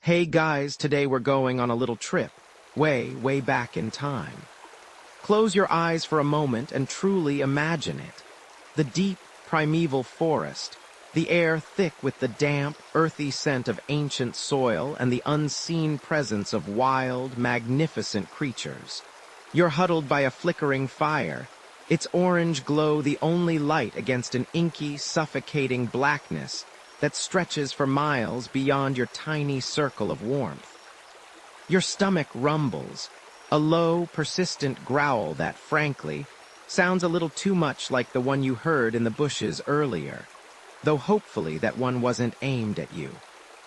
Hey guys, today we're going on a little trip, way back in time. Close your eyes for a moment and truly imagine it. The deep, primeval forest, the air thick with the damp, earthy scent of ancient soil and the unseen presence of wild, magnificent creatures. You're huddled by a flickering fire, its orange glow the only light against an inky, suffocating blackness that stretches for miles beyond your tiny circle of warmth. Your stomach rumbles, a low, persistent growl that, frankly, sounds a little too much like the one you heard in the bushes earlier, though hopefully that one wasn't aimed at you.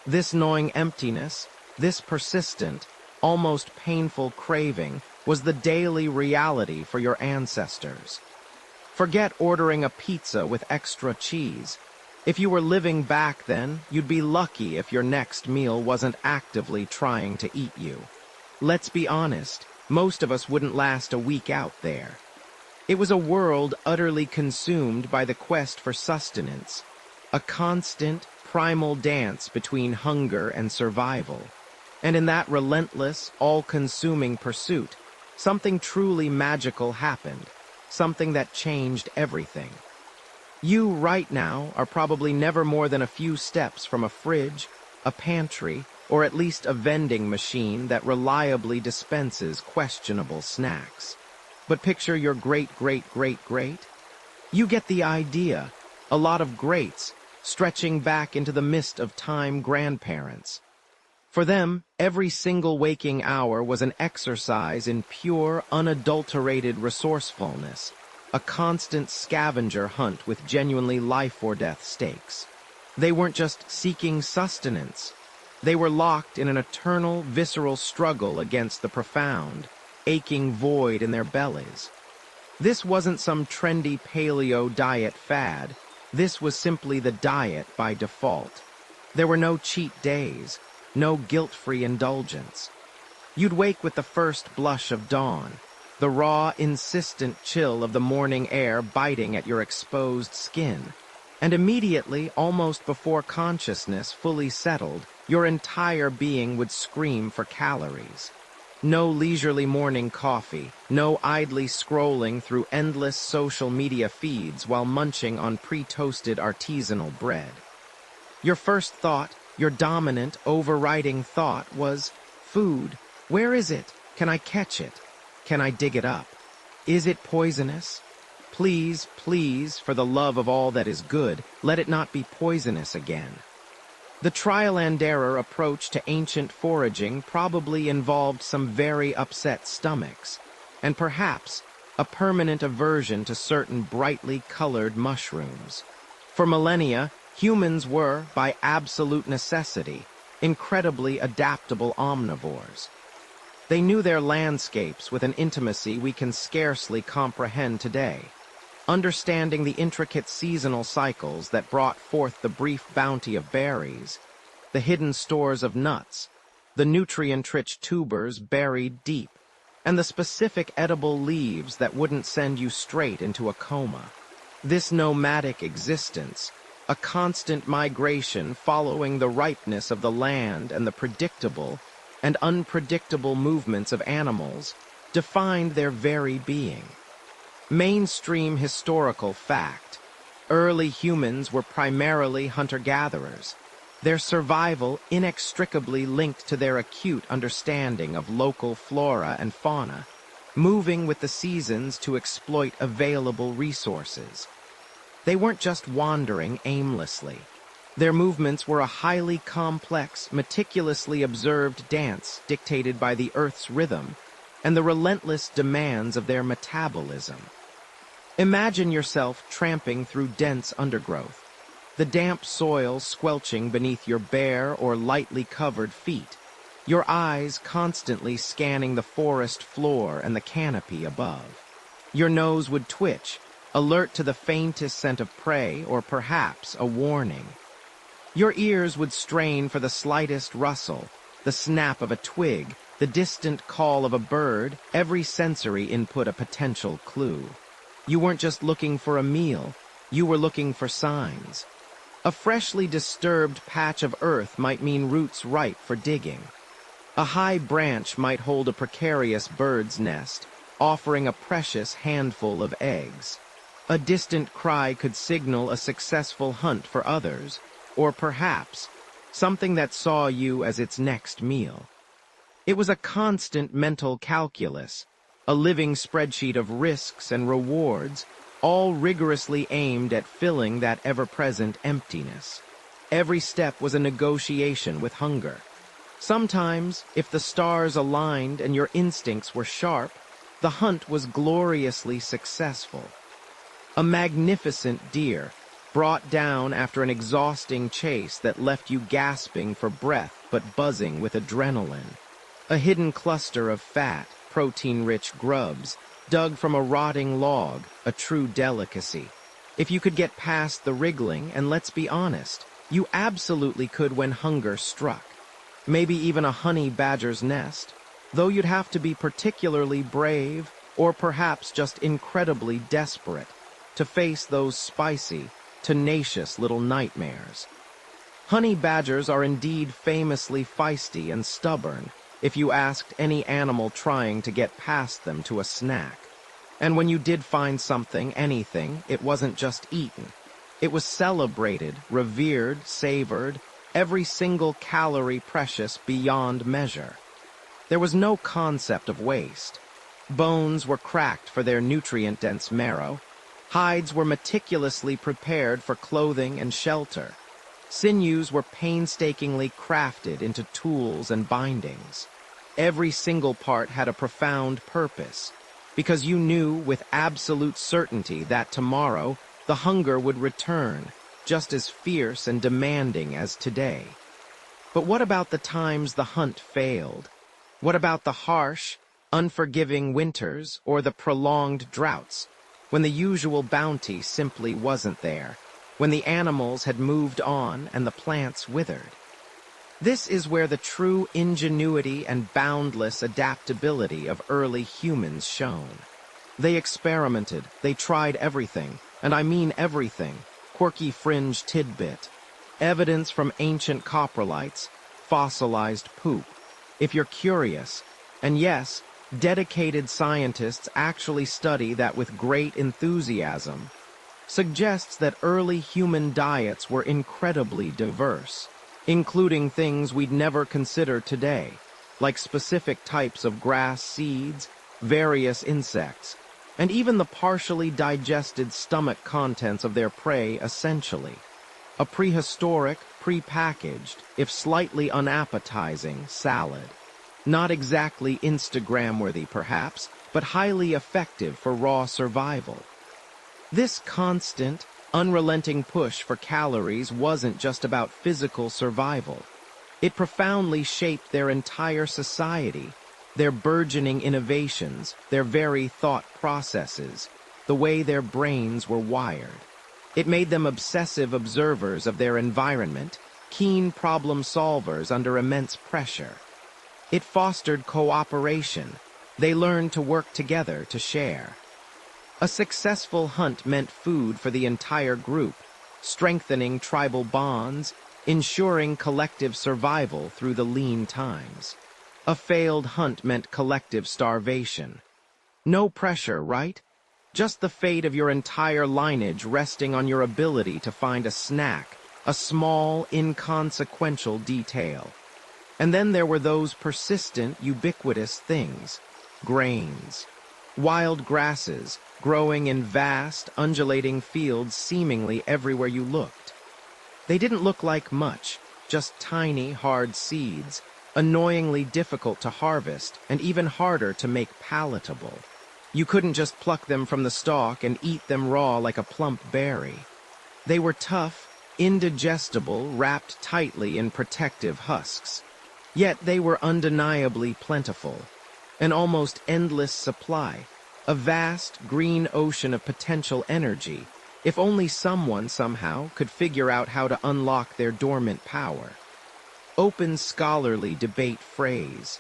This gnawing emptiness, this persistent, almost painful craving was the daily reality for your ancestors. Forget ordering a pizza with extra cheese. If you were living back then, you'd be lucky if your next meal wasn't actively trying to eat you. Let's be honest, most of us wouldn't last a week out there. It was a world utterly consumed by the quest for sustenance, a constant, primal dance between hunger and survival. And in that relentless, all-consuming pursuit, something truly magical happened, something that changed everything. You, right now, are probably never more than a few steps from a fridge, a pantry, or at least a vending machine that reliably dispenses questionable snacks. But picture your great-great-great-great. You get the idea. A lot of greats, stretching back into the mist of time grandparents. For them, every single waking hour was an exercise in pure, unadulterated resourcefulness, a constant scavenger hunt with genuinely life-or-death stakes. They weren't just seeking sustenance. They were locked in an eternal, visceral struggle against the profound, aching void in their bellies. This wasn't some trendy paleo diet fad. This was simply the diet by default. There were no cheat days, no guilt-free indulgence. You'd wake with the first blush of dawn, the raw, insistent chill of the morning air biting at your exposed skin. And immediately, almost before consciousness fully settled, your entire being would scream for calories. No leisurely morning coffee, no idly scrolling through endless social media feeds while munching on pre-toasted artisanal bread. Your first thought, your dominant, overriding thought was, food. Where is it? Can I catch it? Can I dig it up? Is it poisonous? Please, please, for the love of all that is good, let it not be poisonous again. The trial-and-error approach to ancient foraging probably involved some very upset stomachs, and perhaps a permanent aversion to certain brightly colored mushrooms. For millennia, humans were, by absolute necessity, incredibly adaptable omnivores. They knew their landscapes with an intimacy we can scarcely comprehend today, understanding the intricate seasonal cycles that brought forth the brief bounty of berries, the hidden stores of nuts, the nutrient-rich tubers buried deep, and the specific edible leaves that wouldn't send you straight into a coma. This nomadic existence, a constant migration following the ripeness of the land and the predictable and unpredictable movements of animals, defined their very being. Mainstream historical fact: early humans were primarily hunter-gatherers, their survival inextricably linked to their acute understanding of local flora and fauna, moving with the seasons to exploit available resources. They weren't just wandering aimlessly. Their movements were a highly complex, meticulously observed dance dictated by the Earth's rhythm and the relentless demands of their metabolism. Imagine yourself tramping through dense undergrowth, the damp soil squelching beneath your bare or lightly covered feet, your eyes constantly scanning the forest floor and the canopy above. Your nose would twitch, alert to the faintest scent of prey or perhaps a warning. Your ears would strain for the slightest rustle, the snap of a twig, the distant call of a bird, every sensory input a potential clue. You weren't just looking for a meal, you were looking for signs. A freshly disturbed patch of earth might mean roots ripe for digging. A high branch might hold a precarious bird's nest, offering a precious handful of eggs. A distant cry could signal a successful hunt for others, or perhaps something that saw you as its next meal. It was a constant mental calculus, a living spreadsheet of risks and rewards, all rigorously aimed at filling that ever-present emptiness. Every step was a negotiation with hunger. Sometimes, if the stars aligned and your instincts were sharp, the hunt was gloriously successful. A magnificent deer, brought down after an exhausting chase that left you gasping for breath but buzzing with adrenaline. A hidden cluster of fat, protein-rich grubs, dug from a rotting log, a true delicacy. If you could get past the wriggling, and let's be honest, you absolutely could when hunger struck. Maybe even a honey badger's nest, though you'd have to be particularly brave, or perhaps just incredibly desperate, to face those spicy, tenacious little nightmares. Honey badgers are indeed famously feisty and stubborn, if you asked any animal trying to get past them to a snack. And when you did find something, anything, it wasn't just eaten. It was celebrated, revered, savored, every single calorie precious beyond measure. There was no concept of waste. Bones were cracked for their nutrient-dense marrow. Hides were meticulously prepared for clothing and shelter. Sinews were painstakingly crafted into tools and bindings. Every single part had a profound purpose, because you knew with absolute certainty that tomorrow the hunger would return, just as fierce and demanding as today. But what about the times the hunt failed? What about the harsh, unforgiving winters or the prolonged droughts, when the usual bounty simply wasn't there, when the animals had moved on and the plants withered? This is where the true ingenuity and boundless adaptability of early humans shone. They experimented, they tried everything, and I mean everything, quirky fringe tidbit, evidence from ancient coprolites, fossilized poop. If you're curious, and yes, dedicated scientists actually study that with great enthusiasm, suggests that early human diets were incredibly diverse, including things we'd never consider today, like specific types of grass seeds, various insects, and even the partially digested stomach contents of their prey essentially. A prehistoric, pre-packaged, if slightly unappetizing, salad. Not exactly Instagram-worthy perhaps, but highly effective for raw survival. This constant, unrelenting push for calories wasn't just about physical survival. It profoundly shaped their entire society, their burgeoning innovations, their very thought processes, the way their brains were wired. It made them obsessive observers of their environment, keen problem solvers under immense pressure. It fostered cooperation. They learned to work together to share. A successful hunt meant food for the entire group, strengthening tribal bonds, ensuring collective survival through the lean times. A failed hunt meant collective starvation. No pressure, right? Just the fate of your entire lineage resting on your ability to find a snack, a small, inconsequential detail. And then there were those persistent, ubiquitous things, grains. Wild grasses, growing in vast, undulating fields seemingly everywhere you looked. They didn't look like much, just tiny, hard seeds, annoyingly difficult to harvest and even harder to make palatable. You couldn't just pluck them from the stalk and eat them raw like a plump berry. They were tough, indigestible, wrapped tightly in protective husks. Yet they were undeniably plentiful. An almost endless supply, a vast green ocean of potential energy, if only someone somehow could figure out how to unlock their dormant power. Open scholarly debate phrase.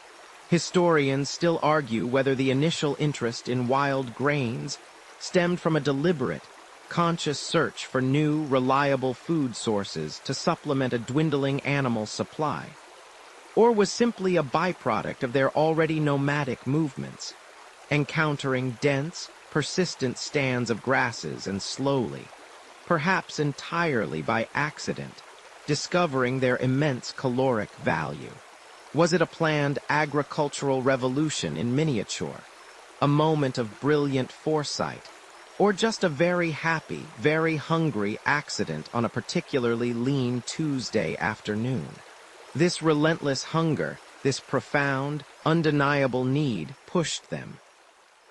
Historians still argue whether the initial interest in wild grains stemmed from a deliberate, conscious search for new, reliable food sources to supplement a dwindling animal supply? Or was simply a byproduct of their already nomadic movements, encountering dense, persistent stands of grasses and slowly, perhaps entirely by accident, discovering their immense caloric value? Was it a planned agricultural revolution in miniature, a moment of brilliant foresight, or just a very happy, very hungry accident on a particularly lean Tuesday afternoon? This relentless hunger, this profound, undeniable need pushed them.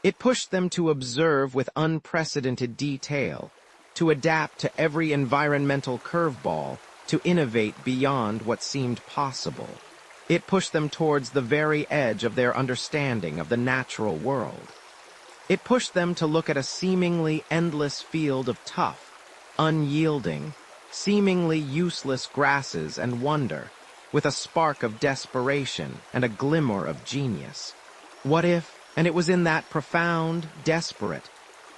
It pushed them to observe with unprecedented detail, to adapt to every environmental curveball, to innovate beyond what seemed possible. It pushed them towards the very edge of their understanding of the natural world. It pushed them to look at a seemingly endless field of tough, unyielding, seemingly useless grasses and wonder, with a spark of desperation and a glimmer of genius. What if, and it was in that profound, desperate,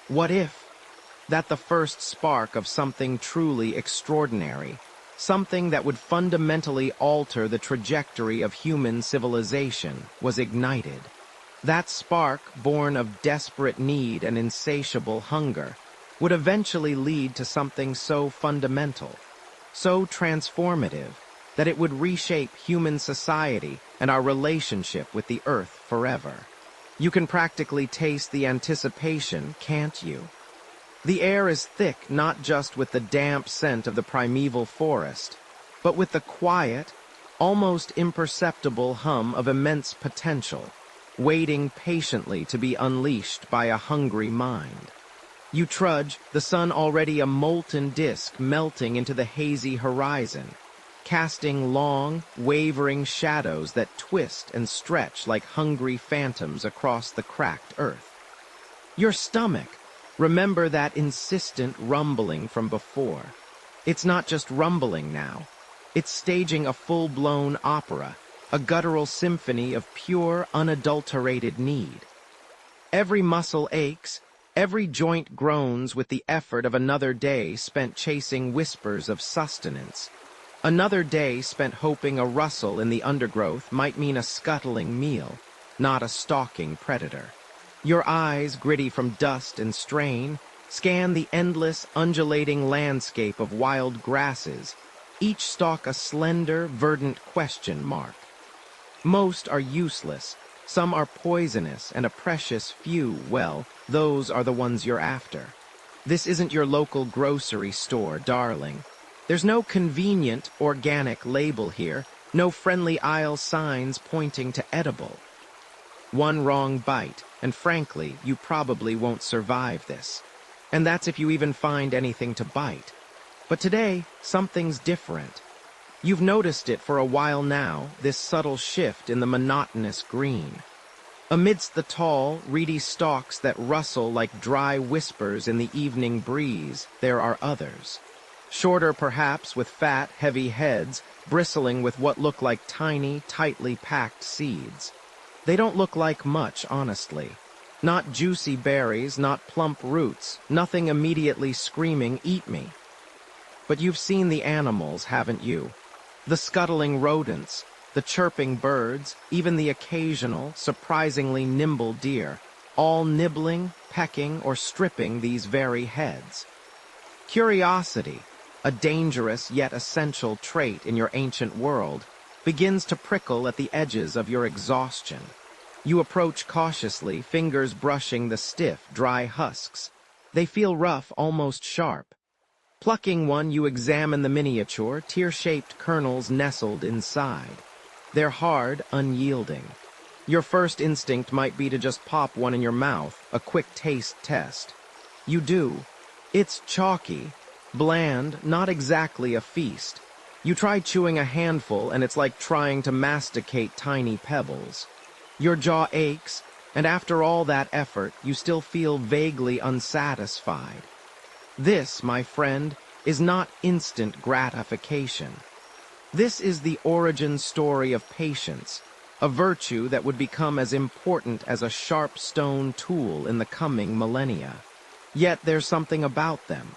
what if, that the first spark of something truly extraordinary, something that would fundamentally alter the trajectory of human civilization, was ignited. That spark, born of desperate need and insatiable hunger, would eventually lead to something so fundamental, so transformative, that it would reshape human society and our relationship with the earth forever. You can practically taste the anticipation, can't you? The air is thick not just with the damp scent of the primeval forest, but with the quiet, almost imperceptible hum of immense potential, waiting patiently to be unleashed by a hungry mind. You trudge, the sun already a molten disk melting into the hazy horizon, casting long, wavering shadows that twist and stretch like hungry phantoms across the cracked earth. Your stomach, remember that insistent rumbling from before. It's not just rumbling now. It's staging a full-blown opera, a guttural symphony of pure, unadulterated need. Every muscle aches, every joint groans with the effort of another day spent chasing whispers of sustenance. Another day spent hoping a rustle in the undergrowth might mean a scuttling meal, not a stalking predator. Your eyes, gritty from dust and strain, scan the endless, undulating landscape of wild grasses, each stalk a slender, verdant question mark. Most are useless, some are poisonous, and a precious few, well, those are the ones you're after. This isn't your local grocery store, darling. There's no convenient, organic label here, no friendly aisle signs pointing to edible. One wrong bite, and frankly, you probably won't survive this. And that's if you even find anything to bite. But today, something's different. You've noticed it for a while now, this subtle shift in the monotonous green. Amidst the tall, reedy stalks that rustle like dry whispers in the evening breeze, there are others. Shorter perhaps, with fat, heavy heads, bristling with what look like tiny, tightly packed seeds. They don't look like much, honestly. Not juicy berries, not plump roots, nothing immediately screaming, "Eat me." But you've seen the animals, haven't you? The scuttling rodents, the chirping birds, even the occasional, surprisingly nimble deer, all nibbling, pecking, or stripping these very heads. Curiosity, a dangerous yet essential trait in your ancient world, begins to prickle at the edges of your exhaustion. You approach cautiously, fingers brushing the stiff, dry husks. They feel rough, almost sharp. Plucking one, you examine the miniature, tear-shaped kernels nestled inside. They're hard, unyielding. Your first instinct might be to just pop one in your mouth, a quick taste test. You do. It's chalky, bland, not exactly a feast. You try chewing a handful, and it's like trying to masticate tiny pebbles. Your jaw aches, and after all that effort, you still feel vaguely unsatisfied. This, my friend, is not instant gratification. This is the origin story of patience, a virtue that would become as important as a sharp stone tool in the coming millennia. Yet there's something about them.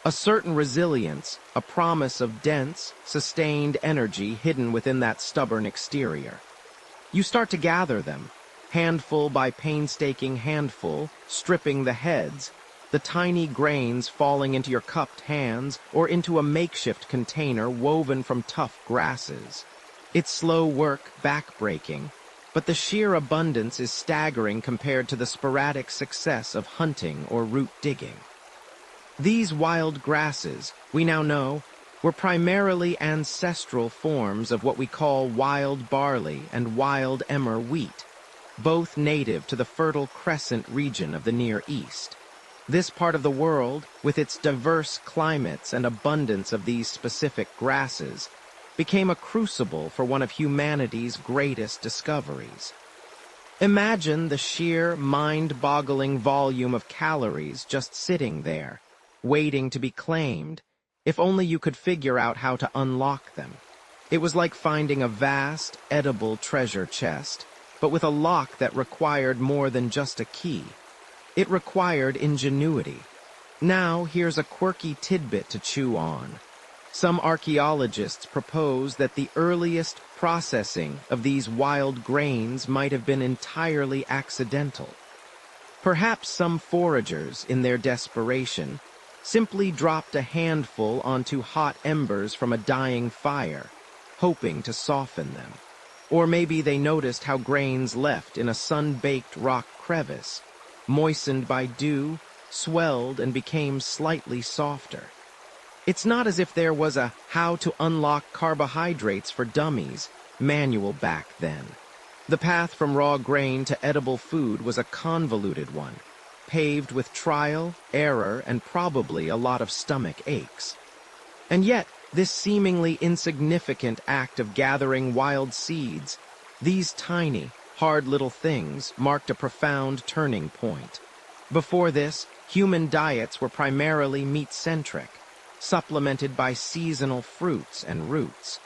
A certain resilience, a promise of dense, sustained energy hidden within that stubborn exterior. You start to gather them, handful by painstaking handful, stripping the heads, the tiny grains falling into your cupped hands or into a makeshift container woven from tough grasses. It's slow work, backbreaking, but the sheer abundance is staggering compared to the sporadic success of hunting or root digging. These wild grasses, we now know, were primarily ancestral forms of what we call wild barley and wild emmer wheat, both native to the Fertile Crescent region of the Near East. This part of the world, with its diverse climates and abundance of these specific grasses, became a crucible for one of humanity's greatest discoveries. Imagine the sheer, mind-boggling volume of calories just sitting there, waiting to be claimed, if only you could figure out how to unlock them. It was like finding a vast, edible treasure chest, but with a lock that required more than just a key. It required ingenuity. Now, here's a quirky tidbit to chew on. Some archaeologists propose that the earliest processing of these wild grains might have been entirely accidental. Perhaps some foragers, in their desperation, simply dropped a handful onto hot embers from a dying fire, hoping to soften them. Or maybe they noticed how grains left in a sun-baked rock crevice, moistened by dew, swelled and became slightly softer. It's not as if there was a how to unlock carbohydrates for dummies manual back then. The path from raw grain to edible food was a convoluted one, paved with trial, error, and probably a lot of stomach aches. And yet, this seemingly insignificant act of gathering wild seeds, these tiny, hard little things, marked a profound turning point. Before this, human diets were primarily meat-centric, supplemented by seasonal fruits and roots.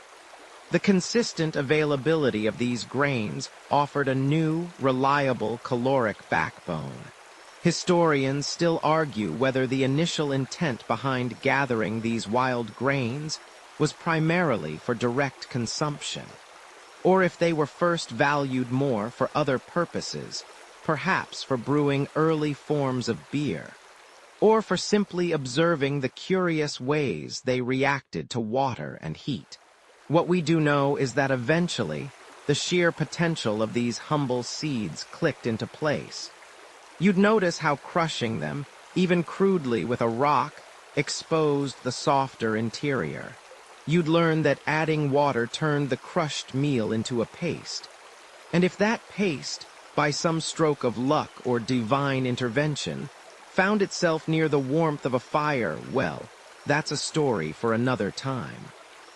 The consistent availability of these grains offered a new, reliable caloric backbone. Historians still argue whether the initial intent behind gathering these wild grains was primarily for direct consumption, or if they were first valued more for other purposes, perhaps for brewing early forms of beer, or for simply observing the curious ways they reacted to water and heat. What we do know is that eventually, the sheer potential of these humble seeds clicked into place. You'd notice how crushing them, even crudely with a rock, exposed the softer interior. You'd learn that adding water turned the crushed meal into a paste. And if that paste, by some stroke of luck or divine intervention, found itself near the warmth of a fire, well, that's a story for another time.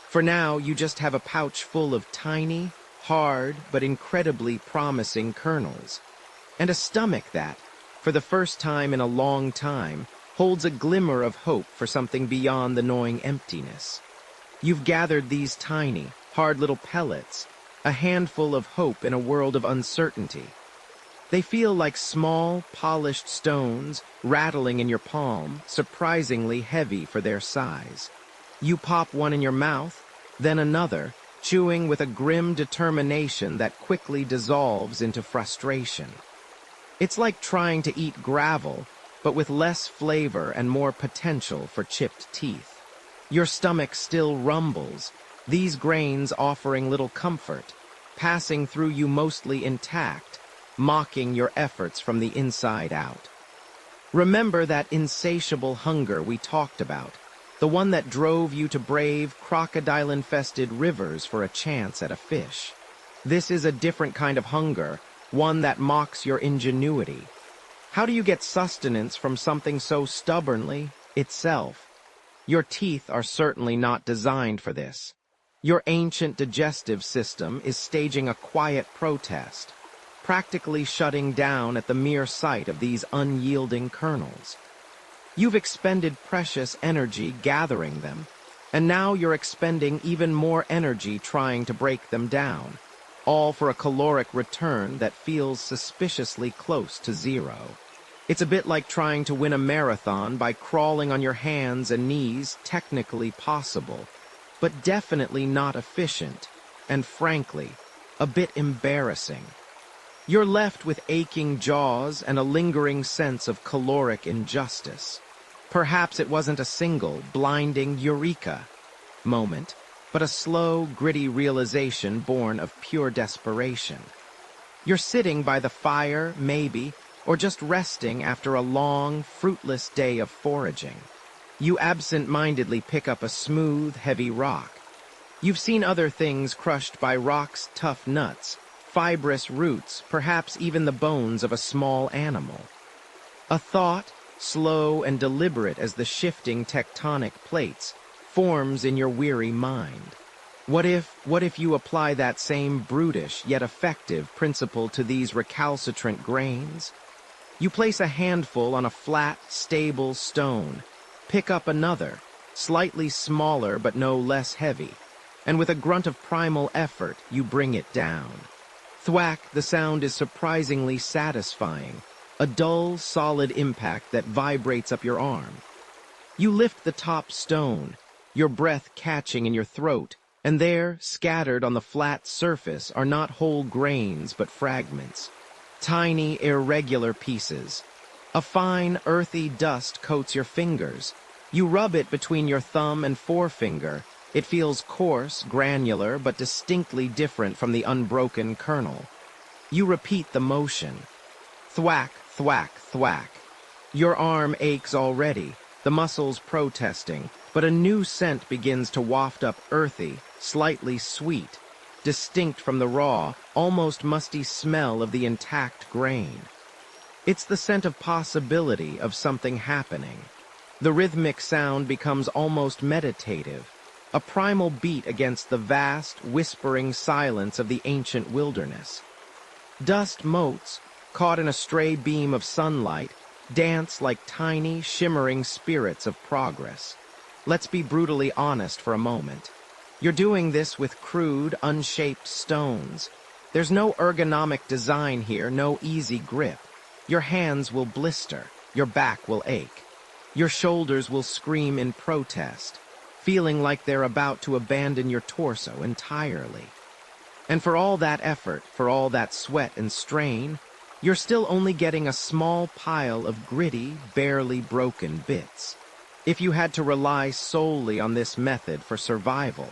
For now, you just have a pouch full of tiny, hard, but incredibly promising kernels, and a stomach that, for the first time in a long time, holds a glimmer of hope for something beyond the gnawing emptiness. You've gathered these tiny, hard little pellets, a handful of hope in a world of uncertainty. They feel like small, polished stones rattling in your palm, surprisingly heavy for their size. You pop one in your mouth, then another, chewing with a grim determination that quickly dissolves into frustration. It's like trying to eat gravel, but with less flavor and more potential for chipped teeth. Your stomach still rumbles, these grains offering little comfort, passing through you mostly intact, mocking your efforts from the inside out. Remember that insatiable hunger we talked about, the one that drove you to brave crocodile-infested rivers for a chance at a fish. This is a different kind of hunger, one that mocks your ingenuity. How do you get sustenance from something so stubbornly itself? Your teeth are certainly not designed for this. Your ancient digestive system is staging a quiet protest, practically shutting down at the mere sight of these unyielding kernels. You've expended precious energy gathering them, and now you're expending even more energy trying to break them down, all for a caloric return that feels suspiciously close to zero. It's a bit like trying to win a marathon by crawling on your hands and knees, technically possible, but definitely not efficient, and frankly, a bit embarrassing. You're left with aching jaws and a lingering sense of caloric injustice. Perhaps it wasn't a single, blinding eureka moment, but a slow, gritty realization born of pure desperation. You're sitting by the fire, maybe, or just resting after a long, fruitless day of foraging. You absent-mindedly pick up a smooth, heavy rock. You've seen other things crushed by rock's tough nuts, fibrous roots, perhaps even the bones of a small animal. A thought, slow and deliberate as the shifting tectonic plates, forms in your weary mind. What if you apply that same brutish yet effective principle to these recalcitrant grains? You place a handful on a flat, stable stone, pick up another, slightly smaller but no less heavy, and with a grunt of primal effort, you bring it down. Thwack, the sound is surprisingly satisfying, a dull, solid impact that vibrates up your arm. You lift the top stone, your breath catching in your throat, and there, scattered on the flat surface, are not whole grains but fragments. Tiny, irregular pieces. A fine, earthy dust coats your fingers. You rub it between your thumb and forefinger. It feels coarse, granular, but distinctly different from the unbroken kernel. You repeat the motion. Thwack, thwack, thwack. Your arm aches already, the muscles protesting, but a new scent begins to waft up, earthy, slightly sweet, distinct from the raw, almost musty smell of the intact grain. It's the scent of possibility, of something happening. The rhythmic sound becomes almost meditative, a primal beat against the vast, whispering silence of the ancient wilderness. Dust motes, caught in a stray beam of sunlight, dance like tiny, shimmering spirits of progress. Let's be brutally honest for a moment. You're doing this with crude, unshaped stones. There's no ergonomic design here, no easy grip. Your hands will blister, your back will ache. Your shoulders will scream in protest, feeling like they're about to abandon your torso entirely. And for all that effort, for all that sweat and strain, you're still only getting a small pile of gritty, barely broken bits. If you had to rely solely on this method for survival,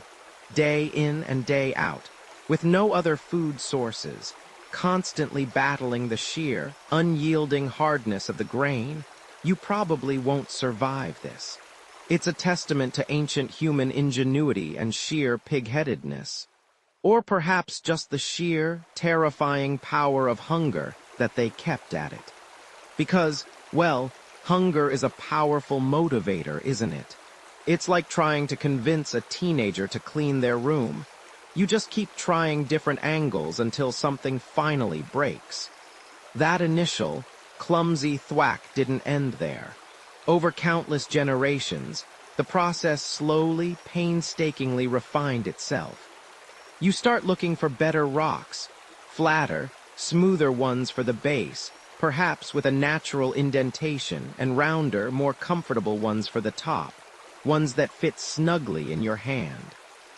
day in and day out, with no other food sources, constantly battling the sheer, unyielding hardness of the grain, you probably won't survive this. It's a testament to ancient human ingenuity and sheer pig-headedness. Or perhaps just the sheer, terrifying power of hunger that they kept at it. Because, well, hunger is a powerful motivator, isn't it? It's like trying to convince a teenager to clean their room. You just keep trying different angles until something finally breaks. That initial, clumsy thwack didn't end there. Over countless generations, the process slowly, painstakingly refined itself. You start looking for better rocks, flatter, smoother ones for the base, perhaps with a natural indentation, and rounder, more comfortable ones for the top, ones that fit snugly in your hand.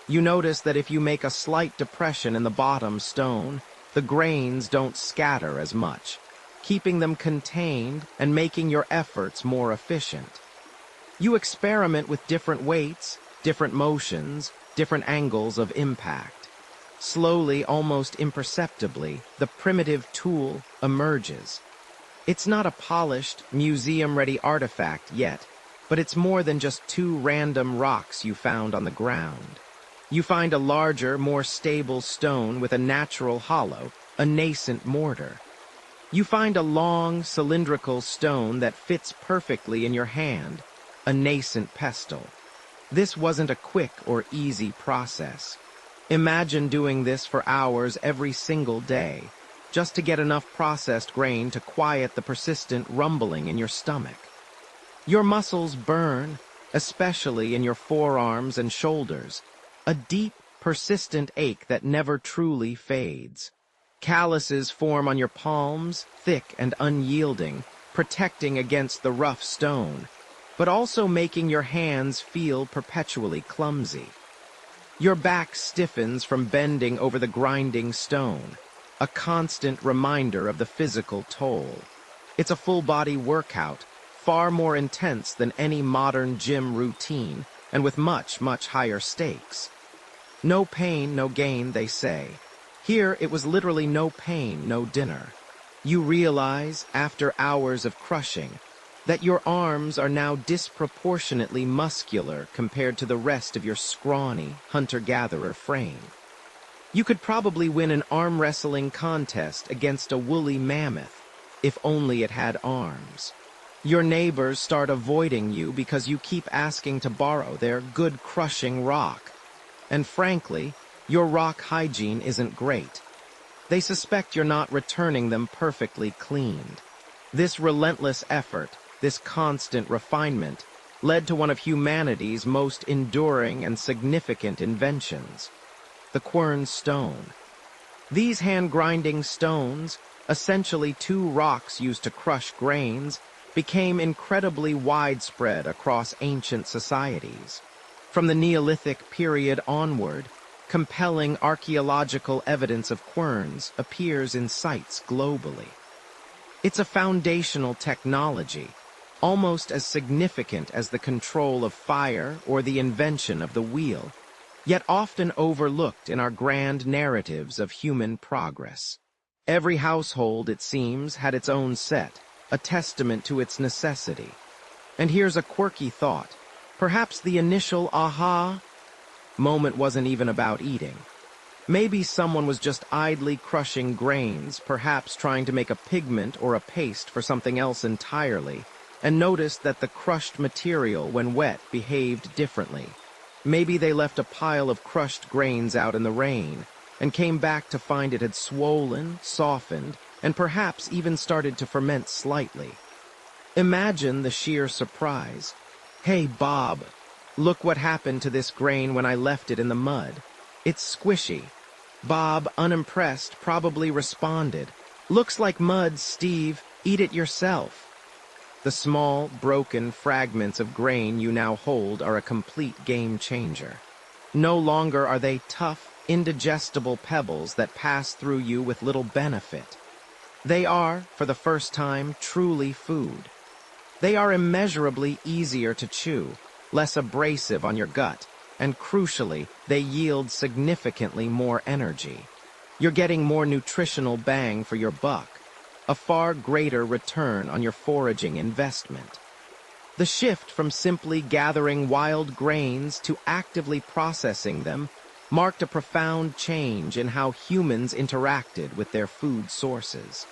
You notice that if you make a slight depression in the bottom stone, the grains don't scatter as much, keeping them contained and making your efforts more efficient. You experiment with different weights, different motions, different angles of impact. Slowly, almost imperceptibly, the primitive tool emerges. It's not a polished, museum-ready artifact yet, but it's more than just two random rocks you found on the ground. You find a larger, more stable stone with a natural hollow, a nascent mortar. You find a long, cylindrical stone that fits perfectly in your hand, a nascent pestle. This wasn't a quick or easy process. Imagine doing this for hours every single day, just to get enough processed grain to quiet the persistent rumbling in your stomach. Your muscles burn, especially in your forearms and shoulders, a deep, persistent ache that never truly fades. Calluses form on your palms, thick and unyielding, protecting against the rough stone, but also making your hands feel perpetually clumsy. Your back stiffens from bending over the grinding stone, a constant reminder of the physical toll. It's a full-body workout, far more intense than any modern gym routine, and with much, much higher stakes. No pain, no gain, they say. Here, it was literally no pain, no dinner. You realize, after hours of crushing, that your arms are now disproportionately muscular compared to the rest of your scrawny, hunter-gatherer frame. You could probably win an arm wrestling contest against a woolly mammoth, if only it had arms. Your neighbors start avoiding you because you keep asking to borrow their good crushing rock. And frankly, your rock hygiene isn't great. They suspect you're not returning them perfectly cleaned. This relentless effort, this constant refinement, led to one of humanity's most enduring and significant inventions, the cornerstone. These hand-grinding stones, essentially two rocks used to crush grains, became incredibly widespread across ancient societies. From the Neolithic period onward, compelling archaeological evidence of querns appears in sites globally. It's a foundational technology, almost as significant as the control of fire or the invention of the wheel, yet often overlooked in our grand narratives of human progress. Every household, it seems, had its own set, a testament to its necessity. And here's a quirky thought. Perhaps the initial aha moment wasn't even about eating. Maybe someone was just idly crushing grains, perhaps trying to make a pigment or a paste for something else entirely, and noticed that the crushed material, when wet, behaved differently. Maybe they left a pile of crushed grains out in the rain, and came back to find it had swollen, softened, and perhaps even started to ferment slightly. Imagine the sheer surprise. "Hey, Bob, look what happened to this grain when I left it in the mud. It's squishy." Bob, unimpressed, probably responded, "Looks like mud, Steve. Eat it yourself." The small, broken fragments of grain you now hold are a complete game changer. No longer are they tough, indigestible pebbles that pass through you with little benefit. They are, for the first time, truly food. They are immeasurably easier to chew, less abrasive on your gut, and crucially, they yield significantly more energy. You're getting more nutritional bang for your buck, a far greater return on your foraging investment. The shift from simply gathering wild grains to actively processing them marked a profound change in how humans interacted with their food sources.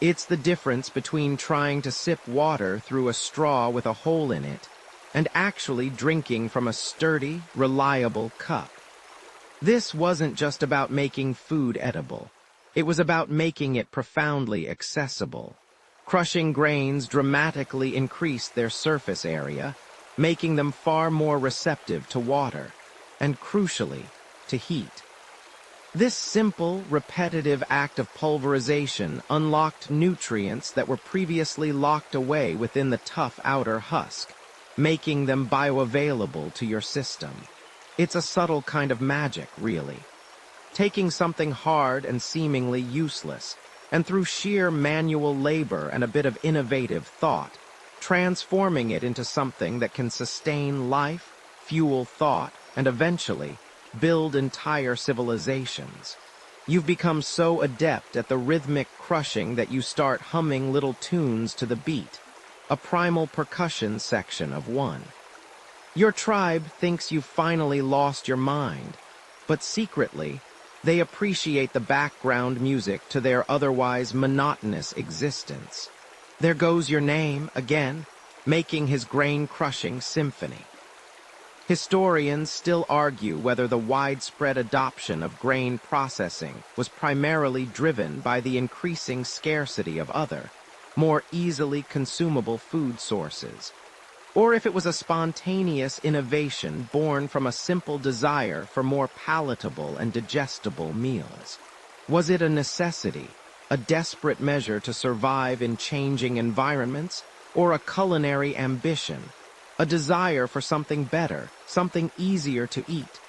It's the difference between trying to sip water through a straw with a hole in it and actually drinking from a sturdy, reliable cup. This wasn't just about making food edible. It was about making it profoundly accessible. Crushing grains dramatically increased their surface area, making them far more receptive to water, and crucially, to heat. This simple, repetitive act of pulverization unlocked nutrients that were previously locked away within the tough outer husk, making them bioavailable to your system. It's a subtle kind of magic, really. Taking something hard and seemingly useless, and through sheer manual labor and a bit of innovative thought, transforming it into something that can sustain life, fuel thought, and eventually build entire civilizations. You've become so adept at the rhythmic crushing that you start humming little tunes to the beat, a primal percussion section of one. Your tribe thinks you've finally lost your mind, but secretly, they appreciate the background music to their otherwise monotonous existence. There goes your name, again, making his grain-crushing symphony. Historians still argue whether the widespread adoption of grain processing was primarily driven by the increasing scarcity of other, more easily consumable food sources, or if it was a spontaneous innovation born from a simple desire for more palatable and digestible meals. Was it a necessity, a desperate measure to survive in changing environments, or a culinary ambition, a desire for something better, something easier to eat?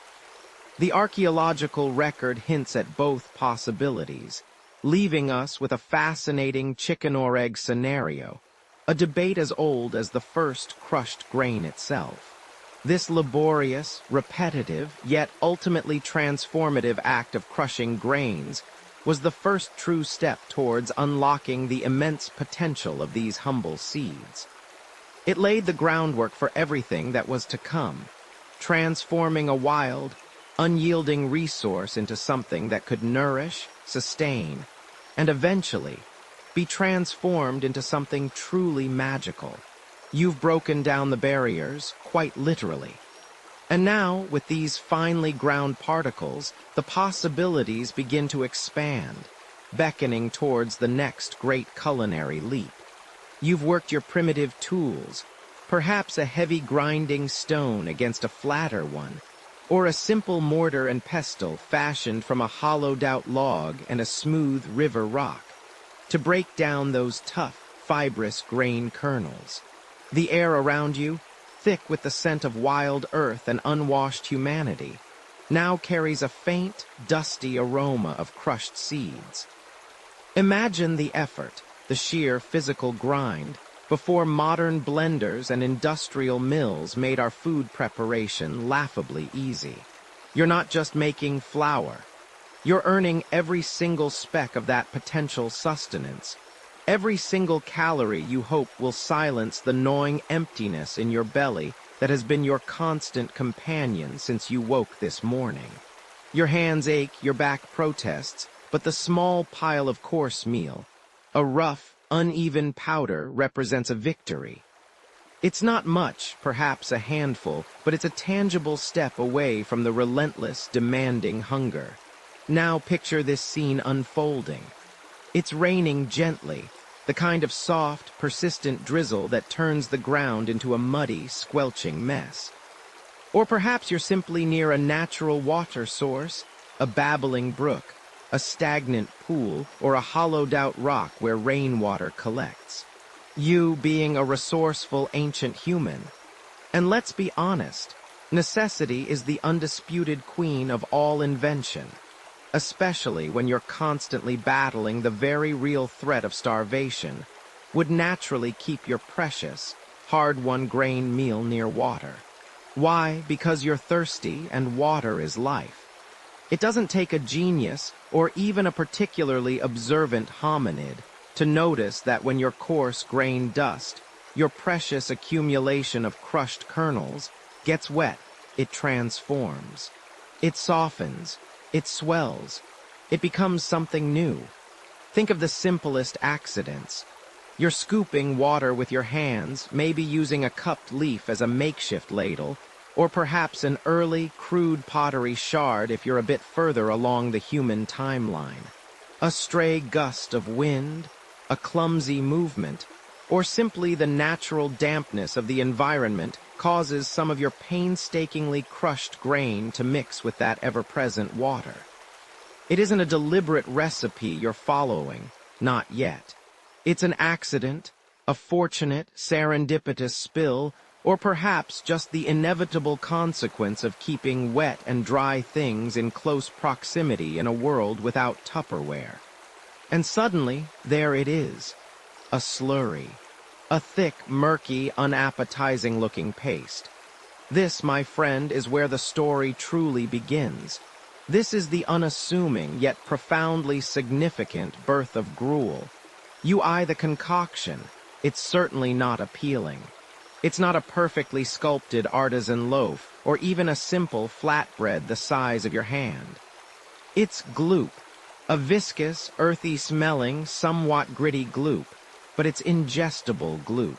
The archaeological record hints at both possibilities, leaving us with a fascinating chicken or egg scenario, a debate as old as the first crushed grain itself. This laborious, repetitive, yet ultimately transformative act of crushing grains was the first true step towards unlocking the immense potential of these humble seeds. It laid the groundwork for everything that was to come, transforming a wild, unyielding resource into something that could nourish, sustain, and eventually be transformed into something truly magical. You've broken down the barriers, quite literally. And now, with these finely ground particles, the possibilities begin to expand, beckoning towards the next great culinary leap. You've worked your primitive tools, perhaps a heavy grinding stone against a flatter one, or a simple mortar and pestle fashioned from a hollowed-out log and a smooth river rock, to break down those tough, fibrous grain kernels. The air around you, thick with the scent of wild earth and unwashed humanity, now carries a faint, dusty aroma of crushed seeds. Imagine the effort, the sheer physical grind, before modern blenders and industrial mills made our food preparation laughably easy. You're not just making flour. You're earning every single speck of that potential sustenance, every single calorie you hope will silence the gnawing emptiness in your belly that has been your constant companion since you woke this morning. Your hands ache, your back protests, but the small pile of coarse meal, a rough, uneven powder, represents a victory. It's not much, perhaps a handful, but it's a tangible step away from the relentless, demanding hunger. Now picture this scene unfolding. It's raining gently, the kind of soft, persistent drizzle that turns the ground into a muddy, squelching mess. Or perhaps you're simply near a natural water source, a babbling brook, a stagnant pool, or a hollowed-out rock where rainwater collects. You being a resourceful ancient human. And let's be honest, necessity is the undisputed queen of all invention, especially when you're constantly battling the very real threat of starvation, would naturally keep your precious, hard-won grain meal near water. Why? Because you're thirsty and water is life. It doesn't take a genius or even a particularly observant hominid to notice that when your coarse grain dust, your precious accumulation of crushed kernels, gets wet, it transforms. It softens. It swells. It becomes something new. Think of the simplest accidents. You're scooping water with your hands, maybe using a cupped leaf as a makeshift ladle, or perhaps an early, crude pottery shard if you're a bit further along the human timeline. A stray gust of wind, a clumsy movement, or simply the natural dampness of the environment causes some of your painstakingly crushed grain to mix with that ever-present water. It isn't a deliberate recipe you're following, not yet. It's an accident, a fortunate, serendipitous spill, or perhaps just the inevitable consequence of keeping wet and dry things in close proximity in a world without Tupperware. And suddenly, there it is, a slurry. A thick, murky, unappetizing-looking paste. This, my friend, is where the story truly begins. This is the unassuming, yet profoundly significant birth of gruel. You eye the concoction. It's certainly not appealing. It's not a perfectly sculpted artisan loaf, or even a simple flatbread the size of your hand. It's gloop, a viscous, earthy-smelling, somewhat gritty gloop, but it's ingestible gloop.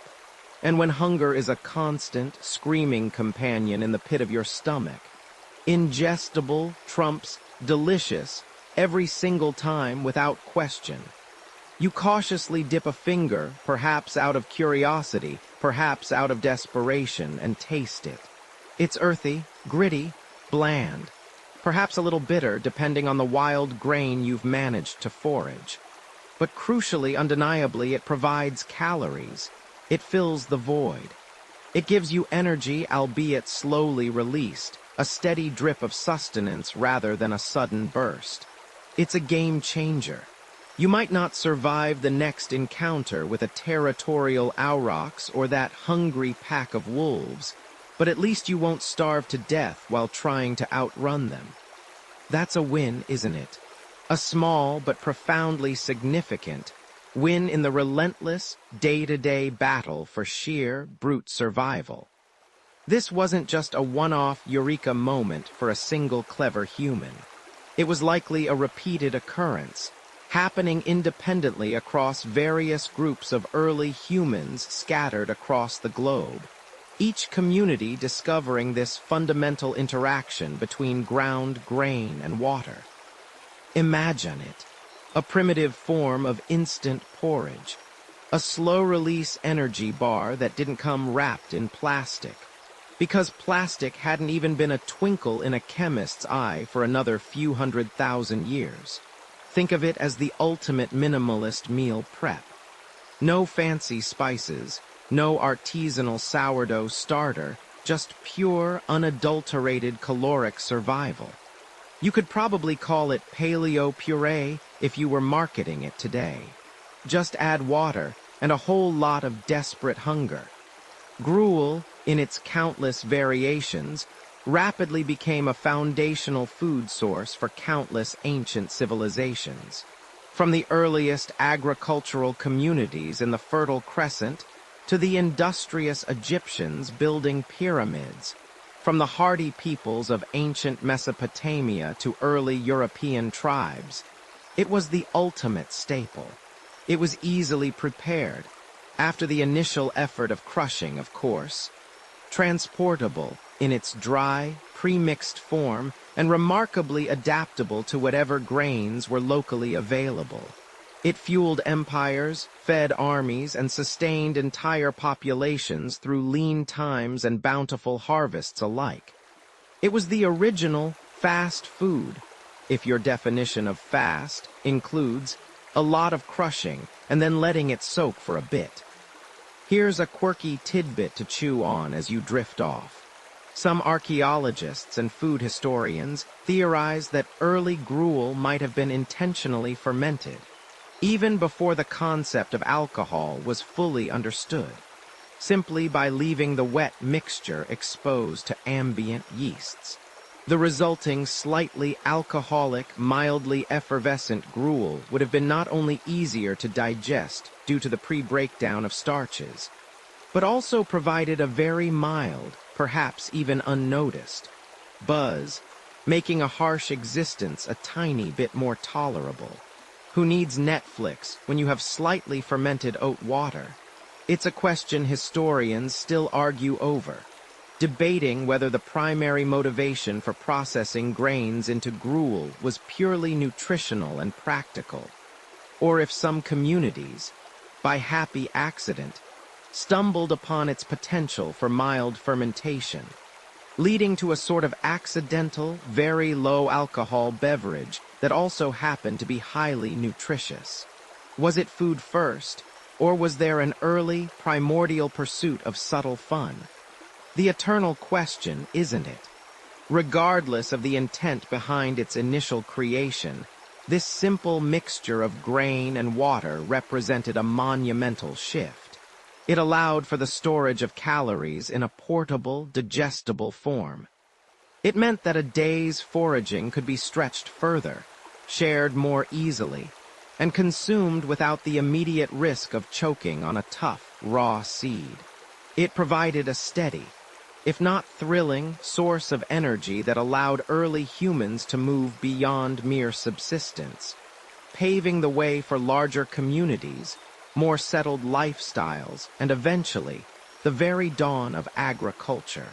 And when hunger is a constant, screaming companion in the pit of your stomach, ingestible trumps delicious every single time without question. You cautiously dip a finger, perhaps out of curiosity, perhaps out of desperation, and taste it. It's earthy, gritty, bland, perhaps a little bitter depending on the wild grain you've managed to forage. But crucially, undeniably, it provides calories. It fills the void. It gives you energy, albeit slowly released, a steady drip of sustenance rather than a sudden burst. It's a game changer. You might not survive the next encounter with a territorial aurochs or that hungry pack of wolves, but at least you won't starve to death while trying to outrun them. That's a win, isn't it? A small but profoundly significant win in the relentless, day-to-day battle for sheer, brute survival. This wasn't just a one-off eureka moment for a single clever human. It was likely a repeated occurrence, happening independently across various groups of early humans scattered across the globe, each community discovering this fundamental interaction between ground, grain, and water. Imagine it. A primitive form of instant porridge. A slow-release energy bar that didn't come wrapped in plastic. Because plastic hadn't even been a twinkle in a chemist's eye for another few 100,000 years. Think of it as the ultimate minimalist meal prep. No fancy spices, no artisanal sourdough starter, just pure, unadulterated caloric survival. You could probably call it paleo puree if you were marketing it today. Just add water and a whole lot of desperate hunger. Gruel, in its countless variations, rapidly became a foundational food source for countless ancient civilizations. From the earliest agricultural communities in the Fertile Crescent to the industrious Egyptians building pyramids, from the hardy peoples of ancient Mesopotamia to early European tribes, it was the ultimate staple. It was easily prepared, after the initial effort of crushing, of course, transportable in its dry, pre-mixed form, and remarkably adaptable to whatever grains were locally available. It fueled empires, fed armies, and sustained entire populations through lean times and bountiful harvests alike. It was the original fast food, if your definition of fast includes a lot of crushing and then letting it soak for a bit. Here's a quirky tidbit to chew on as you drift off. Some archaeologists and food historians theorize that early gruel might have been intentionally fermented, even before the concept of alcohol was fully understood, simply by leaving the wet mixture exposed to ambient yeasts. The resulting slightly alcoholic, mildly effervescent gruel would have been not only easier to digest due to the pre-breakdown of starches, but also provided a very mild, perhaps even unnoticed, buzz, making a harsh existence a tiny bit more tolerable. Who needs Netflix when you have slightly fermented oat water? It's a question historians still argue over, debating whether the primary motivation for processing grains into gruel was purely nutritional and practical, or if some communities, by happy accident, stumbled upon its potential for mild fermentation, leading to a sort of accidental, very low-alcohol beverage that also happened to be highly nutritious. Was it food first, or was there an early, primordial pursuit of subtle fun? The eternal question, isn't it? Regardless of the intent behind its initial creation, this simple mixture of grain and water represented a monumental shift. It allowed for the storage of calories in a portable, digestible form. It meant that a day's foraging could be stretched further, shared more easily, and consumed without the immediate risk of choking on a tough, raw seed. It provided a steady, if not thrilling, source of energy that allowed early humans to move beyond mere subsistence, paving the way for larger communities, more settled lifestyles, and eventually, the very dawn of agriculture.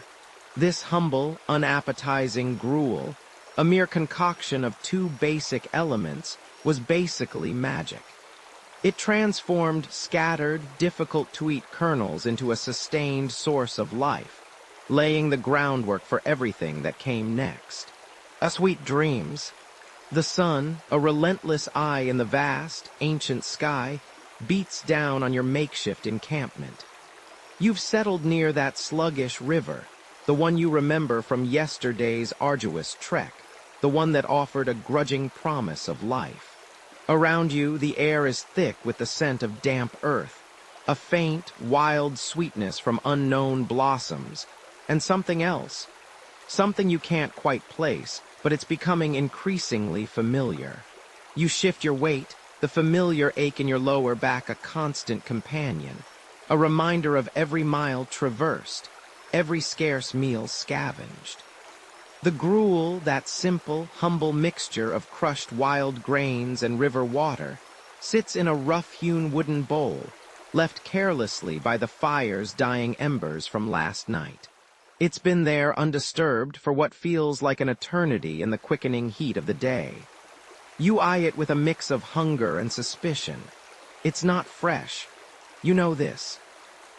This humble, unappetizing gruel, a mere concoction of two basic elements, was basically magic. It transformed scattered, difficult-to-eat kernels into a sustained source of life, laying the groundwork for everything that came next. A sweet dreams. The sun, a relentless eye in the vast, ancient sky, beats down on your makeshift encampment. You've settled near that sluggish river, the one you remember from yesterday's arduous trek, the one that offered a grudging promise of life. Around you, the air is thick with the scent of damp earth, a faint, wild sweetness from unknown blossoms, and something else. Something you can't quite place, but it's becoming increasingly familiar. You shift your weight, the familiar ache in your lower back a constant companion, a reminder of every mile traversed, every scarce meal scavenged. The gruel, that simple, humble mixture of crushed wild grains and river water, sits in a rough-hewn wooden bowl, left carelessly by the fire's dying embers from last night. It's been there undisturbed for what feels like an eternity in the quickening heat of the day. You eye it with a mix of hunger and suspicion. It's not fresh. You know this.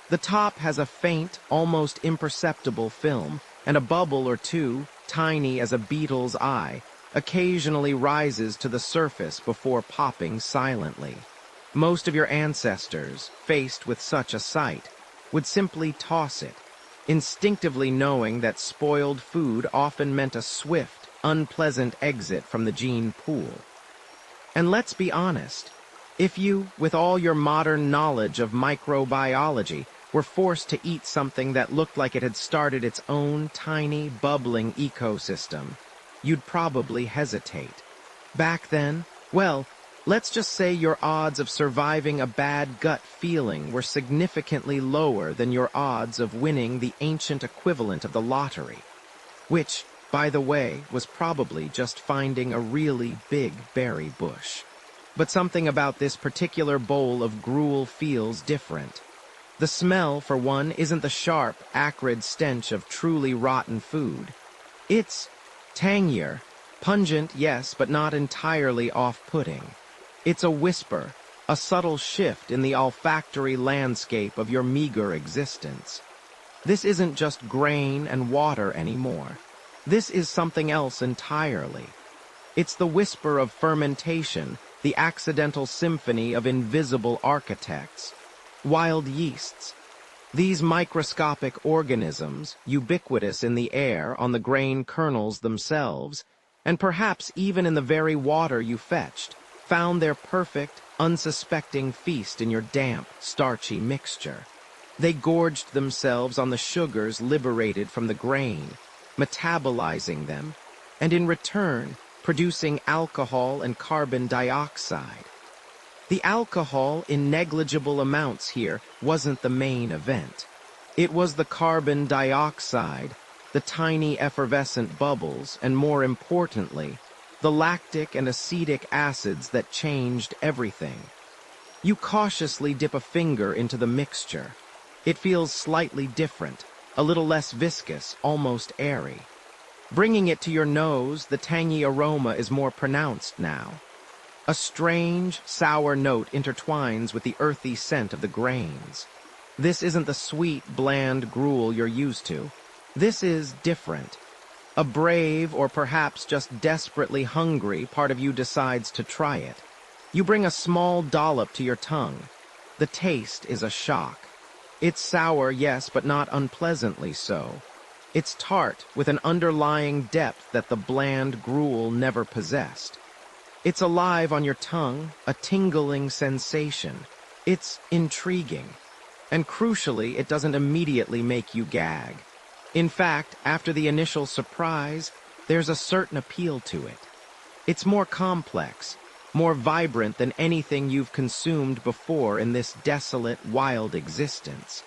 The top has a faint, almost imperceptible film, and a bubble or two, tiny as a beetle's eye, occasionally rises to the surface before popping silently. Most of your ancestors, faced with such a sight, would simply toss it, instinctively knowing that spoiled food often meant a swift, unpleasant exit from the gene pool. And let's be honest, if you, with all your modern knowledge of microbiology, were forced to eat something that looked like it had started its own tiny, bubbling ecosystem, you'd probably hesitate. Back then, well, let's just say your odds of surviving a bad gut feeling were significantly lower than your odds of winning the ancient equivalent of the lottery, which, by the way, was probably just finding a really big berry bush. But something about this particular bowl of gruel feels different. The smell, for one, isn't the sharp, acrid stench of truly rotten food. It's tangier, pungent, yes, but not entirely off-putting. It's a whisper, a subtle shift in the olfactory landscape of your meager existence. This isn't just grain and water anymore. This is something else entirely. It's the whisper of fermentation, the accidental symphony of invisible architects. Wild yeasts. These microscopic organisms, ubiquitous in the air, on the grain kernels themselves, and perhaps even in the very water you fetched, found their perfect, unsuspecting feast in your damp, starchy mixture. They gorged themselves on the sugars liberated from the grain, metabolizing them, and in return, producing alcohol and carbon dioxide. The alcohol, in negligible amounts here, wasn't the main event. It was the carbon dioxide, the tiny effervescent bubbles, and more importantly, the lactic and acetic acids that changed everything. You cautiously dip a finger into the mixture. It feels slightly different, a little less viscous, almost airy. Bringing it to your nose, the tangy aroma is more pronounced now. A strange, sour note intertwines with the earthy scent of the grains. This isn't the sweet, bland gruel you're used to. This is different. A brave, or perhaps just desperately hungry, part of you decides to try it. You bring a small dollop to your tongue. The taste is a shock. It's sour, yes, but not unpleasantly so. It's tart, with an underlying depth that the bland gruel never possessed. It's alive on your tongue, a tingling sensation. It's intriguing. And crucially, it doesn't immediately make you gag. In fact, after the initial surprise, there's a certain appeal to it. It's more complex, more vibrant than anything you've consumed before in this desolate, wild existence.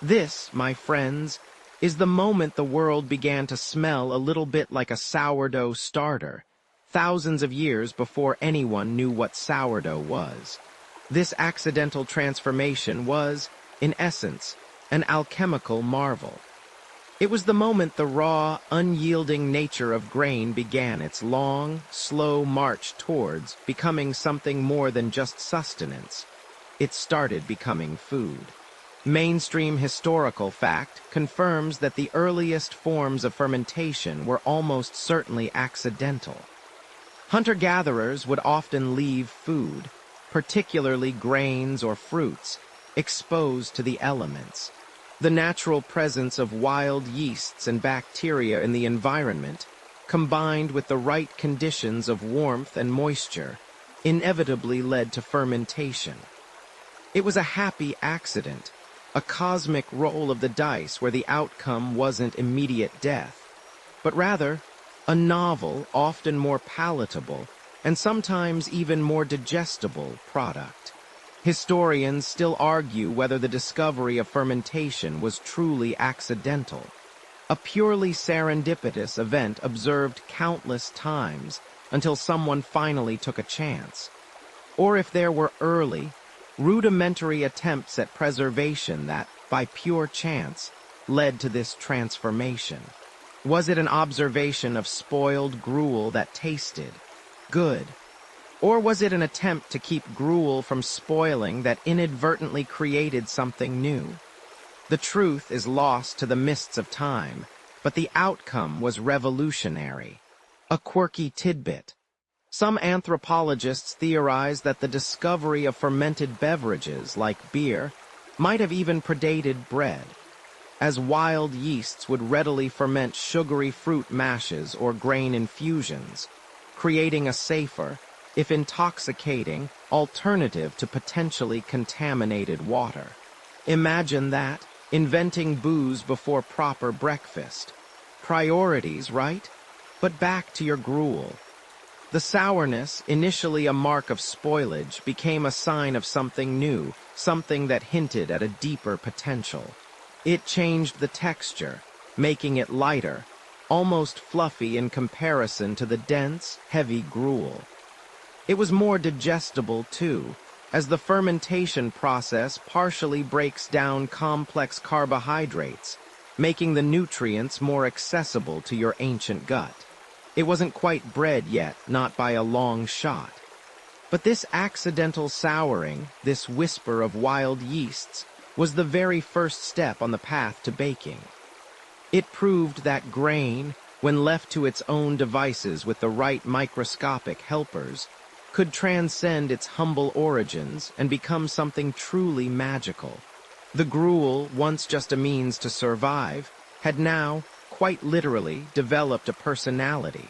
This, my friends, is the moment the world began to smell a little bit like a sourdough starter, thousands of years before anyone knew what sourdough was. This accidental transformation was, in essence, an alchemical marvel. It was the moment the raw, unyielding nature of grain began its long, slow march towards becoming something more than just sustenance. It started becoming food. Mainstream historical fact confirms that the earliest forms of fermentation were almost certainly accidental. Hunter-gatherers would often leave food, particularly grains or fruits, exposed to the elements. The natural presence of wild yeasts and bacteria in the environment, combined with the right conditions of warmth and moisture, inevitably led to fermentation. It was a happy accident, a cosmic roll of the dice where the outcome wasn't immediate death, but rather a novel, often more palatable, and sometimes even more digestible product. Historians still argue whether the discovery of fermentation was truly accidental, a purely serendipitous event observed countless times until someone finally took a chance, or if there were early, rudimentary attempts at preservation that, by pure chance, led to this transformation. Was it an observation of spoiled gruel that tasted good? Or was it an attempt to keep gruel from spoiling that inadvertently created something new? The truth is lost to the mists of time, but the outcome was revolutionary. A quirky tidbit. Some anthropologists theorize that the discovery of fermented beverages, like beer, might have even predated bread, as wild yeasts would readily ferment sugary fruit mashes or grain infusions, creating a safer, if intoxicating, alternative to potentially contaminated water. Imagine that, inventing booze before proper breakfast. Priorities, right? But back to your gruel. The sourness, initially a mark of spoilage, became a sign of something new, something that hinted at a deeper potential. It changed the texture, making it lighter, almost fluffy in comparison to the dense, heavy gruel. It was more digestible, too, as the fermentation process partially breaks down complex carbohydrates, making the nutrients more accessible to your ancient gut. It wasn't quite bread yet, not by a long shot. But this accidental souring, this whisper of wild yeasts, was the very first step on the path to baking. It proved that grain, when left to its own devices with the right microscopic helpers, could transcend its humble origins and become something truly magical. The gruel, once just a means to survive, had now, quite literally, developed a personality,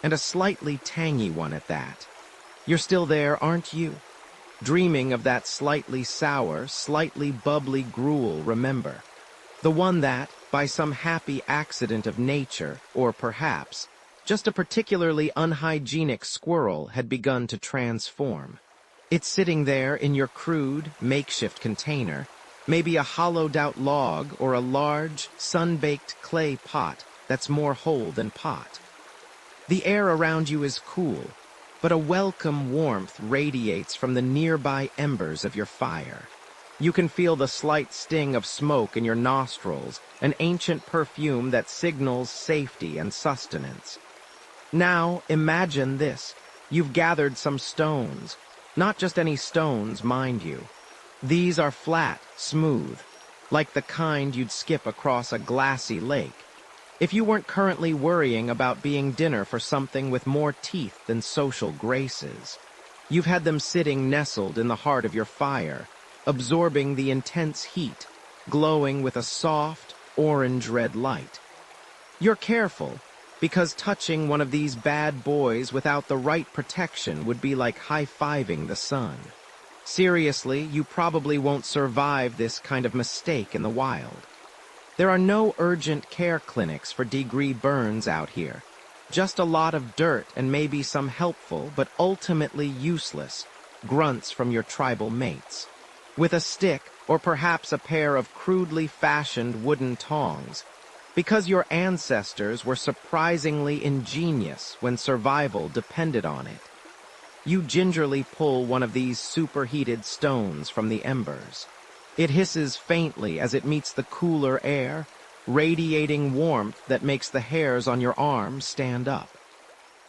and a slightly tangy one at that. You're still there, aren't you? Dreaming of that slightly sour, slightly bubbly gruel, remember. The one that, by some happy accident of nature, or perhaps, just a particularly unhygienic squirrel had begun to transform. It's sitting there in your crude, makeshift container, maybe a hollowed-out log or a large, sun-baked clay pot that's more whole than pot. The air around you is cool, but a welcome warmth radiates from the nearby embers of your fire. You can feel the slight sting of smoke in your nostrils, an ancient perfume that signals safety and sustenance. Now, imagine this. You've gathered some stones. Not just any stones, mind you. These are flat, smooth, like the kind you'd skip across a glassy lake, if you weren't currently worrying about being dinner for something with more teeth than social graces. You've had them sitting nestled in the heart of your fire, absorbing the intense heat, glowing with a soft, orange-red light. You're careful, because touching one of these bad boys without the right protection would be like high-fiving the sun. Seriously, you probably won't survive this kind of mistake in the wild. There are no urgent care clinics for degree burns out here. Just a lot of dirt and maybe some helpful, but ultimately useless, grunts from your tribal mates. With a stick, or perhaps a pair of crudely fashioned wooden tongs, because your ancestors were surprisingly ingenious when survival depended on it. You gingerly pull one of these superheated stones from the embers. It hisses faintly as it meets the cooler air, radiating warmth that makes the hairs on your arm stand up.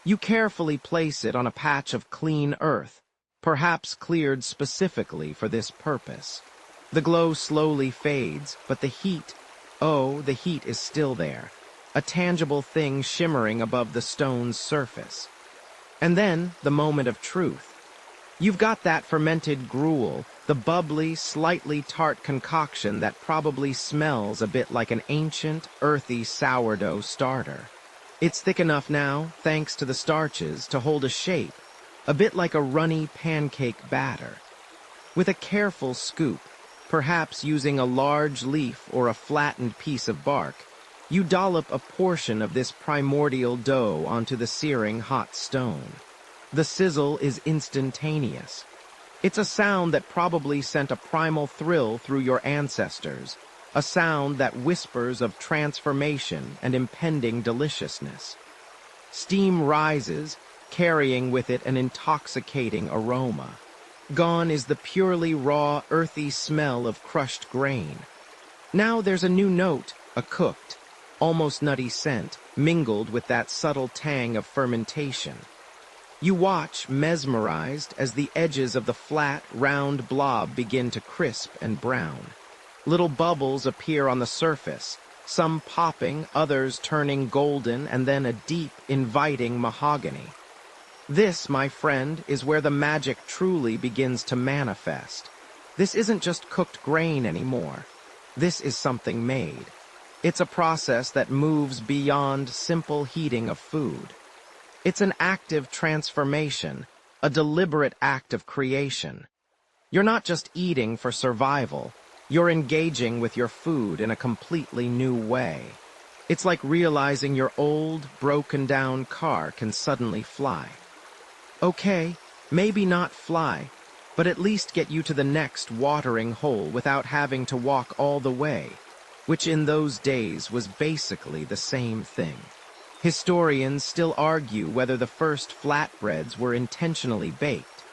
You carefully place it on a patch of clean earth, perhaps cleared specifically for this purpose. The glow slowly fades, but the heat, oh, the heat is still there, a tangible thing shimmering above the stone's surface. And then, the moment of truth. You've got that fermented gruel, the bubbly, slightly tart concoction that probably smells a bit like an ancient, earthy sourdough starter. It's thick enough now, thanks to the starches, to hold a shape, a bit like a runny pancake batter. With a careful scoop, perhaps using a large leaf or a flattened piece of bark, you dollop a portion of this primordial dough onto the searing hot stone. The sizzle is instantaneous. It's a sound that probably sent a primal thrill through your ancestors, a sound that whispers of transformation and impending deliciousness. Steam rises, carrying with it an intoxicating aroma. Gone is the purely raw, earthy smell of crushed grain. Now there's a new note, a cooked, almost nutty scent, mingled with that subtle tang of fermentation. You watch, mesmerized, as the edges of the flat, round blob begin to crisp and brown. Little bubbles appear on the surface, some popping, others turning golden, and then a deep, inviting mahogany. This, my friend, is where the magic truly begins to manifest. This isn't just cooked grain anymore. This is something made. It's a process that moves beyond simple heating of food. It's an active transformation, a deliberate act of creation. You're not just eating for survival, you're engaging with your food in a completely new way. It's like realizing your old, broken-down car can suddenly fly. Okay, maybe not fly, but at least get you to the next watering hole without having to walk all the way, which in those days was basically the same thing. Historians still argue whether the first flatbreads were intentionally baked,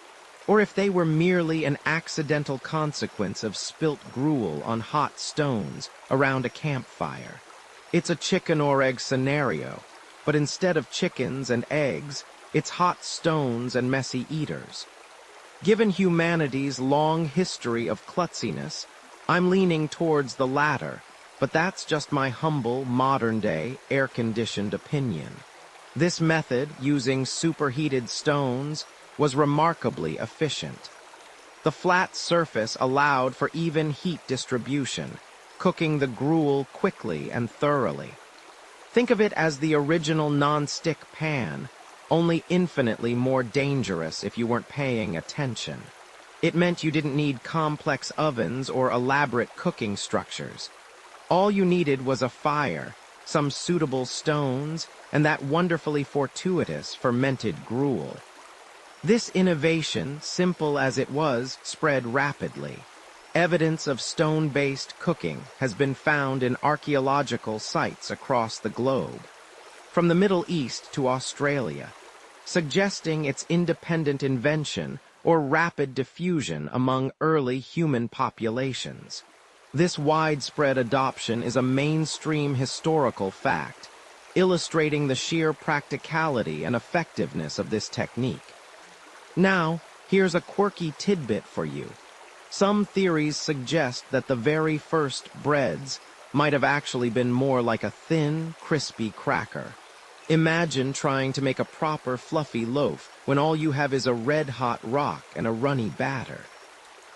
or if they were merely an accidental consequence of spilt gruel on hot stones around a campfire. It's a chicken or egg scenario, but instead of chickens and eggs, it's hot stones and messy eaters. Given humanity's long history of klutziness, I'm leaning towards the latter, but that's just my humble, modern-day, air-conditioned opinion. This method, using superheated stones, was remarkably efficient. The flat surface allowed for even heat distribution, cooking the gruel quickly and thoroughly. Think of it as the original non-stick pan, only infinitely more dangerous if you weren't paying attention. It meant you didn't need complex ovens or elaborate cooking structures. All you needed was a fire, some suitable stones, and that wonderfully fortuitous fermented gruel. This innovation, simple as it was, spread rapidly. Evidence of stone-based cooking has been found in archaeological sites across the globe, from the Middle East to Australia, suggesting its independent invention or rapid diffusion among early human populations. This widespread adoption is a mainstream historical fact, illustrating the sheer practicality and effectiveness of this technique. Now, here's a quirky tidbit for you. Some theories suggest that the very first breads might have actually been more like a thin, crispy cracker. Imagine trying to make a proper fluffy loaf when all you have is a red-hot rock and a runny batter.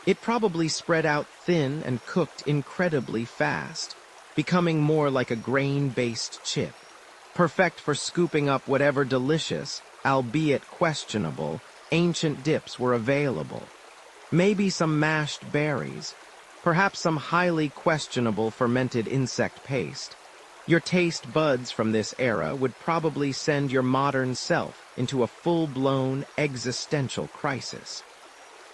It probably spread out thin and cooked incredibly fast, becoming more like a grain-based chip, perfect for scooping up whatever delicious, albeit questionable, ancient dips were available. Maybe some mashed berries, perhaps some highly questionable fermented insect paste. Your taste buds from this era would probably send your modern self into a full-blown existential crisis.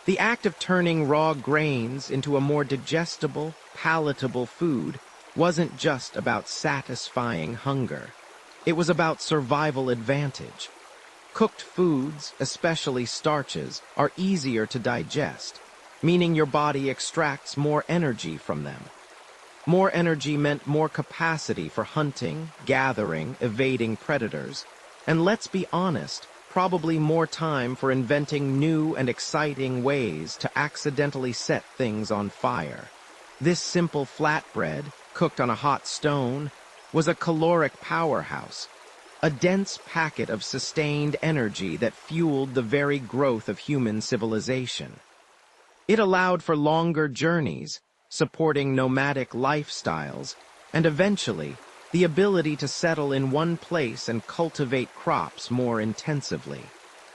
The act of turning raw grains into a more digestible, palatable food wasn't just about satisfying hunger. It was about survival advantage. Cooked foods, especially starches, are easier to digest, meaning your body extracts more energy from them. More energy meant more capacity for hunting, gathering, evading predators, and let's be honest, probably more time for inventing new and exciting ways to accidentally set things on fire. This simple flatbread, cooked on a hot stone, was a caloric powerhouse, a dense packet of sustained energy that fueled the very growth of human civilization. It allowed for longer journeys, supporting nomadic lifestyles, and eventually, the ability to settle in one place and cultivate crops more intensively.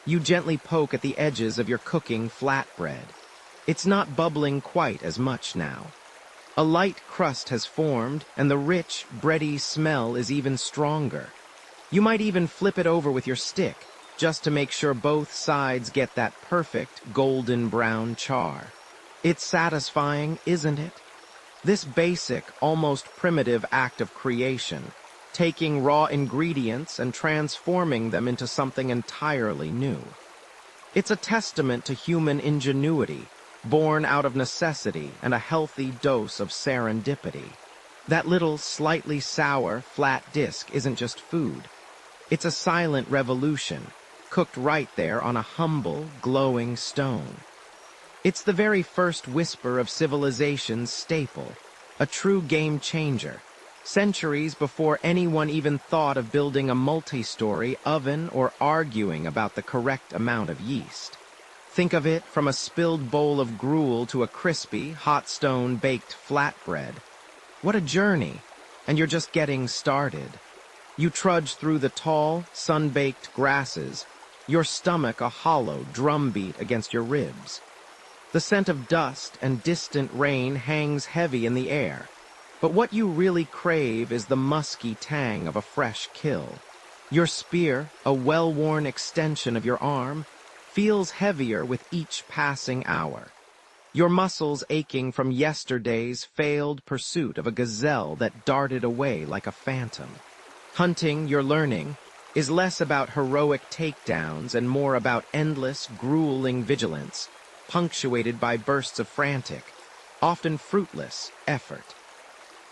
You gently poke at the edges of your cooking flatbread. It's not bubbling quite as much now. A light crust has formed, and the rich, bready smell is even stronger. You might even flip it over with your stick, just to make sure both sides get that perfect golden brown char. It's satisfying, isn't it? This basic, almost primitive act of creation, taking raw ingredients and transforming them into something entirely new. It's a testament to human ingenuity, born out of necessity and a healthy dose of serendipity. That little, slightly sour, flat disc isn't just food. It's a silent revolution, cooked right there on a humble, glowing stone. It's the very first whisper of civilization's staple, a true game changer, centuries before anyone even thought of building a multi-story oven or arguing about the correct amount of yeast. Think of it from a spilled bowl of gruel to a crispy, hot stone-baked flatbread. What a journey, and you're just getting started. You trudge through the tall, sun-baked grasses, your stomach a hollow drumbeat against your ribs. The scent of dust and distant rain hangs heavy in the air, but what you really crave is the musky tang of a fresh kill. Your spear, a well-worn extension of your arm, feels heavier with each passing hour. Your muscles aching from yesterday's failed pursuit of a gazelle that darted away like a phantom. Hunting, you're learning, is less about heroic takedowns and more about endless, grueling vigilance, punctuated by bursts of frantic, often fruitless, effort.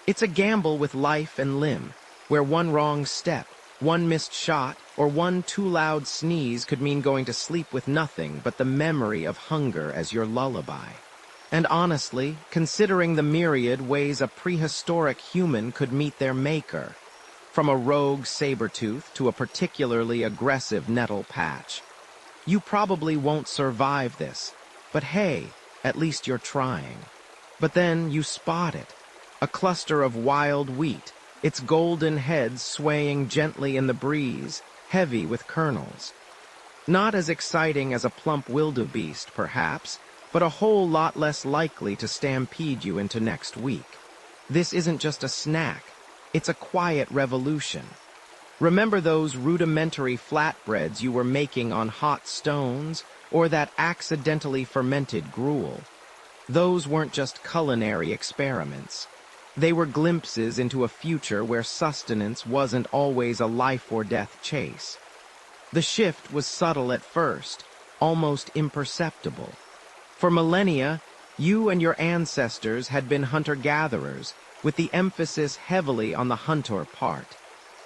It's a gamble with life and limb, where one wrong step, one missed shot, or one too loud sneeze could mean going to sleep with nothing but the memory of hunger as your lullaby. And honestly, considering the myriad ways a prehistoric human could meet their maker, from a rogue saber-tooth to a particularly aggressive nettle patch, you probably won't survive this, but hey, at least you're trying. But then you spot it, a cluster of wild wheat, its golden head swaying gently in the breeze, heavy with kernels. Not as exciting as a plump wildebeest, perhaps, but a whole lot less likely to stampede you into next week. This isn't just a snack, it's a quiet revolution. Remember those rudimentary flatbreads you were making on hot stones, or that accidentally fermented gruel? Those weren't just culinary experiments. They were glimpses into a future where sustenance wasn't always a life-or-death chase. The shift was subtle at first, almost imperceptible. For millennia, you and your ancestors had been hunter-gatherers, with the emphasis heavily on the hunter part.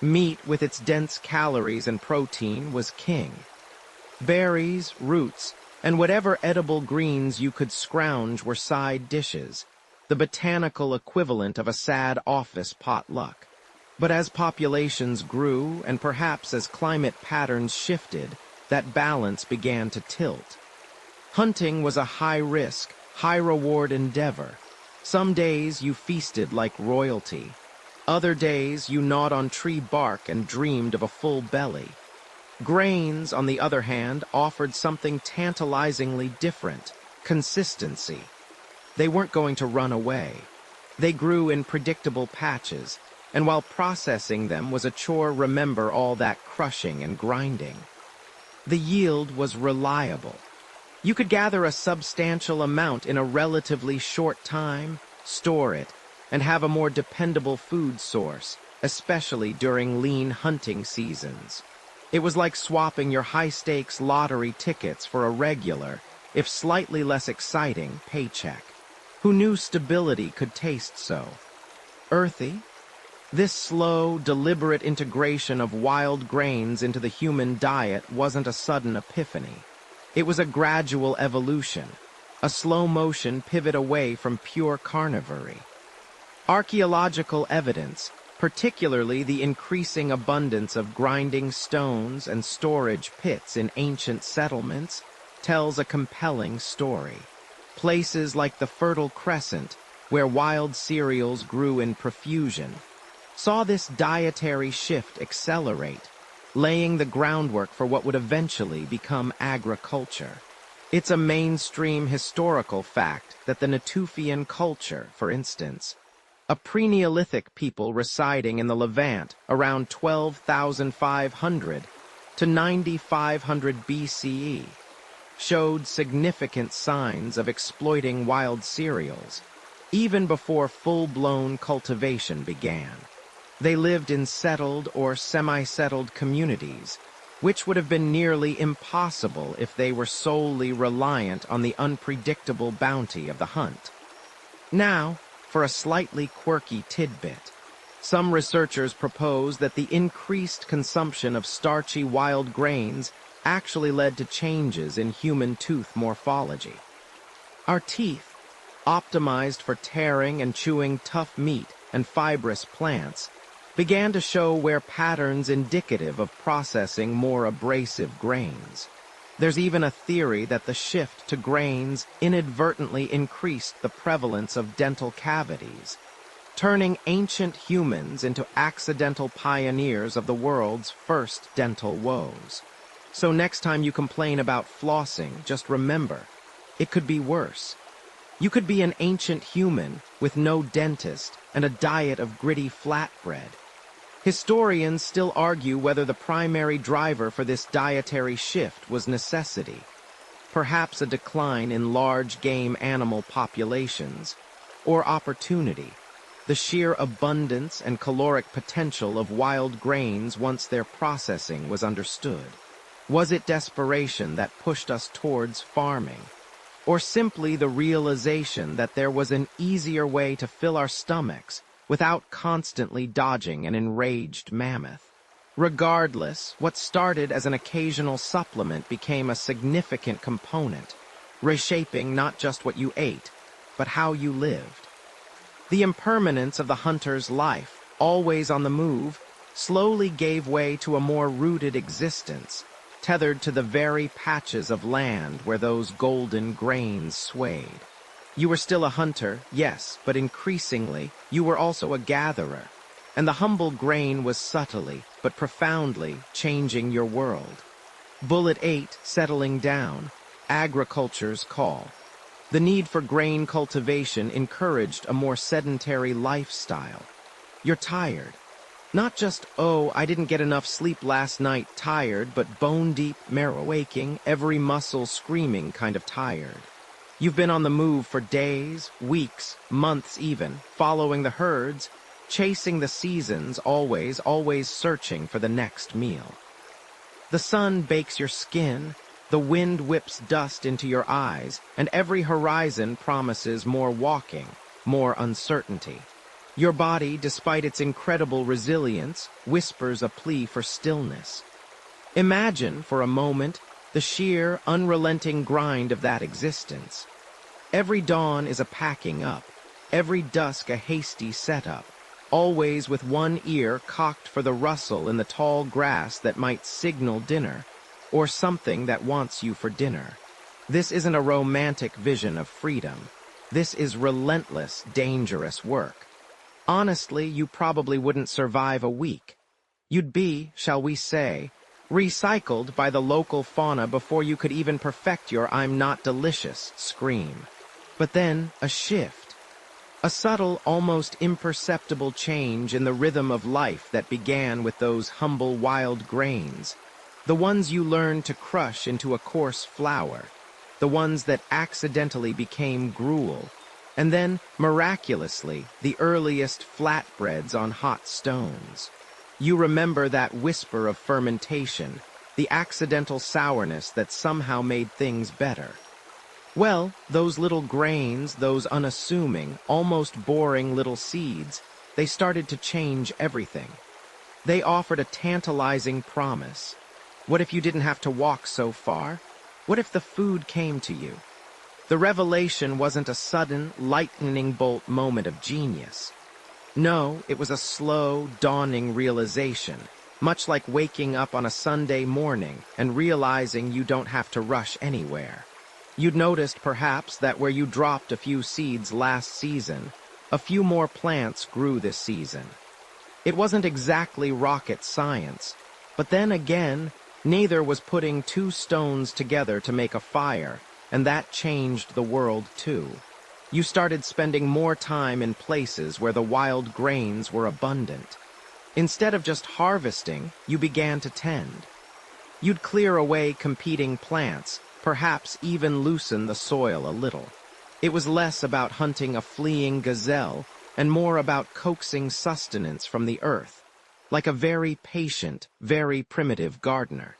Meat, with its dense calories and protein, was king. Berries, roots, and whatever edible greens you could scrounge were side dishes, the botanical equivalent of a sad office potluck. But as populations grew, and perhaps as climate patterns shifted, that balance began to tilt. Hunting was a high-risk, high-reward endeavor. Some days you feasted like royalty. Other days you gnawed on tree bark and dreamed of a full belly. Grains, on the other hand, offered something tantalizingly different: consistency. They weren't going to run away. They grew in predictable patches, and while processing them was a chore, remember all that crushing and grinding. The yield was reliable. You could gather a substantial amount in a relatively short time, store it, and have a more dependable food source, especially during lean hunting seasons. It was like swapping your high-stakes lottery tickets for a regular, if slightly less exciting, paycheck. Who knew stability could taste so? Earthy? This slow, deliberate integration of wild grains into the human diet wasn't a sudden epiphany. It was a gradual evolution, a slow-motion pivot away from pure carnivory. Archaeological evidence, Particularly the increasing abundance of grinding stones and storage pits in ancient settlements tells a compelling story. Places like the Fertile Crescent, where wild cereals grew in profusion, saw this dietary shift accelerate, laying the groundwork for what would eventually become agriculture. It's a mainstream historical fact that the Natufian culture, for instance, a pre-Neolithic people residing in the Levant around 12,500 to 9,500 BCE, showed significant signs of exploiting wild cereals, even before full-blown cultivation began. They lived in settled or semi-settled communities, which would have been nearly impossible if they were solely reliant on the unpredictable bounty of the hunt. Now, for a slightly quirky tidbit, some researchers propose that the increased consumption of starchy wild grains actually led to changes in human tooth morphology. Our teeth, optimized for tearing and chewing tough meat and fibrous plants, began to show where patterns indicative of processing more abrasive grains. There's even a theory that the shift to grains inadvertently increased the prevalence of dental cavities, turning ancient humans into accidental pioneers of the world's first dental woes. So next time you complain about flossing, just remember, it could be worse. You could be an ancient human with no dentist and a diet of gritty flatbread. Historians still argue whether the primary driver for this dietary shift was necessity, perhaps a decline in large game animal populations, or opportunity, the sheer abundance and caloric potential of wild grains once their processing was understood. Was it desperation that pushed us towards farming, or simply the realization that there was an easier way to fill our stomachs without constantly dodging an enraged mammoth? Regardless, what started as an occasional supplement became a significant component, reshaping not just what you ate, but how you lived. The impermanence of the hunter's life, always on the move, slowly gave way to a more rooted existence, tethered to the very patches of land where those golden grains swayed. You were still a hunter, yes, but increasingly, you were also a gatherer, and the humble grain was subtly, but profoundly, changing your world. Bullet 8 settling down, agriculture's call. The need for grain cultivation encouraged a more sedentary lifestyle. You're tired. Not just, oh, I didn't get enough sleep last night tired, but bone-deep, marrow-aching, every muscle screaming kind of tired. You've been on the move for days, weeks, months even, following the herds, chasing the seasons, always searching for the next meal. The sun bakes your skin, the wind whips dust into your eyes, and every horizon promises more walking, more uncertainty. Your body, despite its incredible resilience, whispers a plea for stillness. Imagine, for a moment, the sheer, unrelenting grind of that existence. Every dawn is a packing up, every dusk a hasty setup, always with one ear cocked for the rustle in the tall grass that might signal dinner, or something that wants you for dinner. This isn't a romantic vision of freedom. This is relentless, dangerous work. Honestly, you probably wouldn't survive a week. You'd be, shall we say, recycled by the local fauna before you could even perfect your "I'm not delicious" scream. But then, a shift. A subtle, almost imperceptible change in the rhythm of life that began with those humble wild grains. The ones you learned to crush into a coarse flour. The ones that accidentally became gruel. And then, miraculously, the earliest flatbreads on hot stones. You remember that whisper of fermentation, the accidental sourness that somehow made things better. Well, those little grains, those unassuming, almost boring little seeds, they started to change everything. They offered a tantalizing promise. What if you didn't have to walk so far? What if the food came to you? The revelation wasn't a sudden, lightning bolt moment of genius. No, it was a slow, dawning realization, much like waking up on a Sunday morning and realizing you don't have to rush anywhere. You'd noticed, perhaps, that where you dropped a few seeds last season, a few more plants grew this season. It wasn't exactly rocket science, but then again, neither was putting two stones together to make a fire, and that changed the world too. You started spending more time in places where the wild grains were abundant. Instead of just harvesting, you began to tend. You'd clear away competing plants, perhaps even loosen the soil a little. It was less about hunting a fleeing gazelle and more about coaxing sustenance from the earth, like a very patient, very primitive gardener.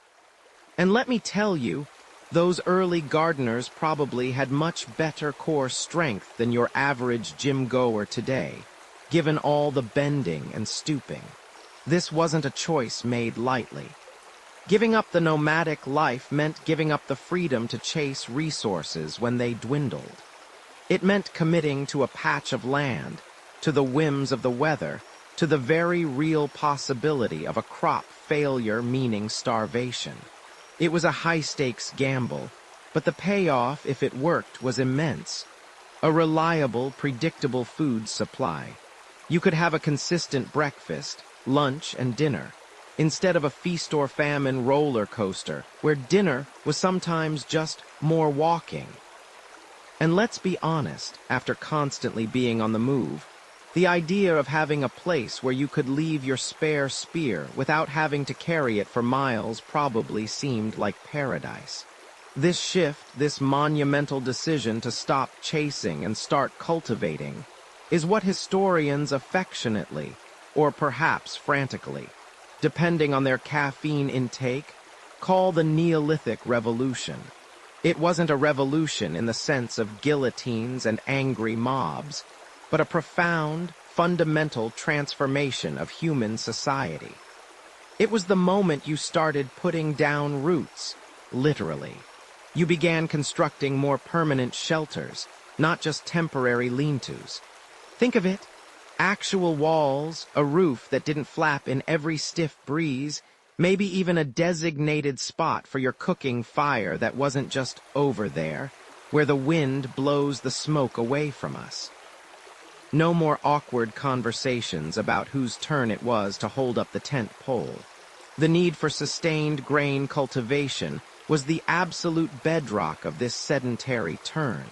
And let me tell you, those early gardeners probably had much better core strength than your average gym-goer today, given all the bending and stooping. This wasn't a choice made lightly. Giving up the nomadic life meant giving up the freedom to chase resources when they dwindled. It meant committing to a patch of land, to the whims of the weather, to the very real possibility of a crop failure meaning starvation. It was a high-stakes gamble, but the payoff, if it worked, was immense. A reliable, predictable food supply. You could have a consistent breakfast, lunch, and dinner, instead of a feast-or-famine roller coaster, where dinner was sometimes just more walking. And let's be honest, after constantly being on the move, the idea of having a place where you could leave your spare spear without having to carry it for miles probably seemed like paradise. This shift, this monumental decision to stop chasing and start cultivating, is what historians affectionately, or perhaps frantically, depending on their caffeine intake, call the Neolithic Revolution. It wasn't a revolution in the sense of guillotines and angry mobs, but a profound, fundamental transformation of human society. It was the moment you started putting down roots, literally. You began constructing more permanent shelters, not just temporary lean-tos. Think of it, actual walls, a roof that didn't flap in every stiff breeze, maybe even a designated spot for your cooking fire that wasn't just over there, where the wind blows the smoke away from us. No more awkward conversations about whose turn it was to hold up the tent pole. The need for sustained grain cultivation was the absolute bedrock of this sedentary turn.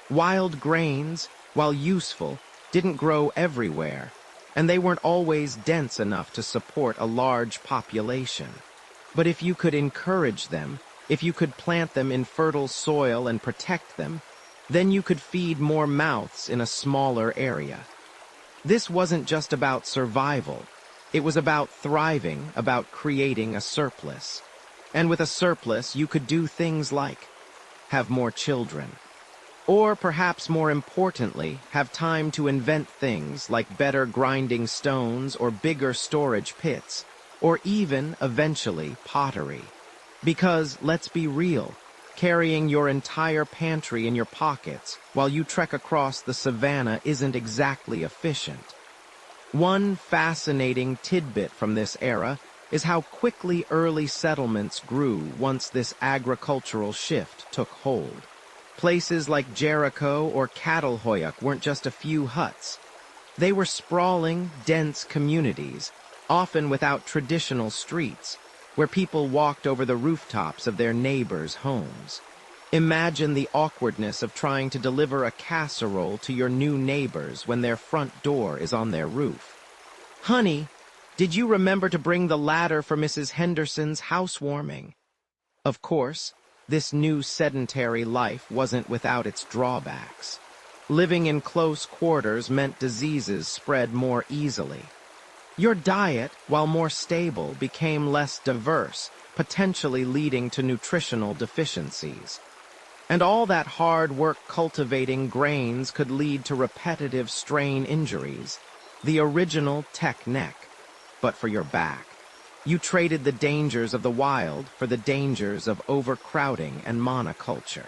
Wild grains, while useful, didn't grow everywhere, and they weren't always dense enough to support a large population. But if you could encourage them, if you could plant them in fertile soil and protect them, then you could feed more mouths in a smaller area. This wasn't just about survival. It was about thriving, about creating a surplus. And with a surplus, you could do things like have more children. Or perhaps more importantly, have time to invent things like better grinding stones or bigger storage pits, or even, eventually, pottery. Because, let's be real, carrying your entire pantry in your pockets while you trek across the savannah isn't exactly efficient. One fascinating tidbit from this era is how quickly early settlements grew once this agricultural shift took hold. Places like Jericho or Catalhoyuk weren't just a few huts. They were sprawling, dense communities, often without traditional streets, where people walked over the rooftops of their neighbors' homes. Imagine the awkwardness of trying to deliver a casserole to your new neighbors when their front door is on their roof. "Honey, did you remember to bring the ladder for Mrs. Henderson's housewarming?" Of course, this new sedentary life wasn't without its drawbacks. Living in close quarters meant diseases spread more easily. Your diet, while more stable, became less diverse, potentially leading to nutritional deficiencies. And all that hard work cultivating grains could lead to repetitive strain injuries, the original tech neck, but for your back. You traded the dangers of the wild for the dangers of overcrowding and monoculture.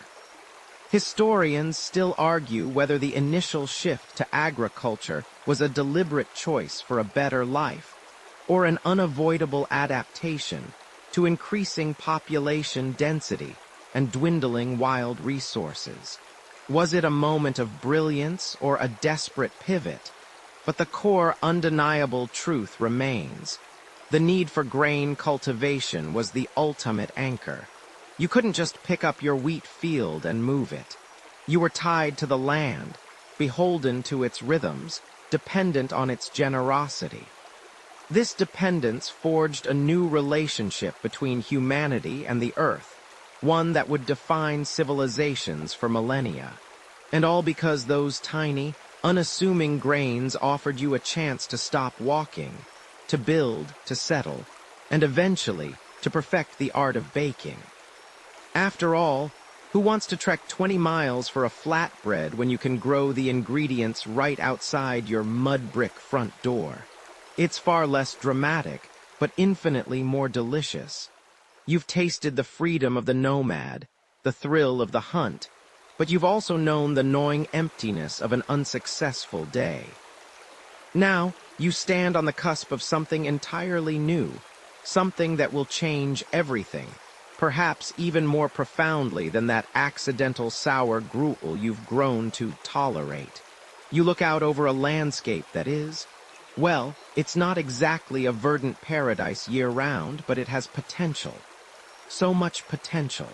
Historians still argue whether the initial shift to agriculture was a deliberate choice for a better life, or an unavoidable adaptation to increasing population density and dwindling wild resources. Was it a moment of brilliance or a desperate pivot? But the core undeniable truth remains. The need for grain cultivation was the ultimate anchor. You couldn't just pick up your wheat field and move it. You were tied to the land, beholden to its rhythms, dependent on its generosity. This dependence forged a new relationship between humanity and the earth, one that would define civilizations for millennia. And all because those tiny, unassuming grains offered you a chance to stop walking, to build, to settle, and eventually to perfect the art of baking. After all, who wants to trek 20 miles for a flatbread when you can grow the ingredients right outside your mud brick front door? It's far less dramatic, but infinitely more delicious. You've tasted the freedom of the nomad, the thrill of the hunt, but you've also known the gnawing emptiness of an unsuccessful day. Now, you stand on the cusp of something entirely new, something that will change everything, perhaps even more profoundly than that accidental sour gruel you've grown to tolerate. You look out over a landscape that is, well, it's not exactly a verdant paradise year-round, but it has potential. So much potential.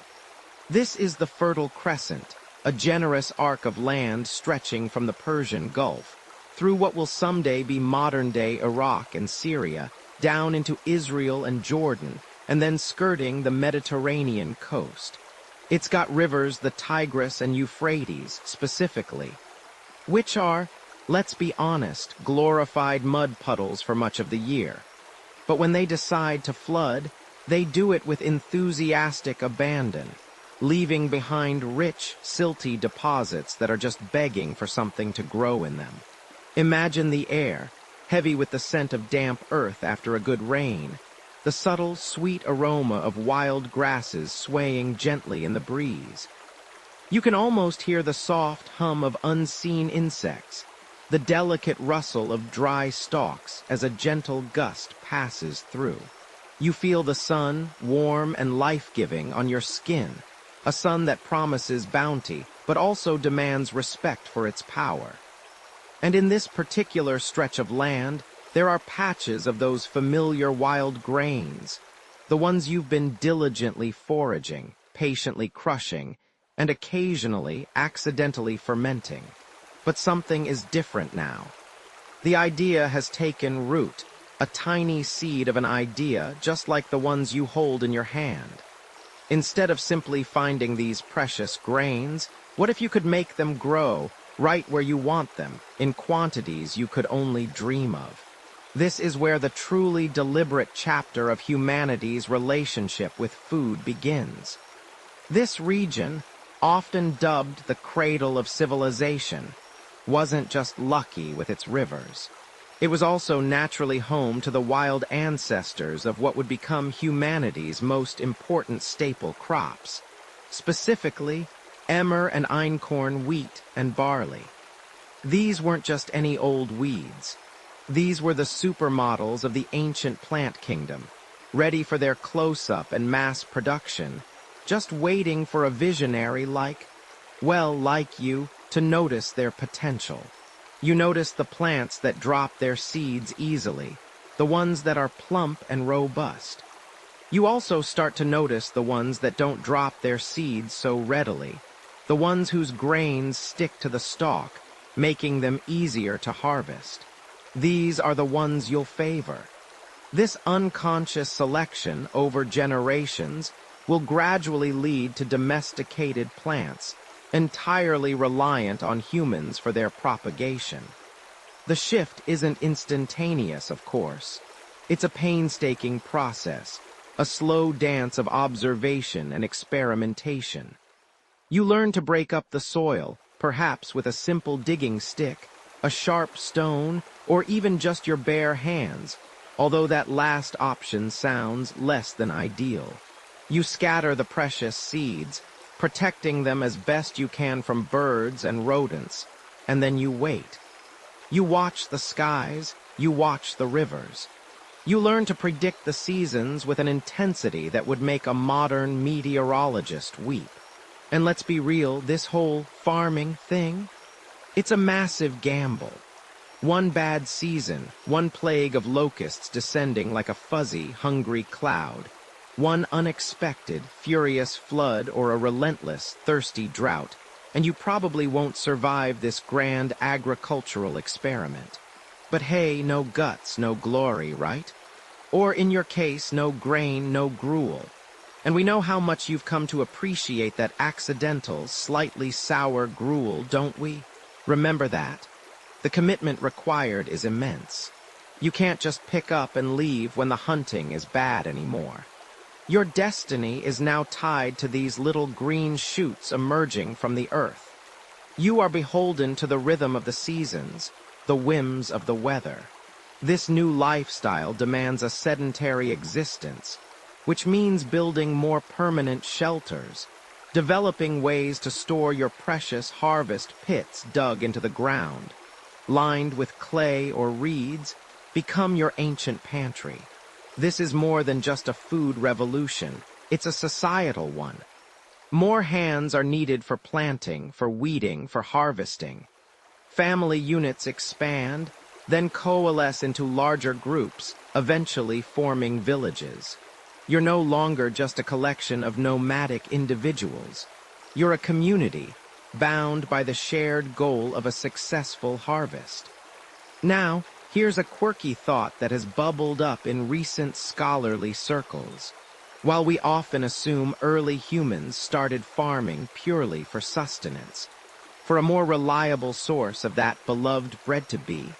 This is the Fertile Crescent, a generous arc of land stretching from the Persian Gulf, through what will someday be modern-day Iraq and Syria, down into Israel and Jordan, and then skirting the Mediterranean coast. It's got rivers, the Tigris and Euphrates, specifically, which are, let's be honest, glorified mud puddles for much of the year. But when they decide to flood, they do it with enthusiastic abandon, leaving behind rich, silty deposits that are just begging for something to grow in them. Imagine the air, heavy with the scent of damp earth after a good rain, the subtle, sweet aroma of wild grasses swaying gently in the breeze. You can almost hear the soft hum of unseen insects, the delicate rustle of dry stalks as a gentle gust passes through. You feel the sun, warm and life-giving, on your skin, a sun that promises bounty, but also demands respect for its power. And in this particular stretch of land, there are patches of those familiar wild grains, the ones you've been diligently foraging, patiently crushing, and occasionally accidentally fermenting. But something is different now. The idea has taken root, a tiny seed of an idea just like the ones you hold in your hand. Instead of simply finding these precious grains, what if you could make them grow right where you want them, in quantities you could only dream of? This is where the truly deliberate chapter of humanity's relationship with food begins. This region, often dubbed the cradle of civilization, wasn't just lucky with its rivers. It was also naturally home to the wild ancestors of what would become humanity's most important staple crops, specifically emmer and einkorn wheat and barley. These weren't just any old weeds. These were the supermodels of the ancient plant kingdom, ready for their close-up and mass production, just waiting for a visionary like you, to notice their potential. You notice the plants that drop their seeds easily, the ones that are plump and robust. You also start to notice the ones that don't drop their seeds so readily, the ones whose grains stick to the stalk, making them easier to harvest. These are the ones you'll favor. This unconscious selection over generations will gradually lead to domesticated plants, entirely reliant on humans for their propagation. The shift isn't instantaneous, of course. It's a painstaking process, a slow dance of observation and experimentation. You learn to break up the soil, perhaps with a simple digging stick, a sharp stone, or even just your bare hands, although that last option sounds less than ideal. You scatter the precious seeds, protecting them as best you can from birds and rodents, and then you wait. You watch the skies, you watch the rivers. You learn to predict the seasons with an intensity that would make a modern meteorologist weep. And let's be real, this whole farming thing, it's a massive gamble. One bad season, one plague of locusts descending like a fuzzy, hungry cloud, one unexpected, furious flood or a relentless, thirsty drought, and you probably won't survive this grand agricultural experiment. But hey, no guts, no glory, right? Or in your case, no grain, no gruel. And we know how much you've come to appreciate that accidental, slightly sour gruel, don't we? Remember that. The commitment required is immense. You can't just pick up and leave when the hunting is bad anymore. Your destiny is now tied to these little green shoots emerging from the earth. You are beholden to the rhythm of the seasons, the whims of the weather. This new lifestyle demands a sedentary existence, which means building more permanent shelters, developing ways to store your precious harvest pits dug into the ground, lined with clay or reeds, become your ancient pantry. This is more than just a food revolution, it's a societal one. More hands are needed for planting, for weeding, for harvesting. Family units expand, then coalesce into larger groups, eventually forming villages. You're no longer just a collection of nomadic individuals. You're a community, bound by the shared goal of a successful harvest. Now, here's a quirky thought that has bubbled up in recent scholarly circles. While we often assume early humans started farming purely for sustenance, for a more reliable source of that beloved bread to be,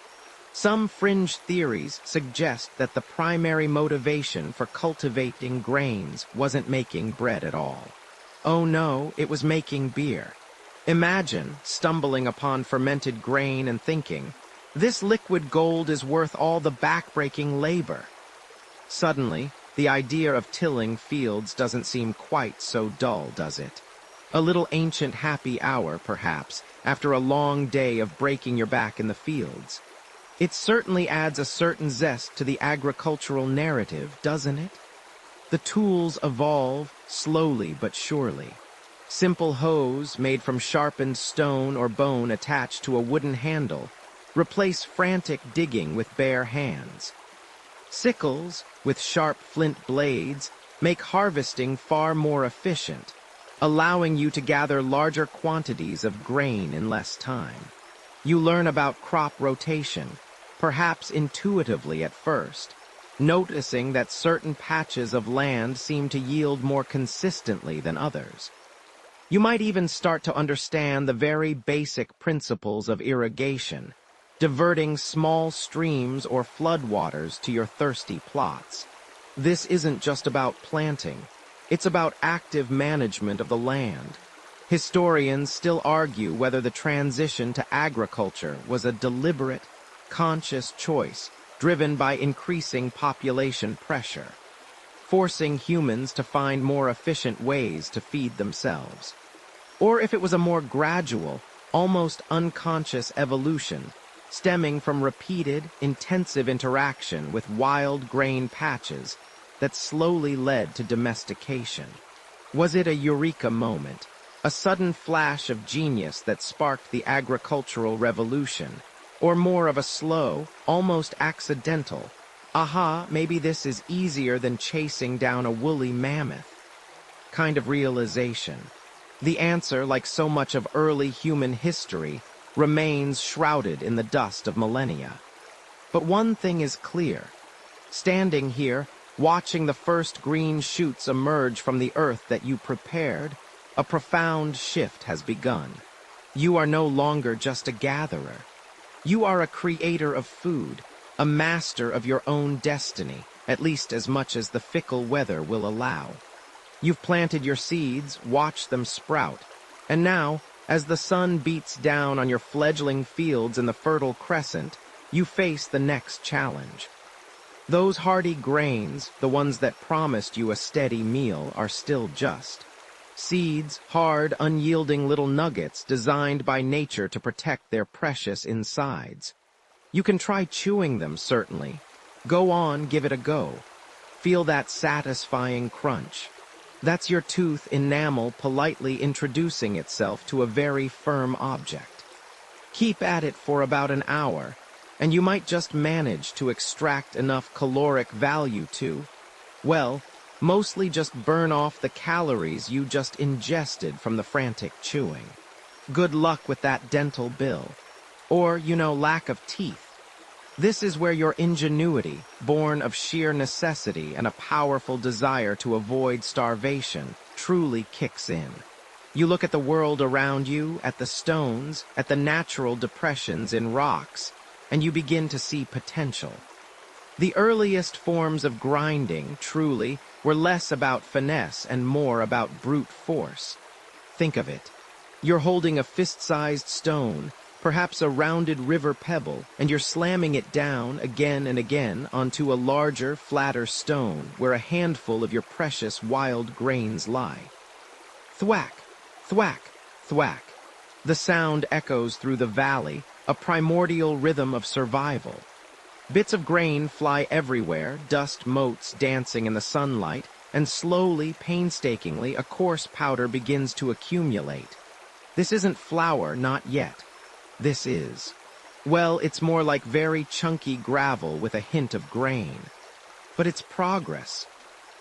some fringe theories suggest that the primary motivation for cultivating grains wasn't making bread at all. Oh no, it was making beer. Imagine stumbling upon fermented grain and thinking, this liquid gold is worth all the backbreaking labor. Suddenly, the idea of tilling fields doesn't seem quite so dull, does it? A little ancient happy hour, perhaps, after a long day of breaking your back in the fields. It certainly adds a certain zest to the agricultural narrative, doesn't it? The tools evolve, slowly but surely. Simple hoes, made from sharpened stone or bone attached to a wooden handle, replace frantic digging with bare hands. Sickles, with sharp flint blades, make harvesting far more efficient, allowing you to gather larger quantities of grain in less time. You learn about crop rotation, perhaps intuitively at first, noticing that certain patches of land seem to yield more consistently than others. You might even start to understand the very basic principles of irrigation, diverting small streams or floodwaters to your thirsty plots. This isn't just about planting, it's about active management of the land. Historians still argue whether the transition to agriculture was a deliberate, conscious choice driven by increasing population pressure, forcing humans to find more efficient ways to feed themselves. Or if it was a more gradual, almost unconscious evolution, stemming from repeated, intensive interaction with wild grain patches that slowly led to domestication. Was it a eureka moment, a sudden flash of genius that sparked the agricultural revolution, or more of a slow, almost accidental, aha, maybe this is easier than chasing down a woolly mammoth kind of realization? The answer, like so much of early human history, remains shrouded in the dust of millennia. But one thing is clear. Standing here, watching the first green shoots emerge from the earth that you prepared, a profound shift has begun. You are no longer just a gatherer. You are a creator of food, a master of your own destiny, at least as much as the fickle weather will allow. You've planted your seeds, watched them sprout, and now, as the sun beats down on your fledgling fields in the Fertile Crescent, you face the next challenge. Those hardy grains, the ones that promised you a steady meal, are still just Seeds, hard, unyielding little nuggets designed by nature to protect their precious insides. You can try chewing them, certainly. Go on, give it a go. Feel that satisfying crunch. That's your tooth enamel politely introducing itself to a very firm object. Keep at it for about an hour, and you might just manage to extract enough caloric value to, well, mostly just burn off the calories you just ingested from the frantic chewing. Good luck with that dental bill. Or, lack of teeth. This is where your ingenuity, born of sheer necessity and a powerful desire to avoid starvation, truly kicks in. You look at the world around you, at the stones, at the natural depressions in rocks, and you begin to see potential. The earliest forms of grinding, truly, were less about finesse and more about brute force. Think of it. You're holding a fist-sized stone, perhaps a rounded river pebble, and you're slamming it down again and again onto a larger, flatter stone where a handful of your precious wild grains lie. Thwack, thwack, thwack. The sound echoes through the valley, a primordial rhythm of survival. Bits of grain fly everywhere, dust motes dancing in the sunlight, and slowly, painstakingly, a coarse powder begins to accumulate. This isn't flour, not yet. This is. Well, it's more like very chunky gravel with a hint of grain. But it's progress.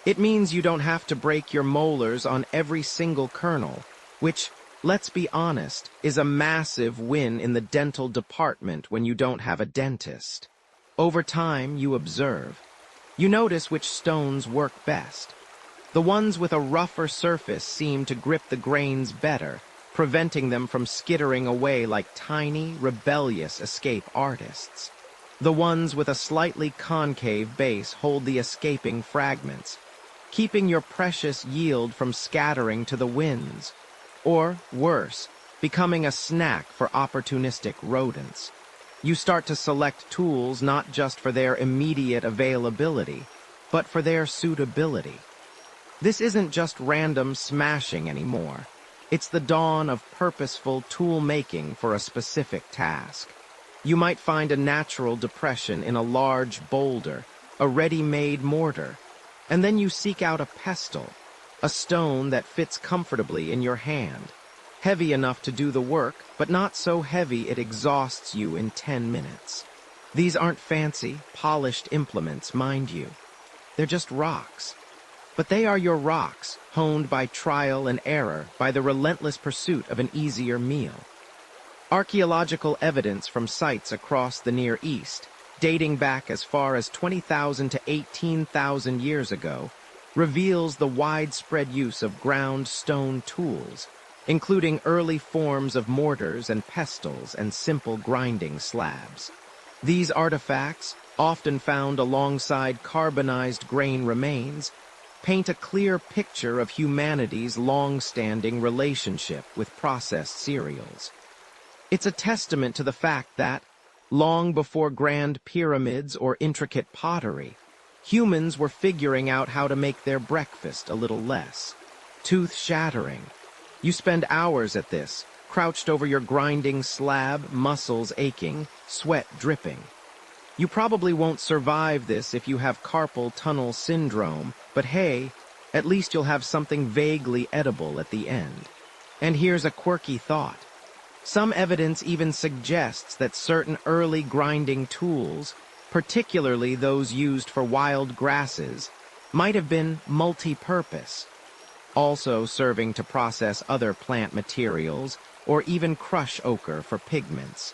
It means you don't have to break your molars on every single kernel, which, let's be honest, is a massive win in the dental department when you don't have a dentist. Over time, you observe. You notice which stones work best. The ones with a rougher surface seem to grip the grains better, preventing them from skittering away like tiny, rebellious escape artists. The ones with a slightly concave base hold the escaping fragments, keeping your precious yield from scattering to the winds, or, worse, becoming a snack for opportunistic rodents. You start to select tools not just for their immediate availability, but for their suitability. This isn't just random smashing anymore. It's the dawn of purposeful tool-making for a specific task. You might find a natural depression in a large boulder, a ready-made mortar, and then you seek out a pestle, a stone that fits comfortably in your hand, heavy enough to do the work, but not so heavy it exhausts you in 10 minutes. These aren't fancy, polished implements, mind you. They're just rocks. But they are your rocks, honed by trial and error, by the relentless pursuit of an easier meal. Archaeological evidence from sites across the Near East, dating back as far as 20,000 to 18,000 years ago, reveals the widespread use of ground stone tools, including early forms of mortars and pestles and simple grinding slabs. These artifacts, often found alongside carbonized grain remains, paint a clear picture of humanity's long-standing relationship with processed cereals. It's a testament to the fact that, long before grand pyramids or intricate pottery, humans were figuring out how to make their breakfast a little less tooth-shattering. You spend hours at this, crouched over your grinding slab, muscles aching, sweat dripping. You probably won't survive this if you have carpal tunnel syndrome, but hey, at least you'll have something vaguely edible at the end. And here's a quirky thought. Some evidence even suggests that certain early grinding tools, particularly those used for wild grasses, might have been multi-purpose, also serving to process other plant materials or even crush ochre for pigments.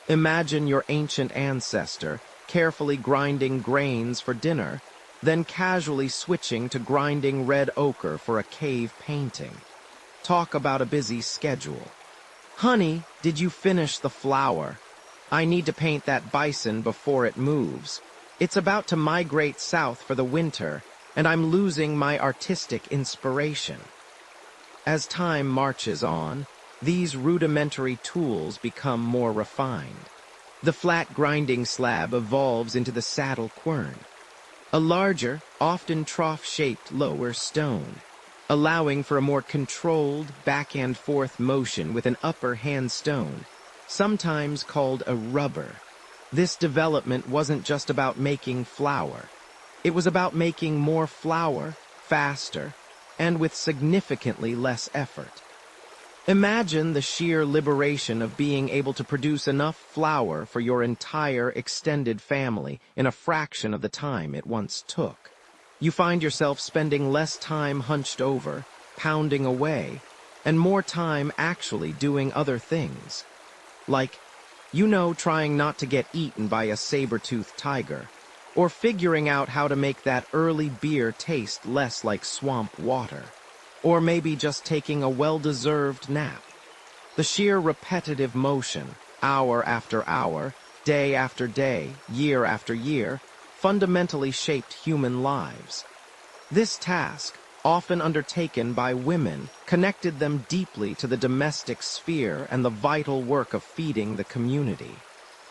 Imagine your ancient ancestor carefully grinding grains for dinner, then casually switching to grinding red ochre for a cave painting. Talk about a busy schedule. Honey, did you finish the flour? I need to paint that bison before it moves. It's about to migrate south for the winter, and I'm losing my artistic inspiration. As time marches on, these rudimentary tools become more refined. The flat grinding slab evolves into the saddle quern, a larger, often trough-shaped lower stone, allowing for a more controlled back-and-forth motion with an upper hand stone, sometimes called a rubber. This development wasn't just about making flour. It was about making more flour, faster, and with significantly less effort. Imagine the sheer liberation of being able to produce enough flour for your entire extended family in a fraction of the time it once took. You find yourself spending less time hunched over, pounding away, and more time actually doing other things. Like, trying not to get eaten by a saber-toothed tiger, or figuring out how to make that early beer taste less like swamp water, or maybe just taking a well-deserved nap. The sheer repetitive motion, hour after hour, day after day, year after year, fundamentally shaped human lives. This task, often undertaken by women, connected them deeply to the domestic sphere and the vital work of feeding the community.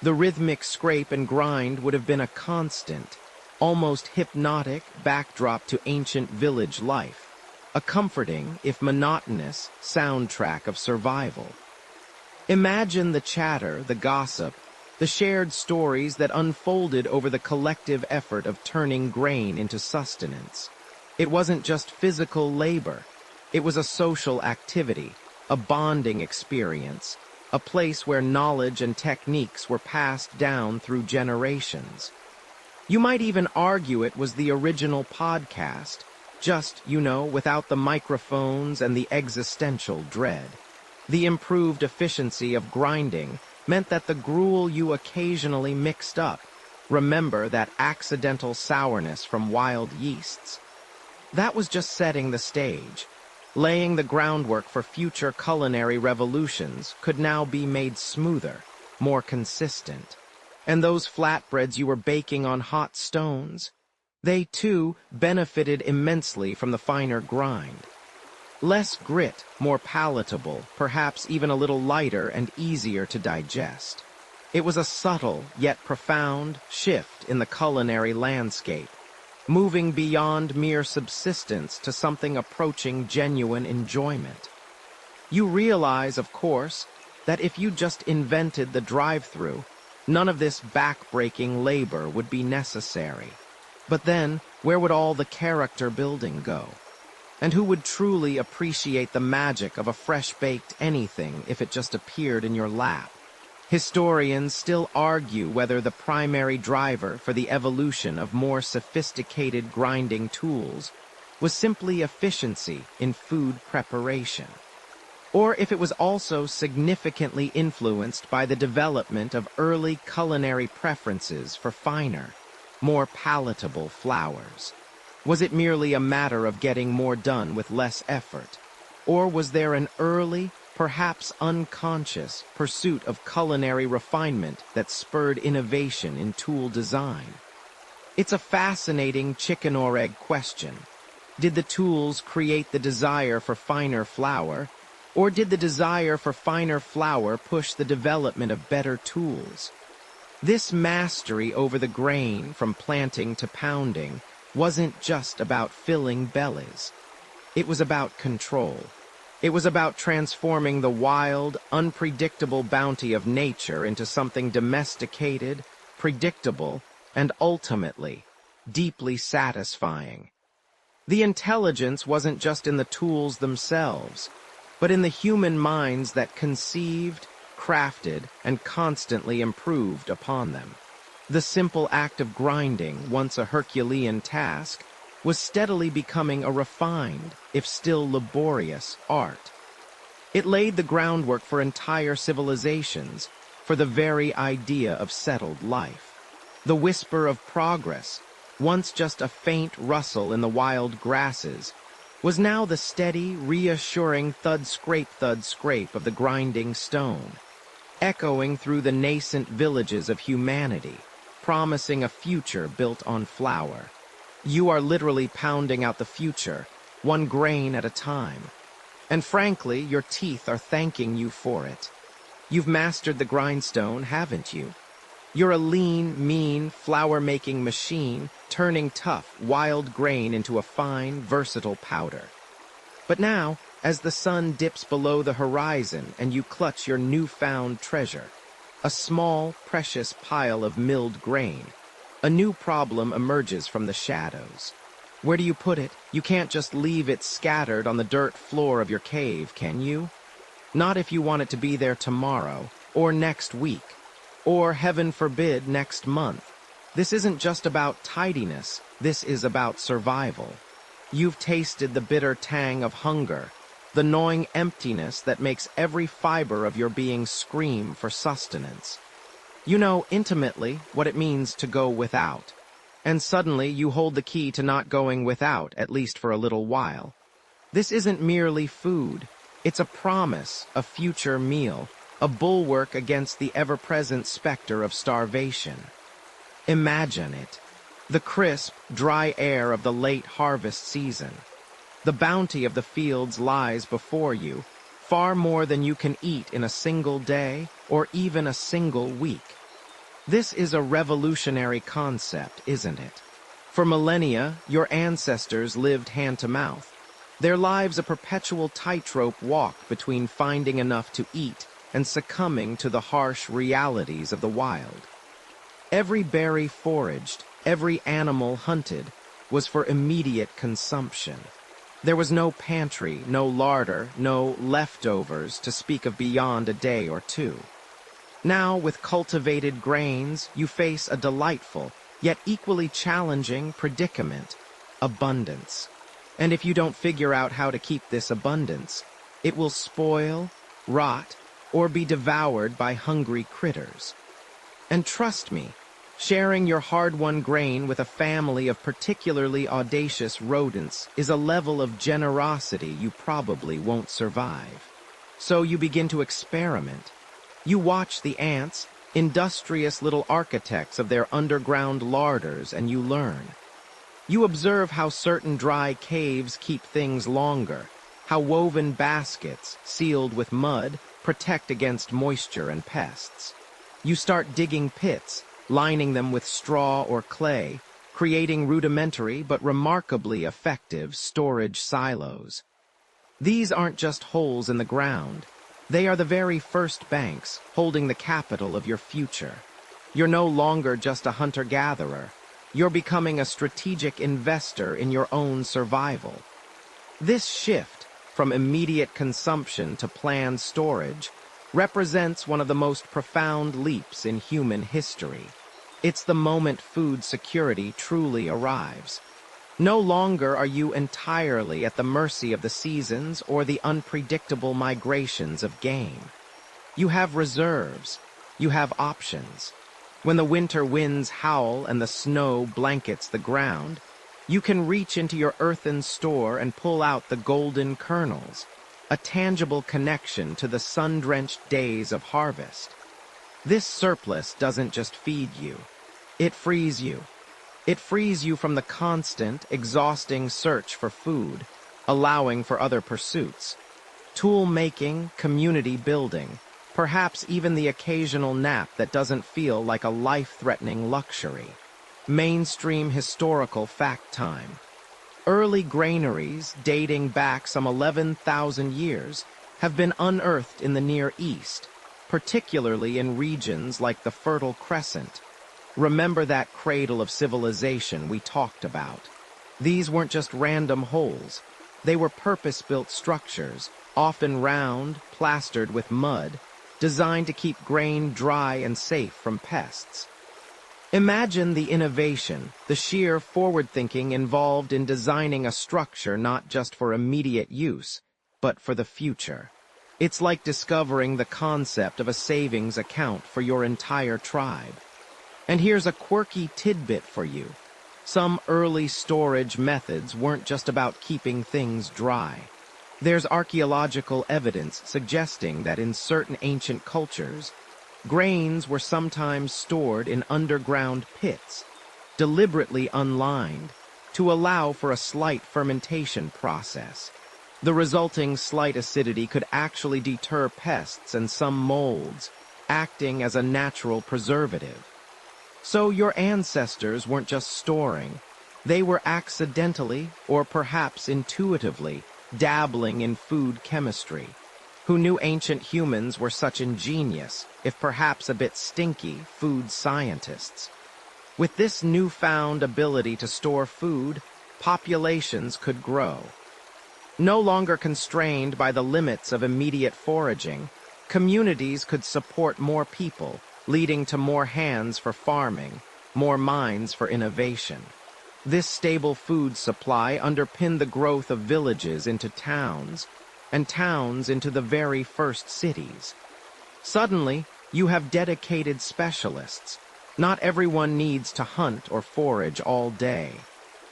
The rhythmic scrape and grind would have been a constant, almost hypnotic backdrop to ancient village life, a comforting, if monotonous, soundtrack of survival. Imagine the chatter, the gossip, the shared stories that unfolded over the collective effort of turning grain into sustenance. It wasn't just physical labor. It was a social activity, a bonding experience, a place where knowledge and techniques were passed down through generations. You might even argue it was the original podcast, just, without the microphones and the existential dread. The improved efficiency of grinding meant that the gruel you occasionally mixed up, remember that accidental sourness from wild yeasts, that was just setting the stage. Laying the groundwork for future culinary revolutions could now be made smoother, more consistent. And those flatbreads you were baking on hot stones, they too benefited immensely from the finer grind. Less grit, more palatable, perhaps even a little lighter and easier to digest. It was a subtle, yet profound, shift in the culinary landscape, moving beyond mere subsistence to something approaching genuine enjoyment. You realize, of course, that if you just invented the drive-thru, none of this back-breaking labor would be necessary. But then, where would all the character building go? And who would truly appreciate the magic of a fresh-baked anything if it just appeared in your lap? Historians still argue whether the primary driver for the evolution of more sophisticated grinding tools was simply efficiency in food preparation, or if it was also significantly influenced by the development of early culinary preferences for finer, more palatable flours. Was it merely a matter of getting more done with less effort? Or was there an early, perhaps unconscious, pursuit of culinary refinement that spurred innovation in tool design? It's a fascinating chicken or egg question. Did the tools create the desire for finer flour, or did the desire for finer flour push the development of better tools? This mastery over the grain, from planting to pounding, wasn't just about filling bellies. It was about control. It was about transforming the wild, unpredictable bounty of nature into something domesticated, predictable, and ultimately, deeply satisfying. The intelligence wasn't just in the tools themselves, but in the human minds that conceived, crafted, and constantly improved upon them. The simple act of grinding, once a Herculean task, was steadily becoming a refined, if still laborious, art. It laid the groundwork for entire civilizations, for the very idea of settled life. The whisper of progress, once just a faint rustle in the wild grasses, was now the steady, reassuring thud-scrape of the grinding stone, echoing through the nascent villages of humanity, promising a future built on flour. You are literally pounding out the future, one grain at a time. And frankly, your teeth are thanking you for it. You've mastered the grindstone, haven't you? You're a lean, mean, flour-making machine, turning tough, wild grain into a fine, versatile powder. But now, as the sun dips below the horizon and you clutch your newfound treasure, a small, precious pile of milled grain, a new problem emerges from the shadows. Where do you put it? You can't just leave it scattered on the dirt floor of your cave, can you? Not if you want it to be there tomorrow, or next week, or, heaven forbid, next month. This isn't just about tidiness, this is about survival. You've tasted the bitter tang of hunger, the gnawing emptiness that makes every fiber of your being scream for sustenance. You know intimately what it means to go without. And suddenly you hold the key to not going without, at least for a little while. This isn't merely food. It's a promise, a future meal, a bulwark against the ever-present specter of starvation. Imagine it. The crisp, dry air of the late harvest season. The bounty of the fields lies before you, far more than you can eat in a single day or even a single week. This is a revolutionary concept, isn't it? For millennia, your ancestors lived hand-to-mouth, their lives a perpetual tightrope walk between finding enough to eat and succumbing to the harsh realities of the wild. Every berry foraged, every animal hunted, was for immediate consumption. There was no pantry, no larder, no leftovers to speak of beyond a day or two. Now, with cultivated grains, you face a delightful, yet equally challenging predicament: abundance. And if you don't figure out how to keep this abundance, it will spoil, rot, or be devoured by hungry critters. And trust me, sharing your hard-won grain with a family of particularly audacious rodents is a level of generosity you probably won't survive. So you begin to experiment. You watch the ants, industrious little architects of their underground larders, and you learn. You observe how certain dry caves keep things longer, how woven baskets, sealed with mud, protect against moisture and pests. You start digging pits, lining them with straw or clay, creating rudimentary but remarkably effective storage silos. These aren't just holes in the ground. They are the very first banks holding the capital of your future. You're no longer just a hunter-gatherer. You're becoming a strategic investor in your own survival. This shift from immediate consumption to planned storage represents one of the most profound leaps in human history. It's the moment food security truly arrives. No longer are you entirely at the mercy of the seasons or the unpredictable migrations of game. You have reserves. You have options. When the winter winds howl and the snow blankets the ground, you can reach into your earthen store and pull out the golden kernels, a tangible connection to the sun-drenched days of harvest. This surplus doesn't just feed you. It frees you. It frees you from the constant, exhausting search for food, allowing for other pursuits. Tool making, community building, perhaps even the occasional nap that doesn't feel like a life-threatening luxury. Mainstream historical fact time. Early granaries, dating back some 11,000 years, have been unearthed in the Near East, particularly in regions like the Fertile Crescent. Remember that cradle of civilization we talked about. These weren't just random holes. They were purpose-built structures, often round, plastered with mud, designed to keep grain dry and safe from pests. Imagine the innovation, the sheer forward-thinking involved in designing a structure not just for immediate use, but for the future. It's like discovering the concept of a savings account for your entire tribe. And here's a quirky tidbit for you. Some early storage methods weren't just about keeping things dry. There's archaeological evidence suggesting that in certain ancient cultures, grains were sometimes stored in underground pits, deliberately unlined, to allow for a slight fermentation process. The resulting slight acidity could actually deter pests and some molds, acting as a natural preservative. So your ancestors weren't just storing, they were accidentally, or perhaps intuitively, dabbling in food chemistry. Who knew ancient humans were such ingenious, if perhaps a bit stinky, food scientists? With this newfound ability to store food, populations could grow. No longer constrained by the limits of immediate foraging, communities could support more people, leading to more hands for farming, more minds for innovation. This stable food supply underpinned the growth of villages into towns, and towns into the very first cities. Suddenly, you have dedicated specialists. Not everyone needs to hunt or forage all day.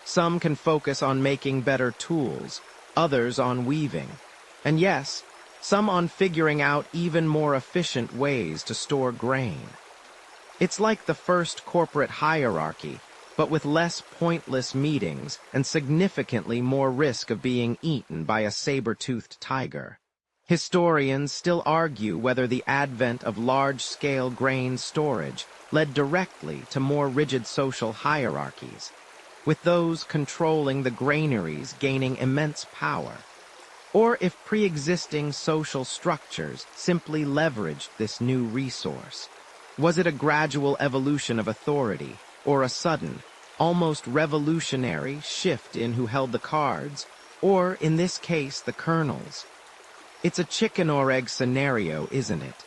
Some can focus on making better tools, others on weaving, and yes, some on figuring out even more efficient ways to store grain. It's like the first corporate hierarchy, but with less pointless meetings and significantly more risk of being eaten by a saber-toothed tiger. Historians still argue whether the advent of large-scale grain storage led directly to more rigid social hierarchies, with those controlling the granaries gaining immense power, or if pre-existing social structures simply leveraged this new resource. Was it a gradual evolution of authority, or a sudden, almost revolutionary shift in who held the cards, or, in this case, the kernels? It's a chicken or egg scenario, isn't it?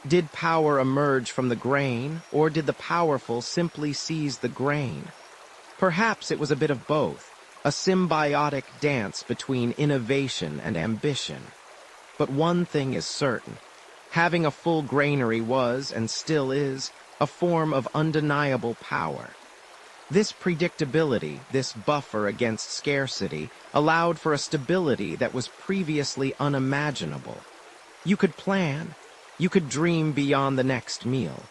Did power emerge from the grain, or did the powerful simply seize the grain? Perhaps it was a bit of both, a symbiotic dance between innovation and ambition. But one thing is certain. Having a full granary was, and still is, a form of undeniable power. This predictability, this buffer against scarcity, allowed for a stability that was previously unimaginable. You could plan. You could dream beyond the next meal.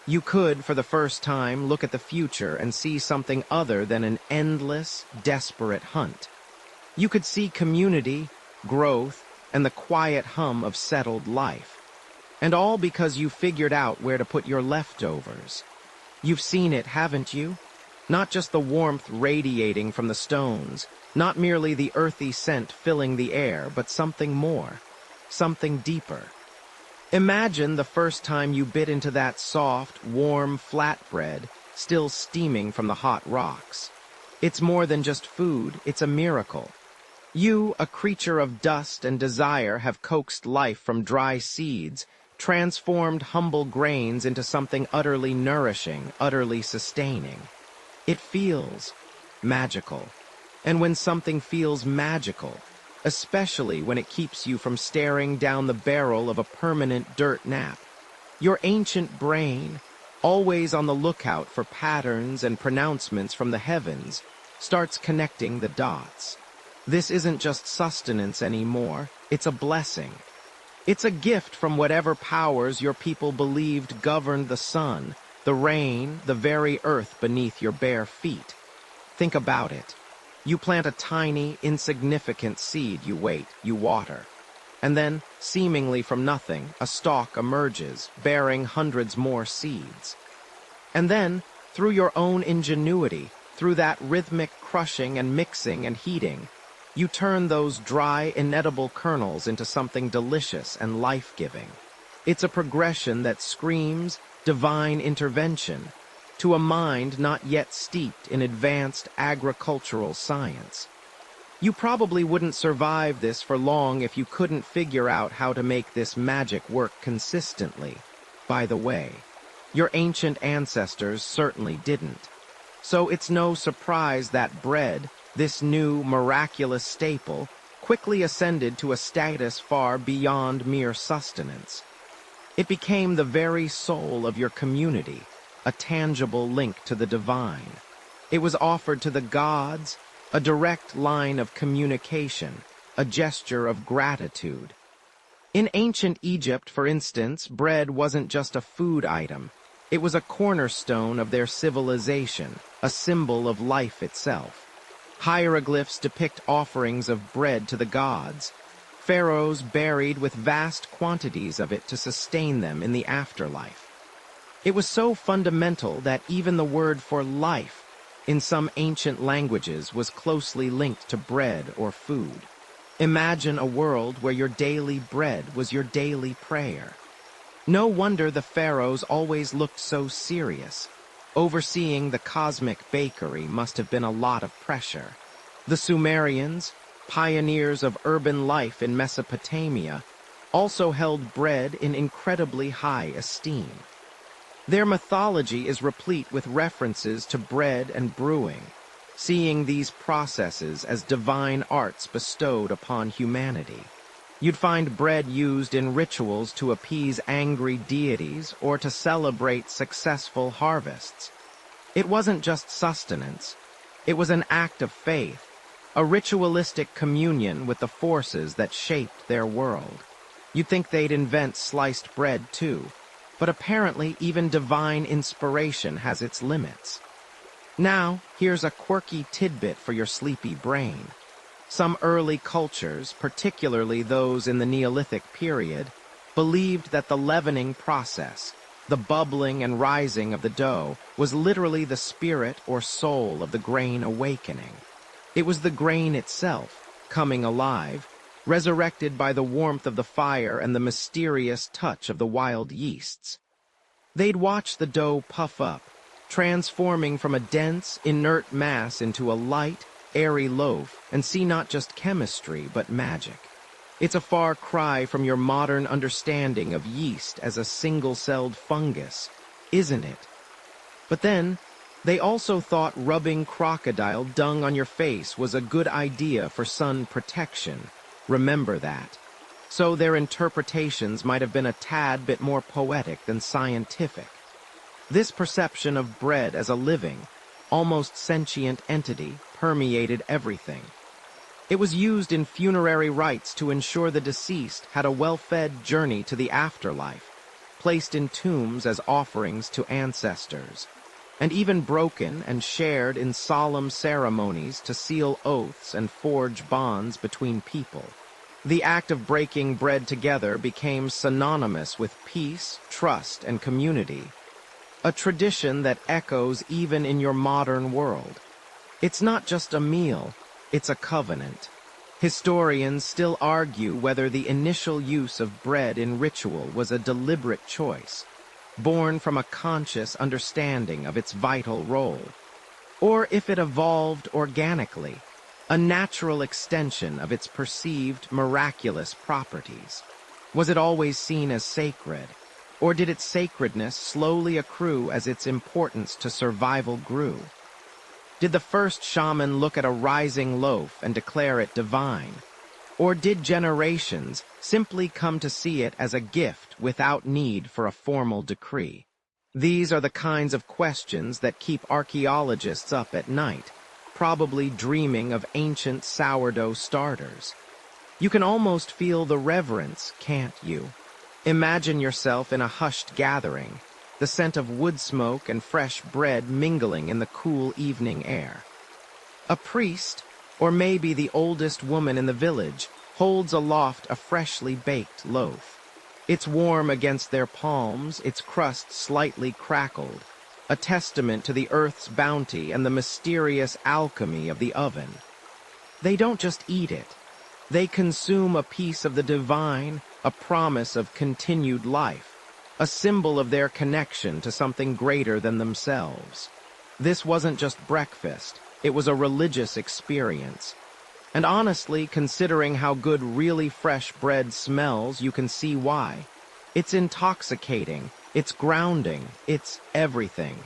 You could, for the first time, look at the future and see something other than an endless, desperate hunt. You could see community, growth, and the quiet hum of settled life. And all because you figured out where to put your leftovers. You've seen it, haven't you? Not just the warmth radiating from the stones, not merely the earthy scent filling the air, but something more, something deeper. Imagine the first time you bit into that soft, warm flatbread, still steaming from the hot rocks. It's more than just food, it's a miracle. You, a creature of dust and desire, have coaxed life from dry seeds, transformed humble grains into something utterly nourishing, utterly sustaining. It feels magical. And when something feels magical, especially when it keeps you from staring down the barrel of a permanent dirt nap, your ancient brain, always on the lookout for patterns and pronouncements from the heavens, starts connecting the dots. This isn't just sustenance anymore, it's a blessing. It's a gift from whatever powers your people believed governed the sun, the rain, the very earth beneath your bare feet. Think about it. You plant a tiny, insignificant seed, you wait, you water. And then, seemingly from nothing, a stalk emerges, bearing hundreds more seeds. And then, through your own ingenuity, through that rhythmic crushing and mixing and heating, you turn those dry, inedible kernels into something delicious and life-giving. It's a progression that screams divine intervention to a mind not yet steeped in advanced agricultural science. You probably wouldn't survive this for long if you couldn't figure out how to make this magic work consistently. By the way, your ancient ancestors certainly didn't. So it's no surprise that bread, this new miraculous staple, quickly ascended to a status far beyond mere sustenance. It became the very soul of your community, a tangible link to the divine. It was offered to the gods, a direct line of communication, a gesture of gratitude. In ancient Egypt, for instance, bread wasn't just a food item. It was a cornerstone of their civilization, a symbol of life itself. Hieroglyphs depict offerings of bread to the gods. Pharaohs buried with vast quantities of it to sustain them in the afterlife. It was so fundamental that even the word for life in some ancient languages was closely linked to bread or food. Imagine a world where your daily bread was your daily prayer. No wonder the pharaohs always looked so serious. Overseeing the cosmic bakery must have been a lot of pressure. The Sumerians, pioneers of urban life in Mesopotamia, also held bread in incredibly high esteem. Their mythology is replete with references to bread and brewing, seeing these processes as divine arts bestowed upon humanity. You'd find bread used in rituals to appease angry deities or to celebrate successful harvests. It wasn't just sustenance. It was an act of faith, a ritualistic communion with the forces that shaped their world. You'd think they'd invent sliced bread too, but apparently even divine inspiration has its limits. Now, here's a quirky tidbit for your sleepy brain. Some early cultures, particularly those in the Neolithic period, believed that the leavening process, the bubbling and rising of the dough, was literally the spirit or soul of the grain awakening. It was the grain itself, coming alive, resurrected by the warmth of the fire and the mysterious touch of the wild yeasts. They'd watch the dough puff up, transforming from a dense, inert mass into a light, airy loaf, and see not just chemistry, but magic. It's a far cry from your modern understanding of yeast as a single-celled fungus, isn't it? But then, they also thought rubbing crocodile dung on your face was a good idea for sun protection. Remember that. So their interpretations might have been a tad bit more poetic than scientific. This perception of bread as a living, almost sentient entity permeated everything. It was used in funerary rites to ensure the deceased had a well-fed journey to the afterlife, placed in tombs as offerings to ancestors, and even broken and shared in solemn ceremonies to seal oaths and forge bonds between people. The act of breaking bread together became synonymous with peace, trust, and community, a tradition that echoes even in your modern world. It's not just a meal, it's a covenant. Historians still argue whether the initial use of bread in ritual was a deliberate choice, born from a conscious understanding of its vital role, or if it evolved organically, a natural extension of its perceived miraculous properties. Was it always seen as sacred, or did its sacredness slowly accrue as its importance to survival grew? Did the first shaman look at a rising loaf and declare it divine? Or did generations simply come to see it as a gift without need for a formal decree? These are the kinds of questions that keep archaeologists up at night, probably dreaming of ancient sourdough starters. You can almost feel the reverence, can't you? Imagine yourself in a hushed gathering, the scent of wood smoke and fresh bread mingling in the cool evening air. A priest, or maybe the oldest woman in the village, holds aloft a freshly baked loaf. It's warm against their palms, its crust slightly crackled, a testament to the earth's bounty and the mysterious alchemy of the oven. They don't just eat it. They consume a piece of the divine, a promise of continued life, a symbol of their connection to something greater than themselves. This wasn't just breakfast, it was a religious experience. And honestly, considering how good really fresh bread smells, you can see why. It's intoxicating, it's grounding, it's everything.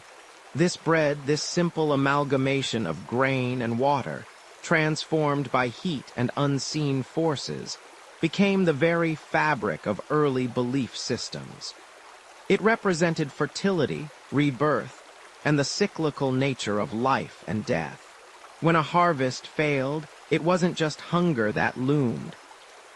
This bread, this simple amalgamation of grain and water, transformed by heat and unseen forces, became the very fabric of early belief systems. It represented fertility, rebirth, and the cyclical nature of life and death. When a harvest failed, it wasn't just hunger that loomed.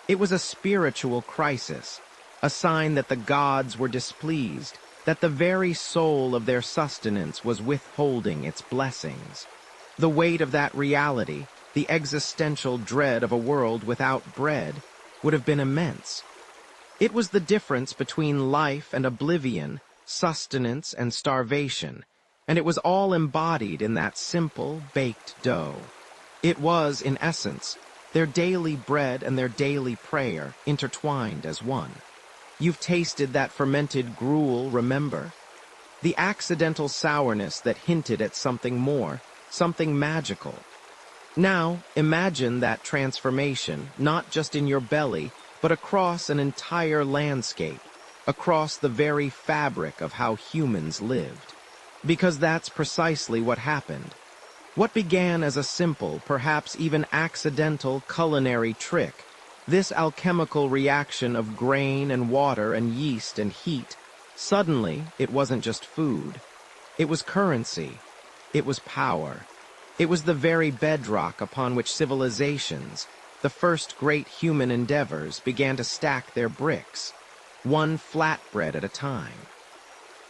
It was a spiritual crisis, a sign that the gods were displeased, that the very soul of their sustenance was withholding its blessings. The weight of that reality, the existential dread of a world without bread, would have been immense. It was the difference between life and oblivion, sustenance and starvation, and it was all embodied in that simple, baked dough. It was, in essence, their daily bread and their daily prayer intertwined as one. You've tasted that fermented gruel, remember? The accidental sourness that hinted at something more, something magical. Now, imagine that transformation, not just in your belly, but across an entire landscape, across the very fabric of how humans lived. Because that's precisely what happened. What began as a simple, perhaps even accidental culinary trick, this alchemical reaction of grain and water and yeast and heat, suddenly it wasn't just food. It was currency. It was power. It was the very bedrock upon which civilizations, the first great human endeavors, began to stack their bricks, one flatbread at a time.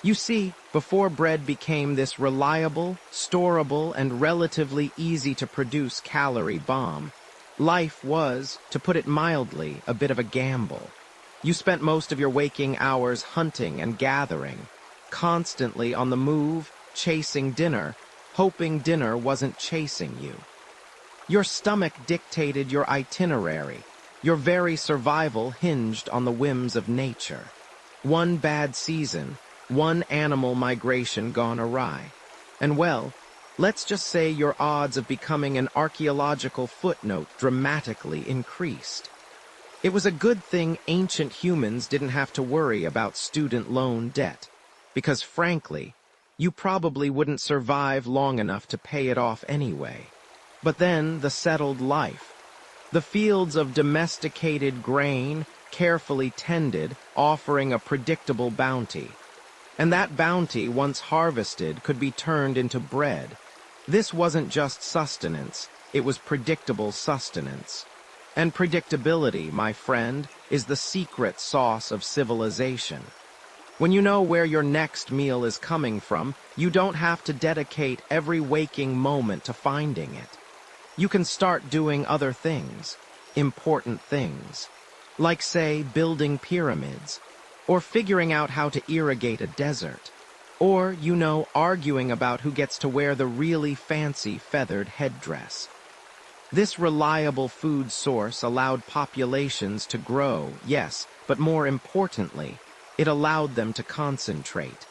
You see, before bread became this reliable, storable, and relatively easy-to-produce calorie bomb, life was, to put it mildly, a bit of a gamble. You spent most of your waking hours hunting and gathering, constantly on the move, chasing dinner, hoping dinner wasn't chasing you. Your stomach dictated your itinerary. Your very survival hinged on the whims of nature. One bad season, one animal migration gone awry. And well, let's just say your odds of becoming an archaeological footnote dramatically increased. It was a good thing ancient humans didn't have to worry about student loan debt, because frankly, you probably wouldn't survive long enough to pay it off anyway. But then the settled life. The fields of domesticated grain, carefully tended, offering a predictable bounty. And that bounty, once harvested, could be turned into bread. This wasn't just sustenance, it was predictable sustenance. And predictability, my friend, is the secret sauce of civilization. When you know where your next meal is coming from, you don't have to dedicate every waking moment to finding it. You can start doing other things, important things, like, say, building pyramids, or figuring out how to irrigate a desert, or, arguing about who gets to wear the really fancy feathered headdress. This reliable food source allowed populations to grow, yes, but more importantly, it allowed them to concentrate.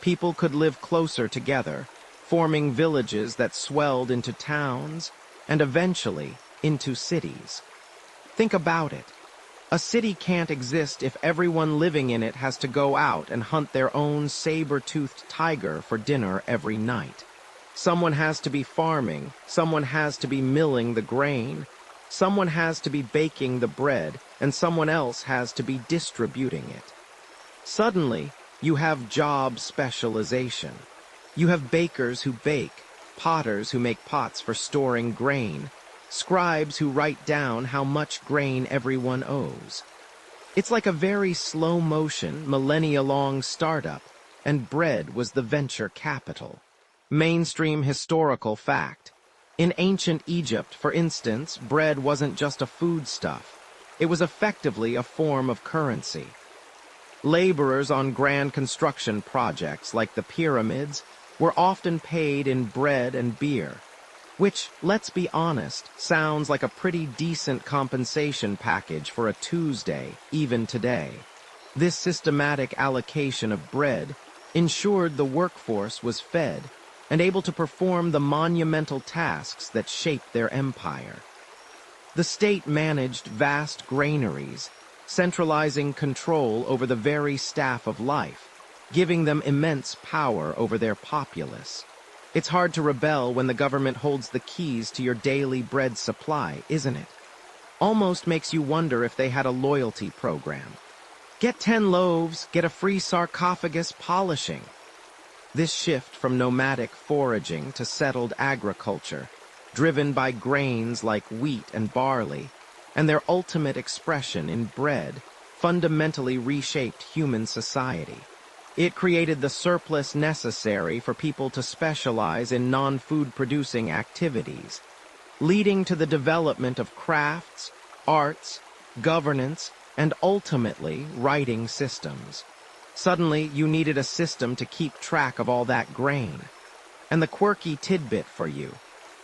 People could live closer together, forming villages that swelled into towns, and eventually into cities. Think about it. A city can't exist if everyone living in it has to go out and hunt their own saber-toothed tiger for dinner every night. Someone has to be farming, someone has to be milling the grain, someone has to be baking the bread, and someone else has to be distributing it. Suddenly, you have job specialization. You have bakers who bake, potters who make pots for storing grain, scribes who write down how much grain everyone owes. It's like a very slow-motion, millennia-long startup, and bread was the venture capital. Mainstream historical fact. In ancient Egypt, for instance, bread wasn't just a foodstuff. It was effectively a form of currency. Laborers on grand construction projects like the pyramids were often paid in bread and beer, which, let's be honest, sounds like a pretty decent compensation package for a Tuesday, even today. This systematic allocation of bread ensured the workforce was fed and able to perform the monumental tasks that shaped their empire. The state managed vast granaries, centralizing control over the very staff of life, giving them immense power over their populace. It's hard to rebel when the government holds the keys to your daily bread supply, isn't it? Almost makes you wonder if they had a loyalty program. Get 10 loaves, get a free sarcophagus polishing. This shift from nomadic foraging to settled agriculture, driven by grains like wheat and barley, and their ultimate expression in bread, fundamentally reshaped human society. It created the surplus necessary for people to specialize in non-food producing activities, leading to the development of crafts, arts, governance, and ultimately writing systems. Suddenly, you needed a system to keep track of all that grain. And the quirky tidbit for you.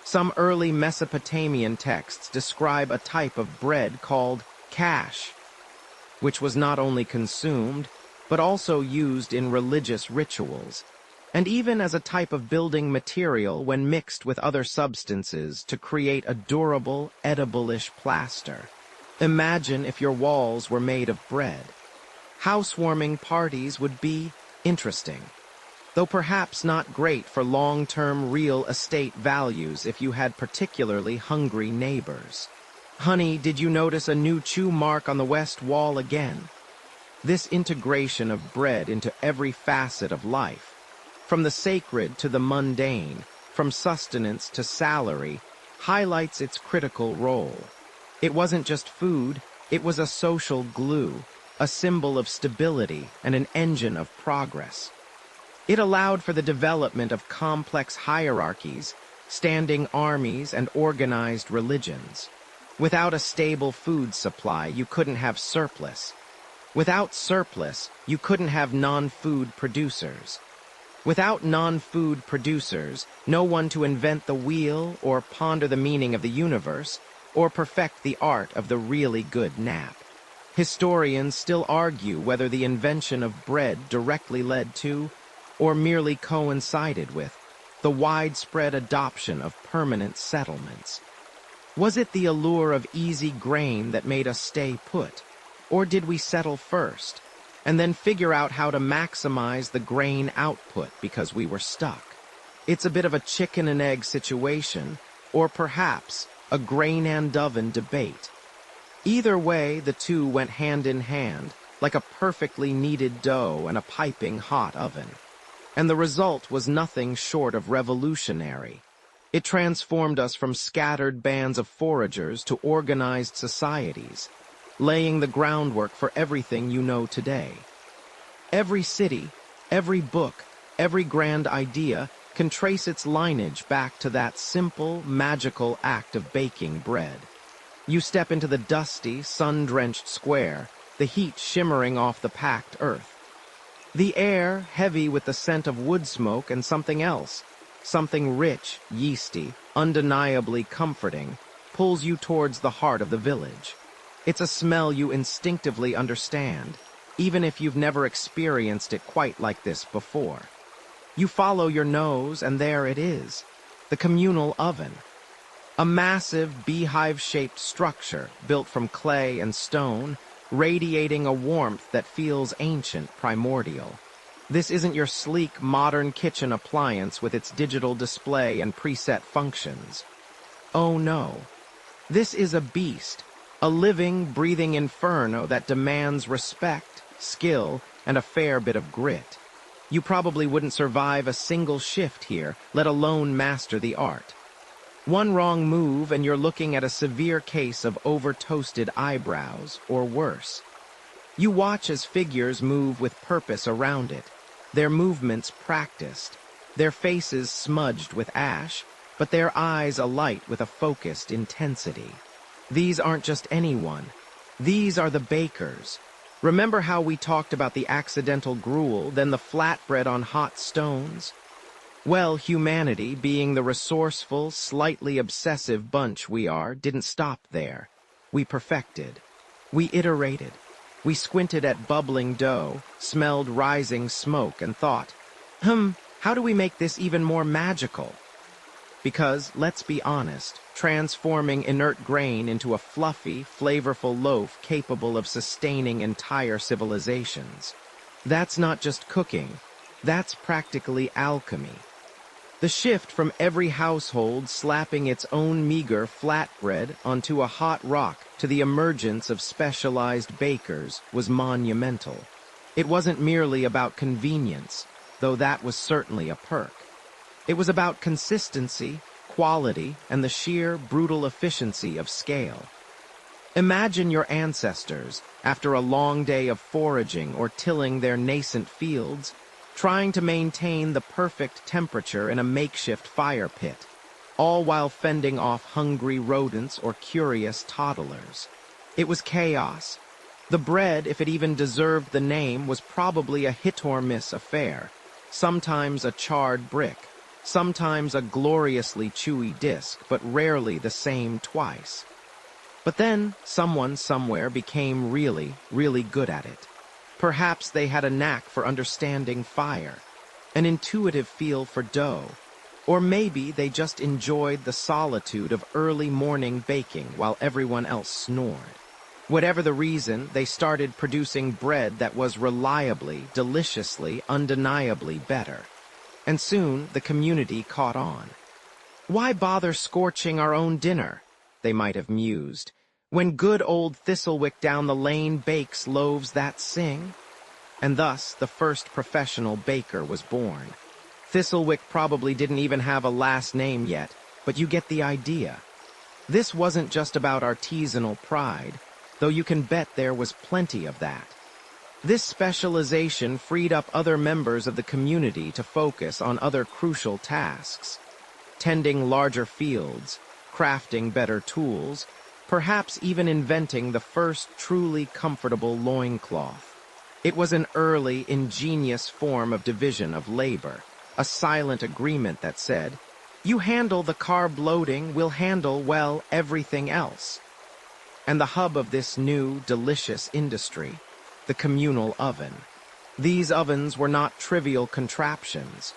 Some early Mesopotamian texts describe a type of bread called cash, which was not only consumed, but also used in religious rituals, and even as a type of building material when mixed with other substances to create a durable, edible-ish plaster. Imagine if your walls were made of bread. Housewarming parties would be interesting, though perhaps not great for long-term real estate values if you had particularly hungry neighbors. Honey, did you notice a new chew mark on the west wall again? This integration of bread into every facet of life, from the sacred to the mundane, from sustenance to salary, highlights its critical role. It wasn't just food, it was a social glue, a symbol of stability and an engine of progress. It allowed for the development of complex hierarchies, standing armies, and organized religions. Without a stable food supply, you couldn't have surplus. Without surplus, you couldn't have non-food producers. Without non-food producers, no one to invent the wheel or ponder the meaning of the universe or perfect the art of the really good nap. Historians still argue whether the invention of bread directly led to, or merely coincided with, the widespread adoption of permanent settlements. Was it the allure of easy grain that made us stay put? Or did we settle first, and then figure out how to maximize the grain output because we were stuck? It's a bit of a chicken and egg situation, or perhaps a grain and oven debate. Either way, the two went hand in hand, like a perfectly kneaded dough and a piping hot oven. And the result was nothing short of revolutionary. It transformed us from scattered bands of foragers to organized societies, laying the groundwork for everything you know today. Every city, every book, every grand idea can trace its lineage back to that simple, magical act of baking bread. You step into the dusty, sun-drenched square, the heat shimmering off the packed earth. The air heavy with the scent of wood smoke and something else, something rich, yeasty, undeniably comforting, pulls you towards the heart of the village. It's a smell you instinctively understand, even if you've never experienced it quite like this before. You follow your nose, and there it is, the communal oven. A massive, beehive-shaped structure built from clay and stone, radiating a warmth that feels ancient, primordial. This isn't your sleek, modern kitchen appliance with its digital display and preset functions. Oh no. This is a beast, a living, breathing inferno that demands respect, skill, and a fair bit of grit. You probably wouldn't survive a single shift here, let alone master the art. One wrong move and you're looking at a severe case of over-toasted eyebrows, or worse. You watch as figures move with purpose around it, their movements practiced, their faces smudged with ash, but their eyes alight with a focused intensity. These aren't just anyone. These are the bakers. Remember how we talked about the accidental gruel, then the flatbread on hot stones? Well, humanity, being the resourceful, slightly obsessive bunch we are, didn't stop there. We perfected. We iterated. We squinted at bubbling dough, smelled rising smoke, and thought, how do we make this even more magical? Because, let's be honest, transforming inert grain into a fluffy, flavorful loaf capable of sustaining entire civilizations. That's not just cooking. That's practically alchemy. The shift from every household slapping its own meager flatbread onto a hot rock to the emergence of specialized bakers was monumental. It wasn't merely about convenience, though that was certainly a perk. It was about consistency, quality, and the sheer, brutal efficiency of scale. Imagine your ancestors, after a long day of foraging or tilling their nascent fields, trying to maintain the perfect temperature in a makeshift fire pit, all while fending off hungry rodents or curious toddlers. It was chaos. The bread, if it even deserved the name, was probably a hit-or-miss affair, sometimes a charred brick, sometimes a gloriously chewy disc, but rarely the same twice. But then, someone somewhere became really, really good at it. Perhaps they had a knack for understanding fire, an intuitive feel for dough, or maybe they just enjoyed the solitude of early morning baking while everyone else snored. Whatever the reason, they started producing bread that was reliably, deliciously, undeniably better. And soon, the community caught on. "Why bother scorching our own dinner?" they might have mused, "when good old Thistlewick down the lane bakes loaves that sing?" And thus, the first professional baker was born. Thistlewick probably didn't even have a last name yet, but you get the idea. This wasn't just about artisanal pride, though you can bet there was plenty of that. This specialization freed up other members of the community to focus on other crucial tasks, tending larger fields, crafting better tools, perhaps even inventing the first truly comfortable loincloth. It was an early, ingenious form of division of labor, a silent agreement that said, "You handle the carb loading, we'll handle, well, everything else." And the hub of this new, delicious industry, the communal oven. These ovens were not trivial contraptions.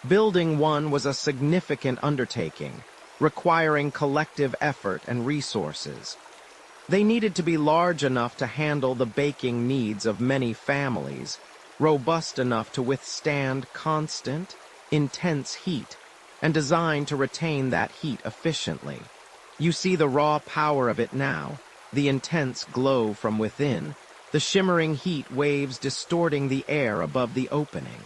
Building one was a significant undertaking, requiring collective effort and resources. They needed to be large enough to handle the baking needs of many families, robust enough to withstand constant, intense heat, and designed to retain that heat efficiently. You see the raw power of it now, the intense glow from within, the shimmering heat waves distorting the air above the opening.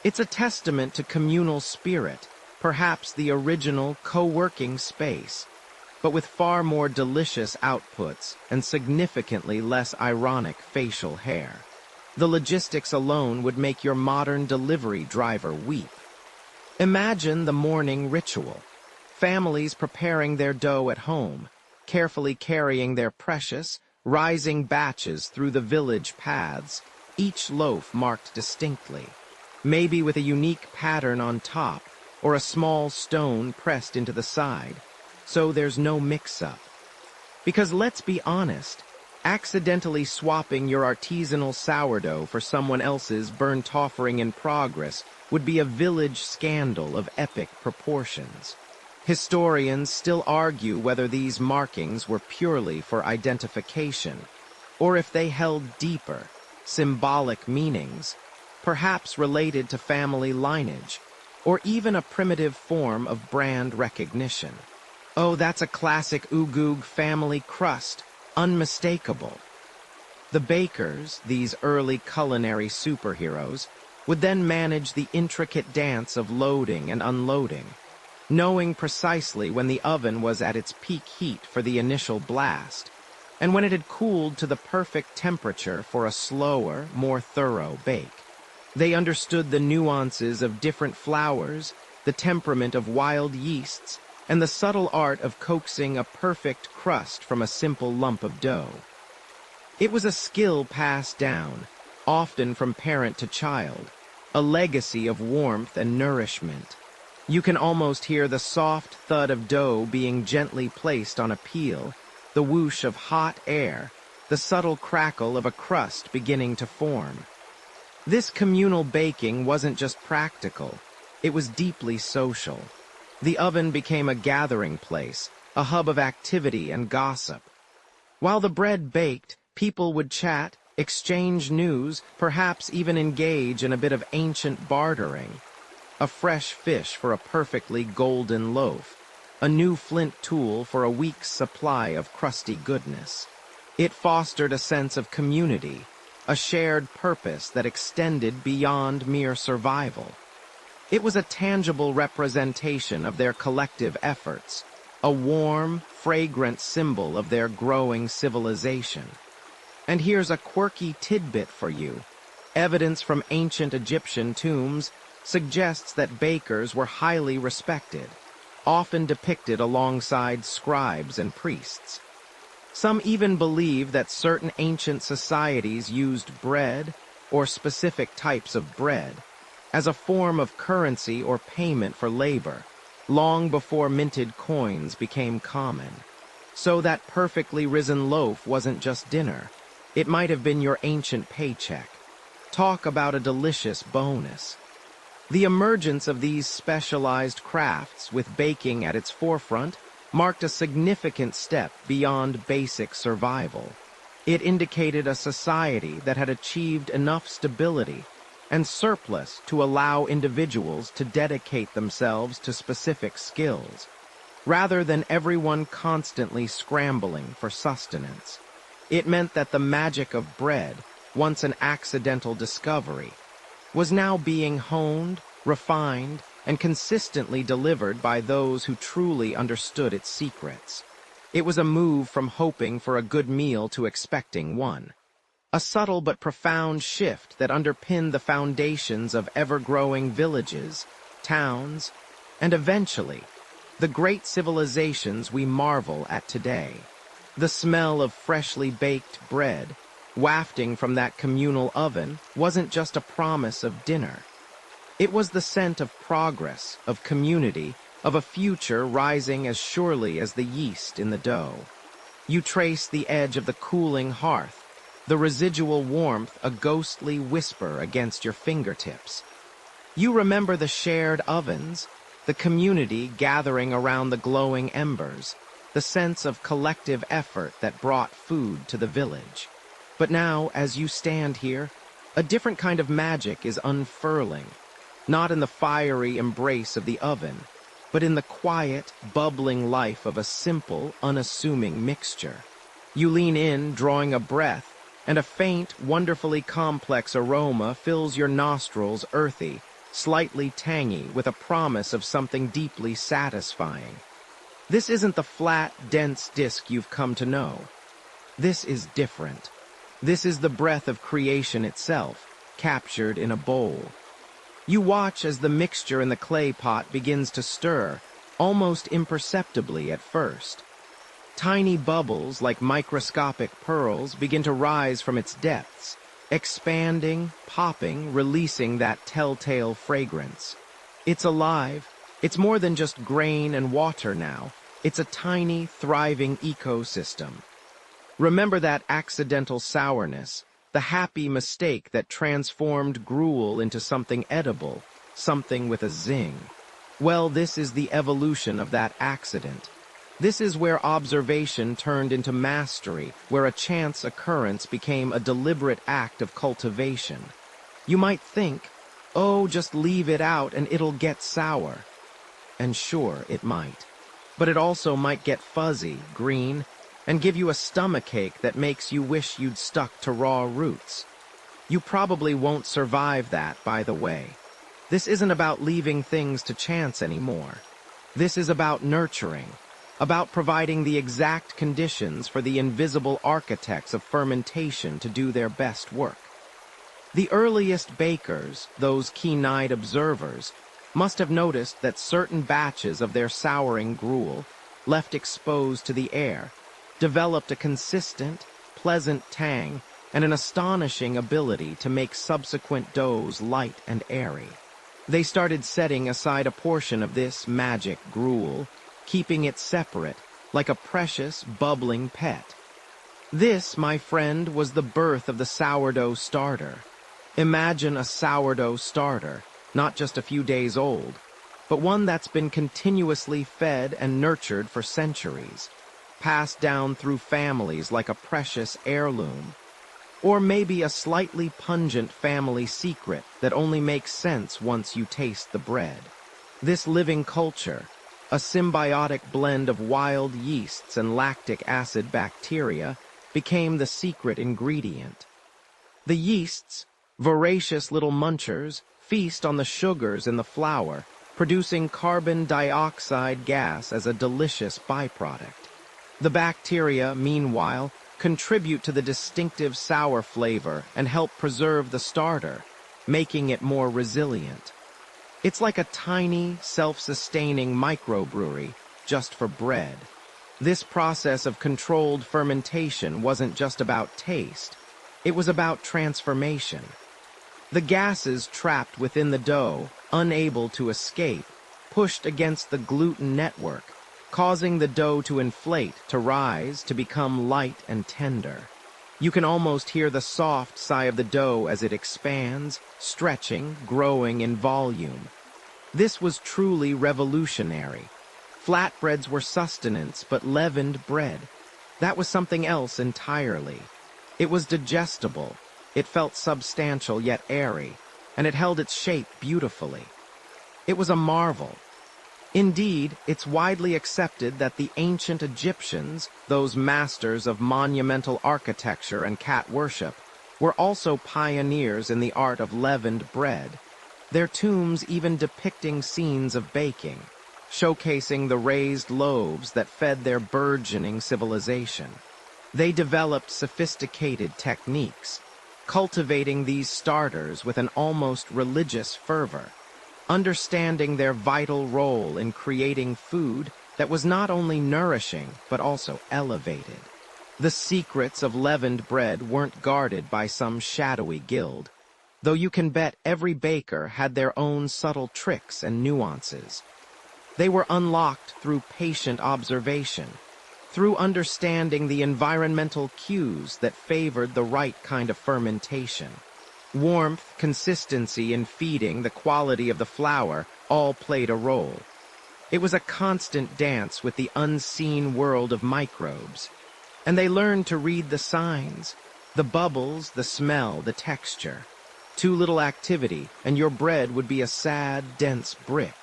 It's a testament to communal spirit, perhaps the original co-working space, but with far more delicious outputs and significantly less ironic facial hair. The logistics alone would make your modern delivery driver weep. Imagine the morning ritual. Families preparing their dough at home, carefully carrying their precious, rising batches through the village paths, each loaf marked distinctly, maybe with a unique pattern on top or a small stone pressed into the side, so there's no mix-up. Because let's be honest, accidentally swapping your artisanal sourdough for someone else's burnt offering in progress would be a village scandal of epic proportions. Historians still argue whether these markings were purely for identification, or if they held deeper, symbolic meanings, perhaps related to family lineage, or even a primitive form of brand recognition. Oh, that's a classic Ugoog family crust, unmistakable. The bakers, these early culinary superheroes, would then manage the intricate dance of loading and unloading, knowing precisely when the oven was at its peak heat for the initial blast, and when it had cooled to the perfect temperature for a slower, more thorough bake. They understood the nuances of different flours, the temperament of wild yeasts, and the subtle art of coaxing a perfect crust from a simple lump of dough. It was a skill passed down, often from parent to child, a legacy of warmth and nourishment. You can almost hear the soft thud of dough being gently placed on a peel, the whoosh of hot air, the subtle crackle of a crust beginning to form. This communal baking wasn't just practical, it was deeply social. The oven became a gathering place, a hub of activity and gossip. While the bread baked, people would chat, exchange news, perhaps even engage in a bit of ancient bartering. A fresh fish for a perfectly golden loaf, a new flint tool for a week's supply of crusty goodness. It fostered a sense of community, a shared purpose that extended beyond mere survival. It was a tangible representation of their collective efforts, a warm, fragrant symbol of their growing civilization. And here's a quirky tidbit for you. Evidence from ancient Egyptian tombs suggests that bakers were highly respected, often depicted alongside scribes and priests. Some even believe that certain ancient societies used bread, or specific types of bread, as a form of currency or payment for labor, long before minted coins became common. So that perfectly risen loaf wasn't just dinner. It might have been your ancient paycheck. Talk about a delicious bonus. The emergence of these specialized crafts, with baking at its forefront, marked a significant step beyond basic survival. It indicated a society that had achieved enough stability and surplus to allow individuals to dedicate themselves to specific skills, rather than everyone constantly scrambling for sustenance. It meant that the magic of bread, once an accidental discovery, was now being honed, refined, and consistently delivered by those who truly understood its secrets. It was a move from hoping for a good meal to expecting one. A subtle but profound shift that underpinned the foundations of ever-growing villages, towns, and eventually, the great civilizations we marvel at today. The smell of freshly baked bread, wafting from that communal oven, wasn't just a promise of dinner. It was the scent of progress, of community, of a future rising as surely as the yeast in the dough. You trace the edge of the cooling hearth, the residual warmth a ghostly whisper against your fingertips. You remember the shared ovens, the community gathering around the glowing embers, the sense of collective effort that brought food to the village. But now, as you stand here, a different kind of magic is unfurling, not in the fiery embrace of the oven, but in the quiet, bubbling life of a simple, unassuming mixture. You lean in, drawing a breath, and a faint, wonderfully complex aroma fills your nostrils, earthy, slightly tangy, with a promise of something deeply satisfying. This isn't the flat, dense disk you've come to know. This is different. This is the breath of creation itself, captured in a bowl. You watch as the mixture in the clay pot begins to stir, almost imperceptibly at first. Tiny bubbles, like microscopic pearls, begin to rise from its depths, expanding, popping, releasing that telltale fragrance. It's alive. It's more than just grain and water now. It's a tiny, thriving ecosystem. Remember that accidental sourness, the happy mistake that transformed gruel into something edible, something with a zing. Well, this is the evolution of that accident. This is where observation turned into mastery, where a chance occurrence became a deliberate act of cultivation. You might think, oh, just leave it out and it'll get sour. And sure, it might. But it also might get fuzzy, green, and give you a stomachache that makes you wish you'd stuck to raw roots. You probably won't survive that, by the way. This isn't about leaving things to chance anymore. This is about nurturing, about providing the exact conditions for the invisible architects of fermentation to do their best work. The earliest bakers, those keen-eyed observers, must have noticed that certain batches of their souring gruel, left exposed to the air, developed a consistent, pleasant tang and an astonishing ability to make subsequent doughs light and airy. They started setting aside a portion of this magic gruel, keeping it separate, like a precious, bubbling pet. This, my friend, was the birth of the sourdough starter. Imagine a sourdough starter, not just a few days old, but one that's been continuously fed and nurtured for centuries, passed down through families like a precious heirloom. Or maybe a slightly pungent family secret that only makes sense once you taste the bread. This living culture, a symbiotic blend of wild yeasts and lactic acid bacteria, became the secret ingredient. The yeasts, voracious little munchers, feast on the sugars in the flour, producing carbon dioxide gas as a delicious byproduct. The bacteria, meanwhile, contribute to the distinctive sour flavor and help preserve the starter, making it more resilient. It's like a tiny, self-sustaining microbrewery, just for bread. This process of controlled fermentation wasn't just about taste. It was about transformation. The gases trapped within the dough, unable to escape, pushed against the gluten network, causing the dough to inflate, to rise, to become light and tender. You can almost hear the soft sigh of the dough as it expands, stretching, growing in volume. This was truly revolutionary. Flatbreads were sustenance, but leavened bread, that was something else entirely. It was digestible, it felt substantial yet airy, and it held its shape beautifully. It was a marvel. Indeed, it's widely accepted that the ancient Egyptians, those masters of monumental architecture and cat worship, were also pioneers in the art of leavened bread, their tombs even depicting scenes of baking, showcasing the raised loaves that fed their burgeoning civilization. They developed sophisticated techniques, cultivating these starters with an almost religious fervor, understanding their vital role in creating food that was not only nourishing but also elevated. The secrets of leavened bread weren't guarded by some shadowy guild, though you can bet every baker had their own subtle tricks and nuances. They were unlocked through patient observation, through understanding the environmental cues that favored the right kind of fermentation. Warmth, consistency, and feeding, the quality of the flour, all played a role. It was a constant dance with the unseen world of microbes. And they learned to read the signs, the bubbles, the smell, the texture. Too little activity, and your bread would be a sad, dense brick.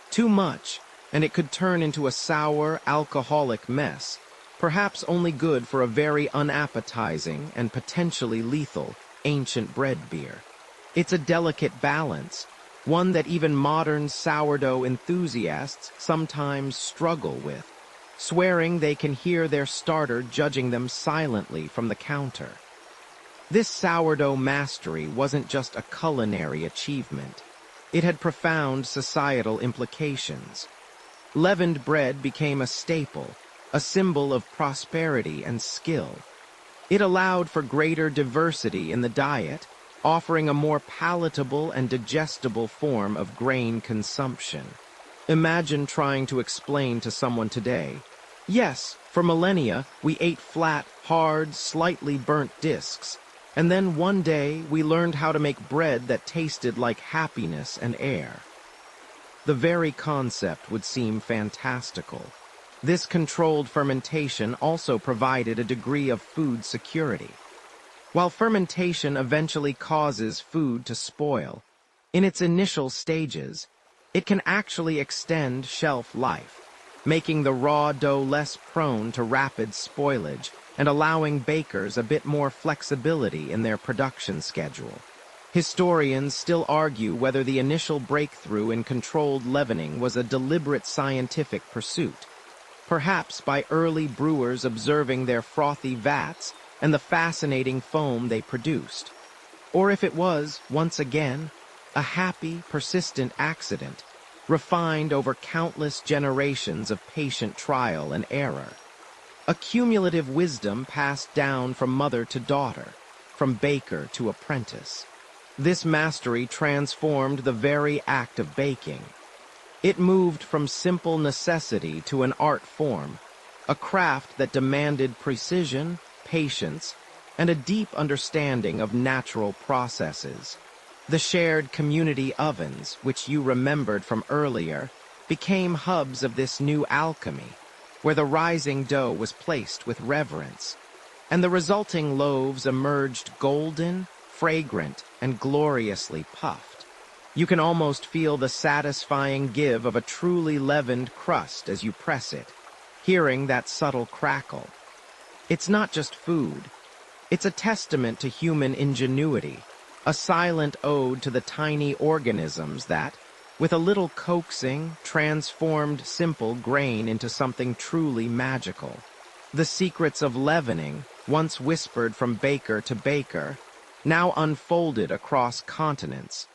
Too much, and it could turn into a sour, alcoholic mess, perhaps only good for a very unappetizing and potentially lethal ancient bread beer. It's a delicate balance, one that even modern sourdough enthusiasts sometimes struggle with, swearing they can hear their starter judging them silently from the counter. This sourdough mastery wasn't just a culinary achievement. It had profound societal implications. Leavened bread became a staple, a symbol of prosperity and skill. It allowed for greater diversity in the diet, offering a more palatable and digestible form of grain consumption. Imagine trying to explain to someone today, yes, for millennia we ate flat, hard, slightly burnt discs, and then one day we learned how to make bread that tasted like happiness and air. The very concept would seem fantastical. This controlled fermentation also provided a degree of food security. While fermentation eventually causes food to spoil, in its initial stages, it can actually extend shelf life, making the raw dough less prone to rapid spoilage and allowing bakers a bit more flexibility in their production schedule. Historians still argue whether the initial breakthrough in controlled leavening was a deliberate scientific pursuit, perhaps by early brewers observing their frothy vats and the fascinating foam they produced, or if it was, once again, a happy, persistent accident, refined over countless generations of patient trial and error. A cumulative wisdom passed down from mother to daughter, from baker to apprentice. This mastery transformed the very act of baking. It moved from simple necessity to an art form, a craft that demanded precision, patience, and a deep understanding of natural processes. The shared community ovens, which you remembered from earlier, became hubs of this new alchemy, where the rising dough was placed with reverence, and the resulting loaves emerged golden, fragrant, and gloriously puffed. You can almost feel the satisfying give of a truly leavened crust as you press it, hearing that subtle crackle. It's not just food. It's a testament to human ingenuity, a silent ode to the tiny organisms that, with a little coaxing, transformed simple grain into something truly magical. The secrets of leavening, once whispered from baker to baker, now unfolded across continents,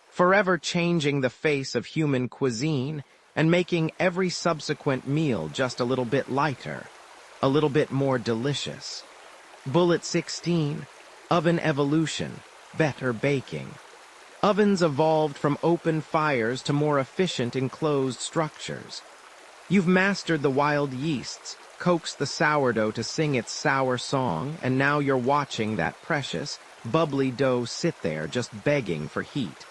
forever changing the face of human cuisine and making every subsequent meal just a little bit lighter, a little bit more delicious. Bullet 16, Oven Evolution, better baking. Ovens evolved from open fires to more efficient enclosed structures. You've mastered the wild yeasts, coaxed the sourdough to sing its sour song, and now you're watching that precious, bubbly dough sit there just begging for heat.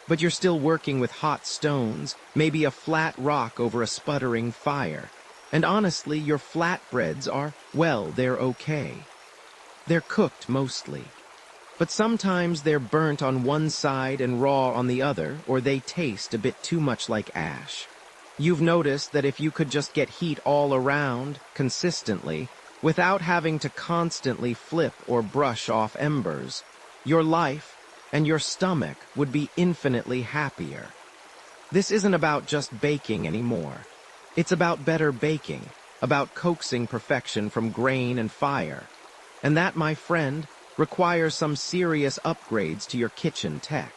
But you're still working with hot stones, maybe a flat rock over a sputtering fire. And honestly, your flatbreads are, well, they're okay. They're cooked mostly. But sometimes they're burnt on one side and raw on the other, or they taste a bit too much like ash. You've noticed that if you could just get heat all around, consistently, without having to constantly flip or brush off embers, your life and your stomach would be infinitely happier. This isn't about just baking anymore. It's about better baking, about coaxing perfection from grain and fire. And that, my friend, requires some serious upgrades to your kitchen tech.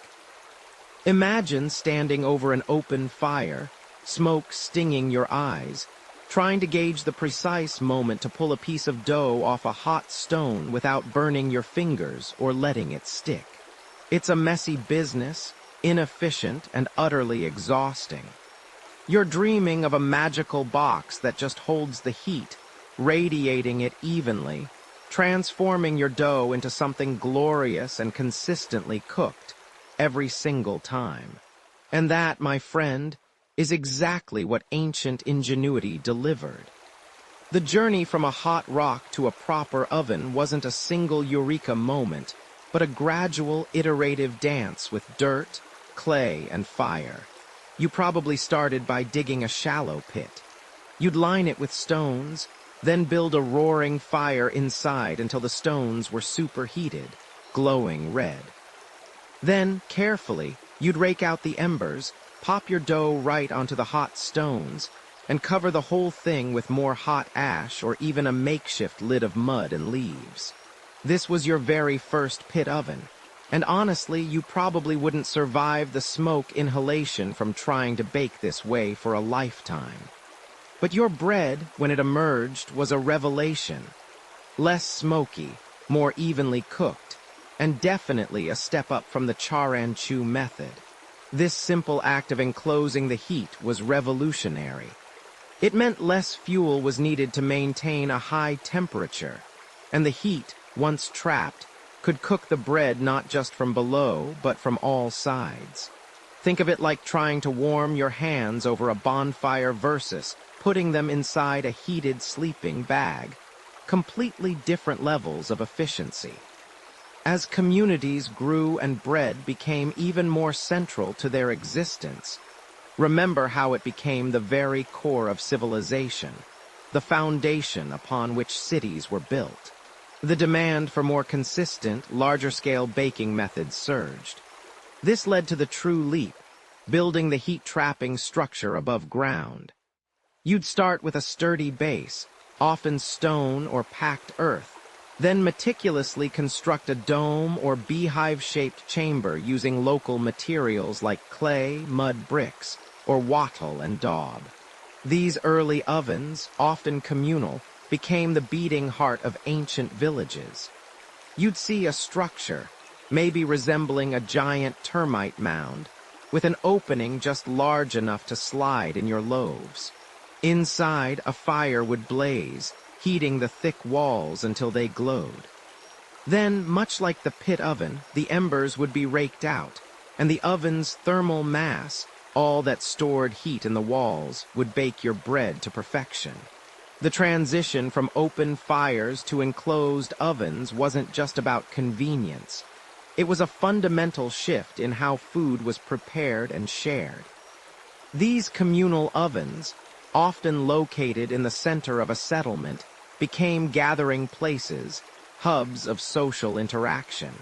Imagine standing over an open fire, smoke stinging your eyes, trying to gauge the precise moment to pull a piece of dough off a hot stone without burning your fingers or letting it stick. It's a messy business, inefficient, and utterly exhausting. You're dreaming of a magical box that just holds the heat, radiating it evenly, transforming your dough into something glorious and consistently cooked every single time. And that, my friend, is exactly what ancient ingenuity delivered. The journey from a hot rock to a proper oven wasn't a single eureka moment, but a gradual, iterative dance with dirt, clay, and fire. You probably started by digging a shallow pit. You'd line it with stones, then build a roaring fire inside until the stones were superheated, glowing red. Then, carefully, you'd rake out the embers, pop your dough right onto the hot stones, and cover the whole thing with more hot ash or even a makeshift lid of mud and leaves. This was your very first pit oven, and honestly, you probably wouldn't survive the smoke inhalation from trying to bake this way for a lifetime. But your bread, when it emerged, was a revelation. Less smoky, more evenly cooked, and definitely a step up from the char-and-chew method. This simple act of enclosing the heat was revolutionary. It meant less fuel was needed to maintain a high temperature, and the heat, once trapped, could cook the bread not just from below, but from all sides. Think of it like trying to warm your hands over a bonfire versus putting them inside a heated sleeping bag. Completely different levels of efficiency. As communities grew and bread became even more central to their existence, remember how it became the very core of civilization, the foundation upon which cities were built. The demand for more consistent, larger-scale baking methods surged. This led to the true leap, building the heat-trapping structure above ground. You'd start with a sturdy base, often stone or packed earth, then meticulously construct a dome or beehive-shaped chamber using local materials like clay, mud bricks, or wattle and daub. These early ovens, often communal, became the beating heart of ancient villages. You'd see a structure, maybe resembling a giant termite mound, with an opening just large enough to slide in your loaves. Inside, a fire would blaze, heating the thick walls until they glowed. Then, much like the pit oven, the embers would be raked out, and the oven's thermal mass, all that stored heat in the walls, would bake your bread to perfection. The transition from open fires to enclosed ovens wasn't just about convenience. It was a fundamental shift in how food was prepared and shared. These communal ovens, often located in the center of a settlement, became gathering places, hubs of social interaction.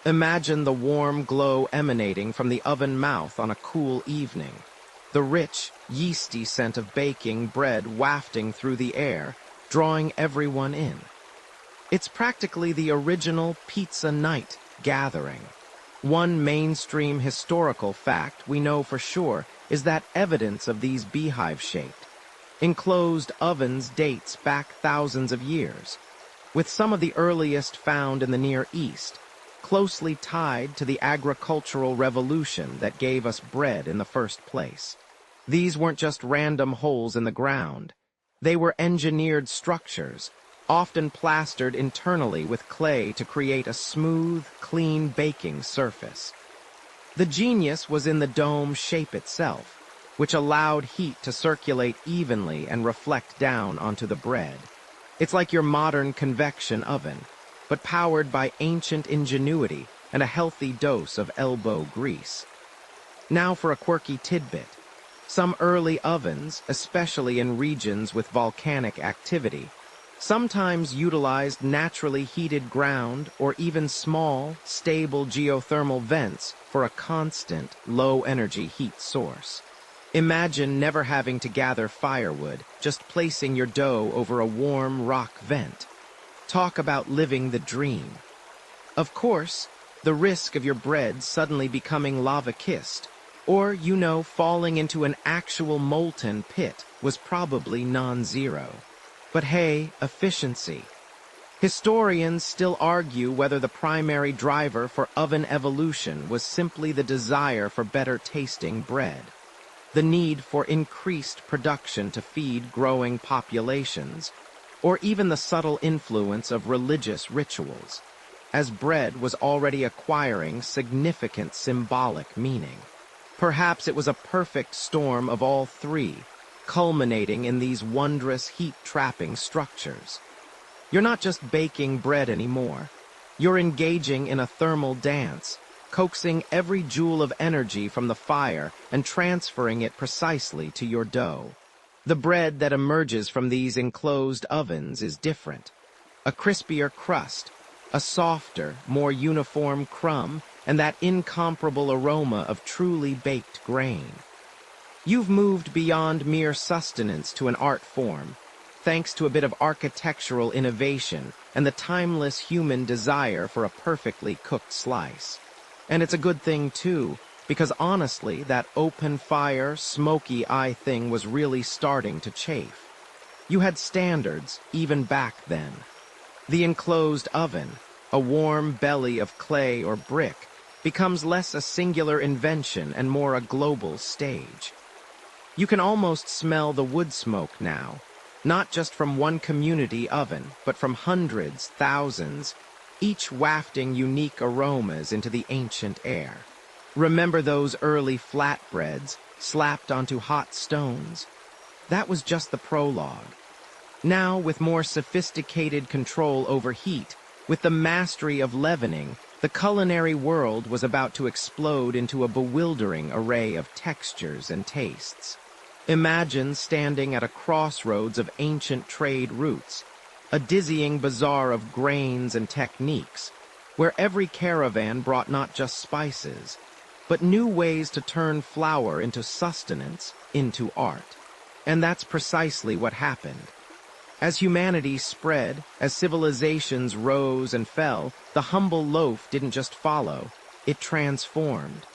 Imagine the warm glow emanating from the oven mouth on a cool evening, the rich, yeasty scent of baking bread wafting through the air, drawing everyone in. It's practically the original pizza night gathering. One mainstream historical fact we know for sure is that evidence of these beehive-shaped, enclosed ovens dates back thousands of years, with some of the earliest found in the Near East, closely tied to the agricultural revolution that gave us bread in the first place. These weren't just random holes in the ground. They were engineered structures, often plastered internally with clay to create a smooth, clean baking surface. The genius was in the dome shape itself, which allowed heat to circulate evenly and reflect down onto the bread. It's like your modern convection oven, but powered by ancient ingenuity and a healthy dose of elbow grease. Now for a quirky tidbit. Some early ovens, especially in regions with volcanic activity, sometimes utilized naturally heated ground or even small, stable geothermal vents for a constant, low-energy heat source. Imagine never having to gather firewood, just placing your dough over a warm rock vent. Talk about living the dream. Of course, the risk of your bread suddenly becoming lava-kissed, or, falling into an actual molten pit was probably non-zero. But hey, efficiency. Historians still argue whether the primary driver for oven evolution was simply the desire for better-tasting bread. The need for increased production to feed growing populations, or even the subtle influence of religious rituals, as bread was already acquiring significant symbolic meaning. Perhaps it was a perfect storm of all three, culminating in these wondrous heat-trapping structures. You're not just baking bread anymore. You're engaging in a thermal dance, coaxing every joule of energy from the fire and transferring it precisely to your dough. The bread that emerges from these enclosed ovens is different. A crispier crust, a softer, more uniform crumb, and that incomparable aroma of truly baked grain. You've moved beyond mere sustenance to an art form, thanks to a bit of architectural innovation and the timeless human desire for a perfectly cooked slice. And it's a good thing, too, because honestly, that open-fire, smoky-eye thing was really starting to chafe. You had standards, even back then. The enclosed oven, a warm belly of clay or brick, becomes less a singular invention and more a global stage. You can almost smell the wood smoke now, not just from one community oven, but from hundreds, thousands, each wafting unique aromas into the ancient air. Remember those early flatbreads slapped onto hot stones? That was just the prologue. Now, with more sophisticated control over heat, with the mastery of leavening, the culinary world was about to explode into a bewildering array of textures and tastes. Imagine standing at a crossroads of ancient trade routes, a dizzying bazaar of grains and techniques, where every caravan brought not just spices, but new ways to turn flour into sustenance, into art. And that's precisely what happened. As humanity spread, as civilizations rose and fell, the humble loaf didn't just follow, it transformed.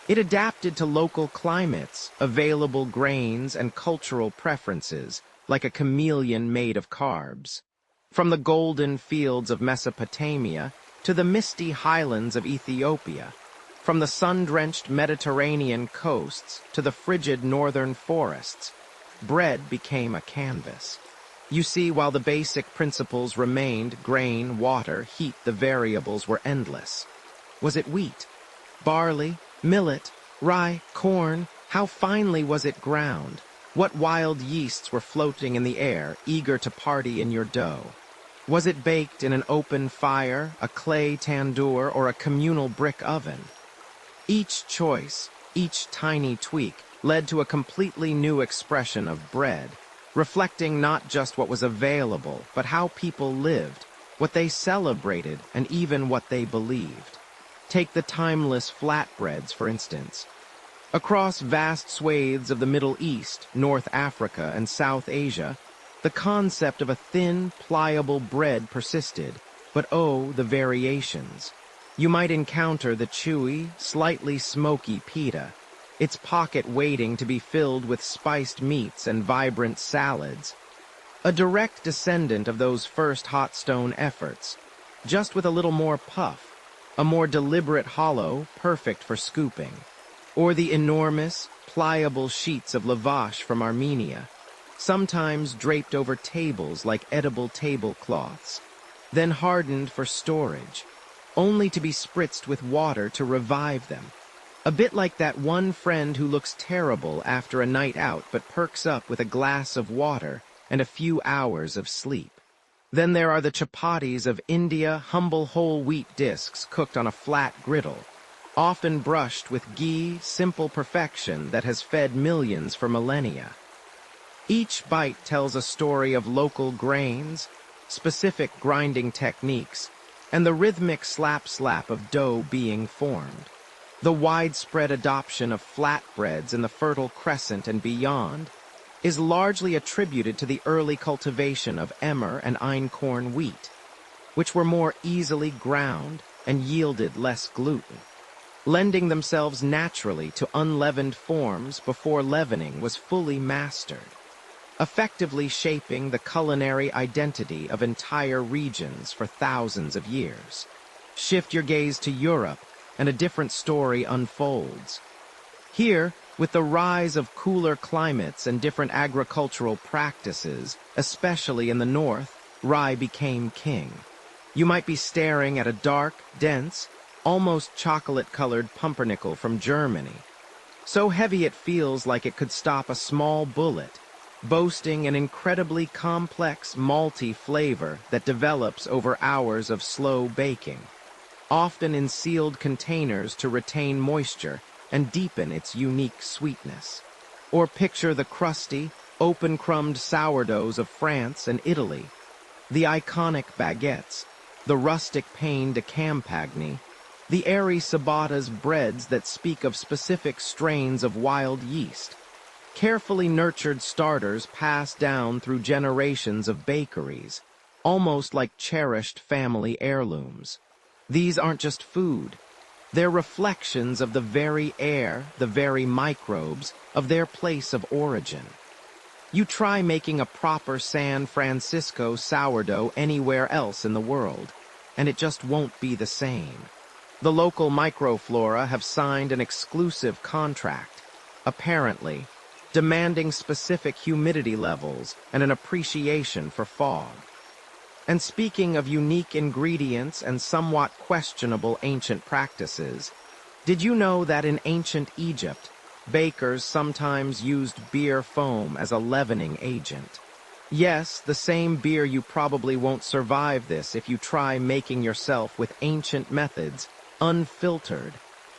It adapted to local climates, available grains, and cultural preferences, like a chameleon made of carbs. From the golden fields of Mesopotamia to the misty highlands of Ethiopia, from the sun-drenched Mediterranean coasts to the frigid northern forests, bread became a canvas. You see, while the basic principles remained, grain, water, heat, the variables were endless. Was it wheat, barley, millet, rye, corn? How finely was it ground? What wild yeasts were floating in the air, eager to party in your dough? Was it baked in an open fire, a clay tandoor, or a communal brick oven? Each choice, each tiny tweak, led to a completely new expression of bread, reflecting not just what was available, but how people lived, what they celebrated, and even what they believed. Take the timeless flatbreads, for instance. Across vast swathes of the Middle East, North Africa, and South Asia, the concept of a thin, pliable bread persisted, but oh, the variations. You might encounter the chewy, slightly smoky pita, its pocket waiting to be filled with spiced meats and vibrant salads. A direct descendant of those first hot stone efforts, just with a little more puff, a more deliberate hollow perfect for scooping, or the enormous, pliable sheets of lavash from Armenia, sometimes draped over tables like edible tablecloths, then hardened for storage, only to be spritzed with water to revive them. A bit like that one friend who looks terrible after a night out but perks up with a glass of water and a few hours of sleep. Then there are the chapatis of India, humble whole wheat discs cooked on a flat griddle, often brushed with ghee, simple perfection that has fed millions for millennia. Each bite tells a story of local grains, specific grinding techniques, and the rhythmic slap-slap of dough being formed. The widespread adoption of flatbreads in the Fertile Crescent and beyond is largely attributed to the early cultivation of emmer and einkorn wheat, which were more easily ground and yielded less gluten, lending themselves naturally to unleavened forms before leavening was fully mastered, effectively shaping the culinary identity of entire regions for thousands of years. Shift your gaze to Europe, and a different story unfolds. Here, with the rise of cooler climates and different agricultural practices, especially in the north, rye became king. You might be staring at a dark, dense, almost chocolate-colored pumpernickel from Germany, so heavy it feels like it could stop a small bullet, boasting an incredibly complex malty flavor that develops over hours of slow baking, often in sealed containers to retain moisture and deepen its unique sweetness. Or picture the crusty, open-crumbed sourdoughs of France and Italy, the iconic baguettes, the rustic pain de campagne, the airy ciabatta's breads that speak of specific strains of wild yeast, carefully nurtured starters passed down through generations of bakeries, almost like cherished family heirlooms. These aren't just food. They're reflections of the very air, the very microbes, of their place of origin. You try making a proper San Francisco sourdough anywhere else in the world, and it just won't be the same. The local microflora have signed an exclusive contract, apparently, demanding specific humidity levels and an appreciation for fog. And speaking of unique ingredients and somewhat questionable ancient practices, did you know that in ancient Egypt, bakers sometimes used beer foam as a leavening agent? Yes, the same beer you probably won't survive this if you try making yourself with ancient methods, unfiltered,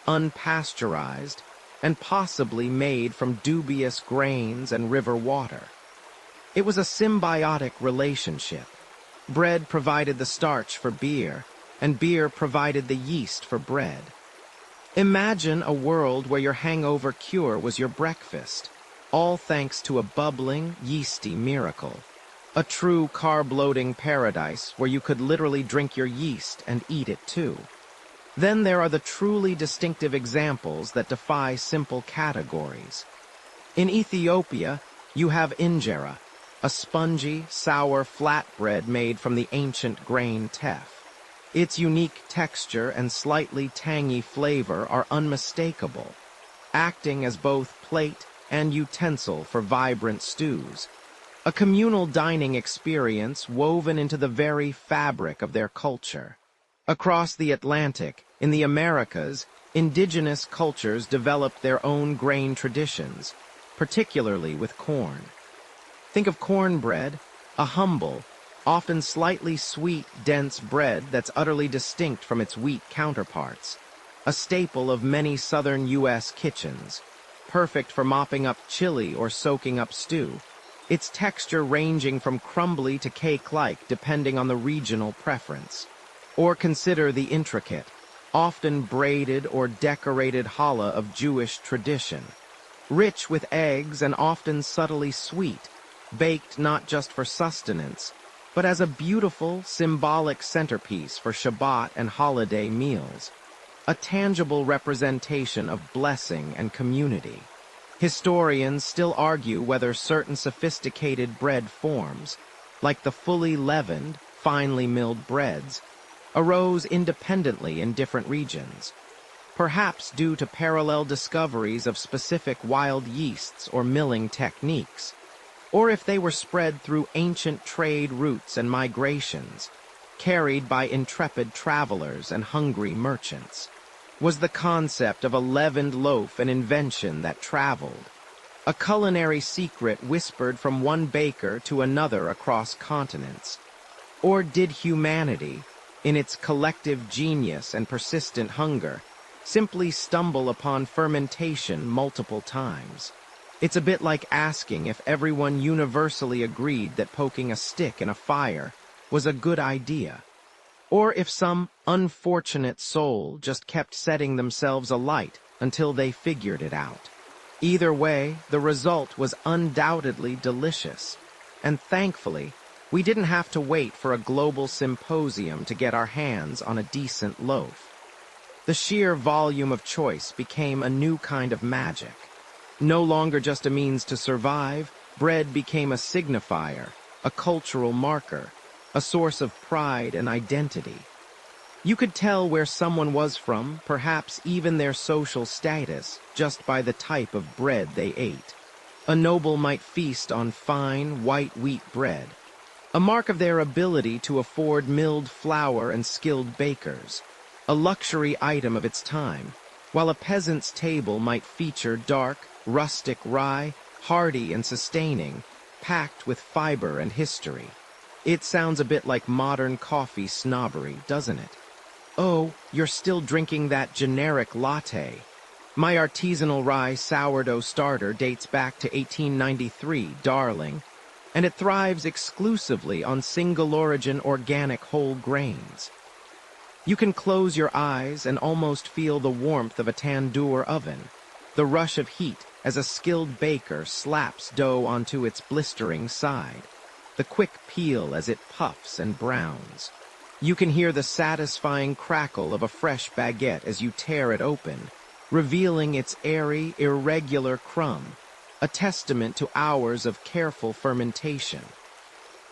unpasteurized, and possibly made from dubious grains and river water. It was a symbiotic relationship. Bread provided the starch for beer, and beer provided the yeast for bread. Imagine a world where your hangover cure was your breakfast, all thanks to a bubbling, yeasty miracle. A true carb-loading paradise where you could literally drink your yeast and eat it too. Then there are the truly distinctive examples that defy simple categories. In Ethiopia, you have injera, a spongy, sour flatbread made from the ancient grain teff. Its unique texture and slightly tangy flavor are unmistakable, acting as both plate and utensil for vibrant stews. A communal dining experience woven into the very fabric of their culture. Across the Atlantic, in the Americas, indigenous cultures developed their own grain traditions, particularly with corn. Think of cornbread, a humble, often slightly sweet, dense bread that's utterly distinct from its wheat counterparts, a staple of many southern U.S. kitchens, perfect for mopping up chili or soaking up stew, its texture ranging from crumbly to cake-like depending on the regional preference. Or consider the intricate, often braided or decorated challah of Jewish tradition, rich with eggs and often subtly sweet, baked not just for sustenance, but as a beautiful, symbolic centerpiece for Shabbat and holiday meals, a tangible representation of blessing and community. Historians still argue whether certain sophisticated bread forms, like the fully leavened, finely milled breads, arose independently in different regions, perhaps due to parallel discoveries of specific wild yeasts or milling techniques, or if they were spread through ancient trade routes and migrations, carried by intrepid travelers and hungry merchants. Was the concept of a leavened loaf an invention that traveled? A culinary secret whispered from one baker to another across continents? Or did humanity, in its collective genius and persistent hunger, simply stumble upon fermentation multiple times? It's a bit like asking if everyone universally agreed that poking a stick in a fire was a good idea, or if some unfortunate soul just kept setting themselves alight until they figured it out. Either way, the result was undoubtedly delicious, and thankfully, we didn't have to wait for a global symposium to get our hands on a decent loaf. The sheer volume of choice became a new kind of magic. No longer just a means to survive, bread became a signifier, a cultural marker, a source of pride and identity. You could tell where someone was from, perhaps even their social status, just by the type of bread they ate. A noble might feast on fine, white wheat bread, a mark of their ability to afford milled flour and skilled bakers, a luxury item of its time, while a peasant's table might feature dark, rustic rye, hardy and sustaining, packed with fiber and history. It sounds a bit like modern coffee snobbery, doesn't it? Oh, you're still drinking that generic latte. My artisanal rye sourdough starter dates back to 1893, darling, and it thrives exclusively on single-origin organic whole grains. You can close your eyes and almost feel the warmth of a tandoor oven, the rush of heat as a skilled baker slaps dough onto its blistering side, the quick peel as it puffs and browns. You can hear the satisfying crackle of a fresh baguette as you tear it open, revealing its airy, irregular crumb, a testament to hours of careful fermentation.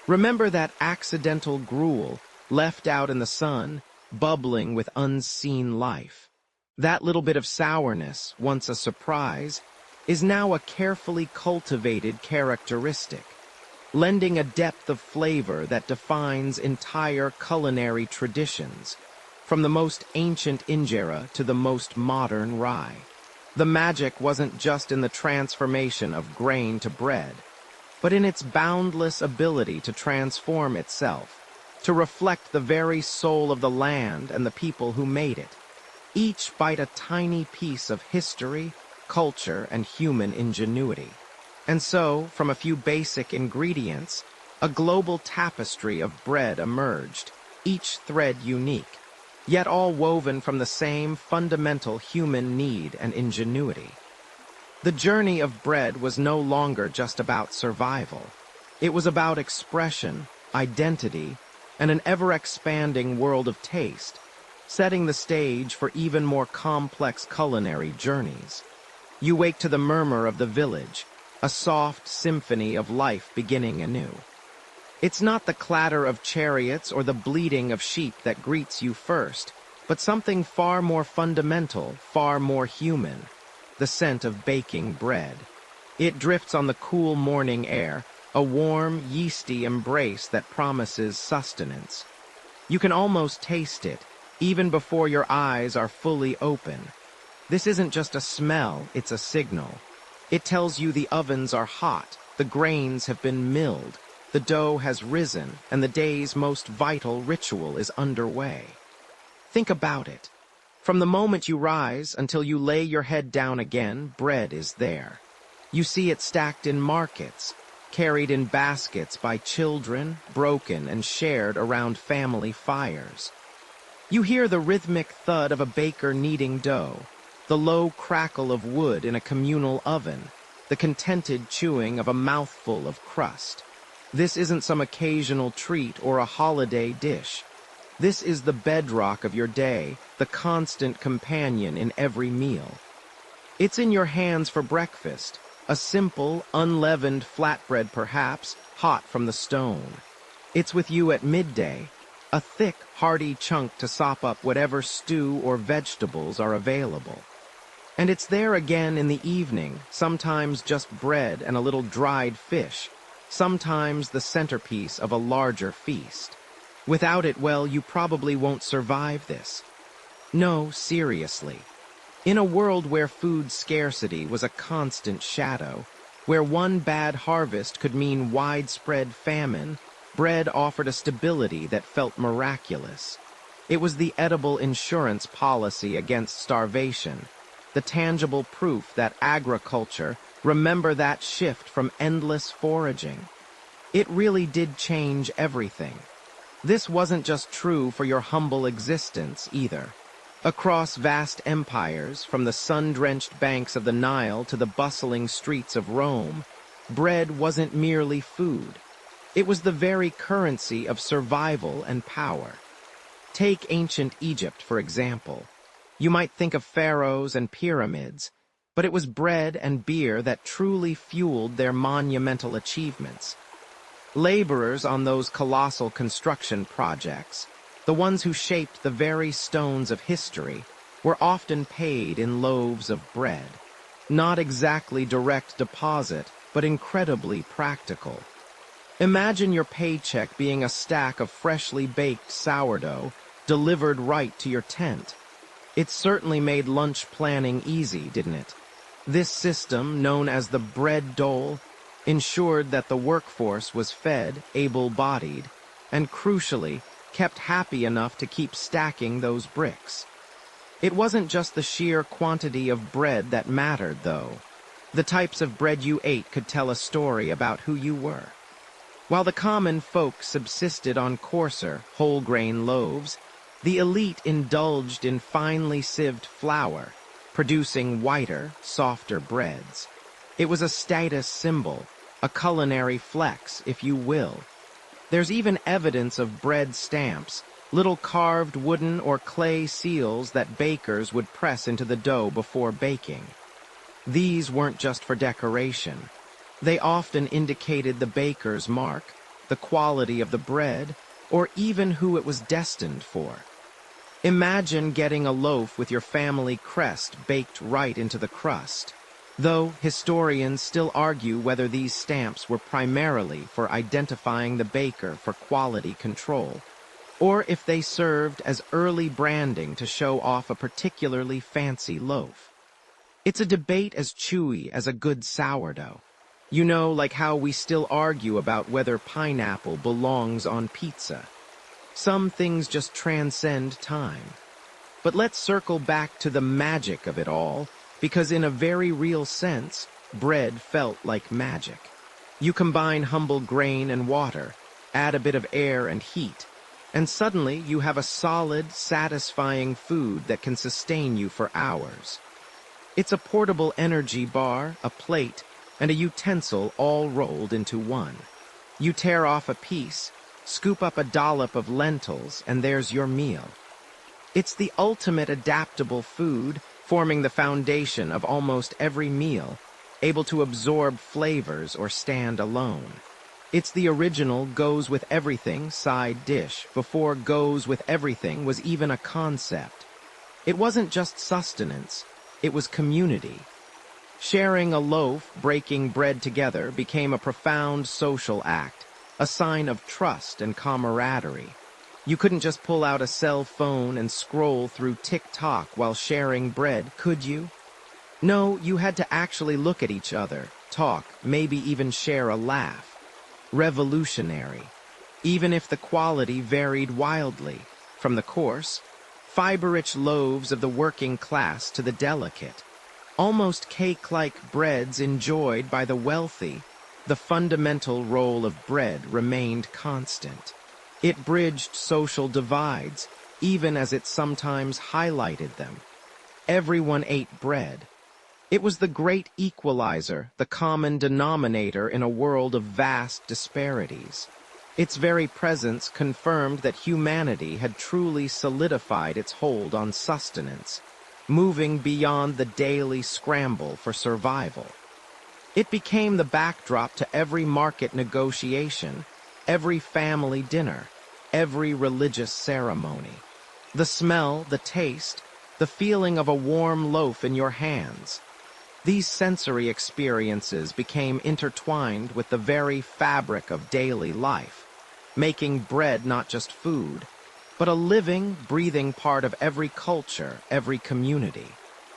Remember that accidental gruel left out in the sun, bubbling with unseen life. That little bit of sourness, once a surprise, is now a carefully cultivated characteristic, lending a depth of flavor that defines entire culinary traditions, from the most ancient injera to the most modern rye. The magic wasn't just in the transformation of grain to bread, but in its boundless ability to transform itself, to reflect the very soul of the land and the people who made it, each bite a tiny piece of history, culture, and human ingenuity. And so, from a few basic ingredients, a global tapestry of bread emerged, each thread unique, yet all woven from the same fundamental human need and ingenuity. The journey of bread was no longer just about survival. It was about expression, identity, and an ever-expanding world of taste, setting the stage for even more complex culinary journeys. You wake to the murmur of the village, a soft symphony of life beginning anew. It's not the clatter of chariots or the bleating of sheep that greets you first, but something far more fundamental, far more human, the scent of baking bread. It drifts on the cool morning air, a warm, yeasty embrace that promises sustenance. You can almost taste it, even before your eyes are fully open. This isn't just a smell, it's a signal. It tells you the ovens are hot, the grains have been milled, the dough has risen, and the day's most vital ritual is underway. Think about it. From the moment you rise until you lay your head down again, bread is there. You see it stacked in markets, carried in baskets by children, broken and shared around family fires. You hear the rhythmic thud of a baker kneading dough, the low crackle of wood in a communal oven, the contented chewing of a mouthful of crust. This isn't some occasional treat or a holiday dish. This is the bedrock of your day, the constant companion in every meal. It's in your hands for breakfast, a simple, unleavened flatbread perhaps, hot from the stone. It's with you at midday, a thick, hearty chunk to sop up whatever stew or vegetables are available. And it's there again in the evening, sometimes just bread and a little dried fish, sometimes the centerpiece of a larger feast. Without it, well, you probably won't survive this. No, seriously. In a world where food scarcity was a constant shadow, where one bad harvest could mean widespread famine, bread offered a stability that felt miraculous. It was the edible insurance policy against starvation, the tangible proof that agriculture, remember that shift from endless foraging. It really did change everything. This wasn't just true for your humble existence, either. Across vast empires, from the sun-drenched banks of the Nile to the bustling streets of Rome, bread wasn't merely food. It was the very currency of survival and power. Take ancient Egypt, for example. You might think of pharaohs and pyramids, but it was bread and beer that truly fueled their monumental achievements. Laborers on those colossal construction projects, the ones who shaped the very stones of history, were often paid in loaves of bread. Not exactly direct deposit, but incredibly practical. Imagine your paycheck being a stack of freshly baked sourdough delivered right to your tent. It certainly made lunch planning easy, didn't it? This system, known as the bread dole, ensured that the workforce was fed, able-bodied, and crucially, kept happy enough to keep stacking those bricks. It wasn't just the sheer quantity of bread that mattered, though. The types of bread you ate could tell a story about who you were. While the common folk subsisted on coarser, whole-grain loaves, the elite indulged in finely sieved flour, producing whiter, softer breads. It was a status symbol, a culinary flex, if you will. There's even evidence of bread stamps, little carved wooden or clay seals that bakers would press into the dough before baking. These weren't just for decoration. They often indicated the baker's mark, the quality of the bread, or even who it was destined for. Imagine getting a loaf with your family crest baked right into the crust, though historians still argue whether these stamps were primarily for identifying the baker for quality control, or if they served as early branding to show off a particularly fancy loaf. It's a debate as chewy as a good sourdough. You know, like how we still argue about whether pineapple belongs on pizza. Some things just transcend time. But let's circle back to the magic of it all, because in a very real sense, bread felt like magic. You combine humble grain and water, add a bit of air and heat, and suddenly you have a solid, satisfying food that can sustain you for hours. It's a portable energy bar, a plate, and a utensil all rolled into one. You tear off a piece, scoop up a dollop of lentils, and there's your meal. It's the ultimate adaptable food, forming the foundation of almost every meal, able to absorb flavors or stand alone. It's the original goes-with-everything side dish, before goes-with-everything was even a concept. It wasn't just sustenance, it was community. Sharing a loaf, breaking bread together, became a profound social act, a sign of trust and camaraderie. You couldn't just pull out a cell phone and scroll through TikTok while sharing bread, could you? No, you had to actually look at each other, talk, maybe even share a laugh. Revolutionary. Even if the quality varied wildly, from the coarse, fiber-rich loaves of the working class to the delicate, almost cake-like breads enjoyed by the wealthy, the fundamental role of bread remained constant. It bridged social divides, even as it sometimes highlighted them. Everyone ate bread. It was the great equalizer, the common denominator in a world of vast disparities. Its very presence confirmed that humanity had truly solidified its hold on sustenance, moving beyond the daily scramble for survival. It became the backdrop to every market negotiation, every family dinner. every religious ceremony. The smell, the taste, the feeling of a warm loaf in your hands. These sensory experiences became intertwined with the very fabric of daily life, making bread not just food, but a living, breathing part of every culture, every community.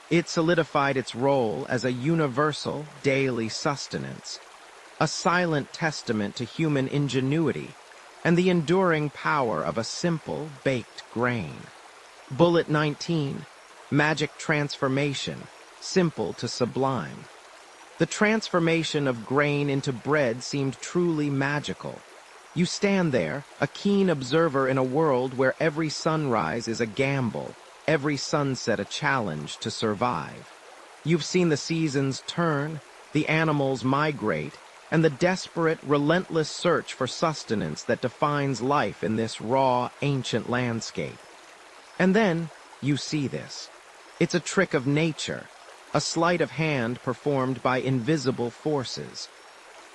It solidified its role as a universal, daily sustenance, a silent testament to human ingenuity and the enduring power of a simple, baked grain. Bullet 19, magic transformation, simple to sublime. The transformation of grain into bread seemed truly magical. You stand there, a keen observer in a world where every sunrise is a gamble, every sunset a challenge to survive. You've seen the seasons turn, the animals migrate, and the desperate, relentless search for sustenance that defines life in this raw, ancient landscape. And then, you see this. It's a trick of nature, a sleight of hand performed by invisible forces.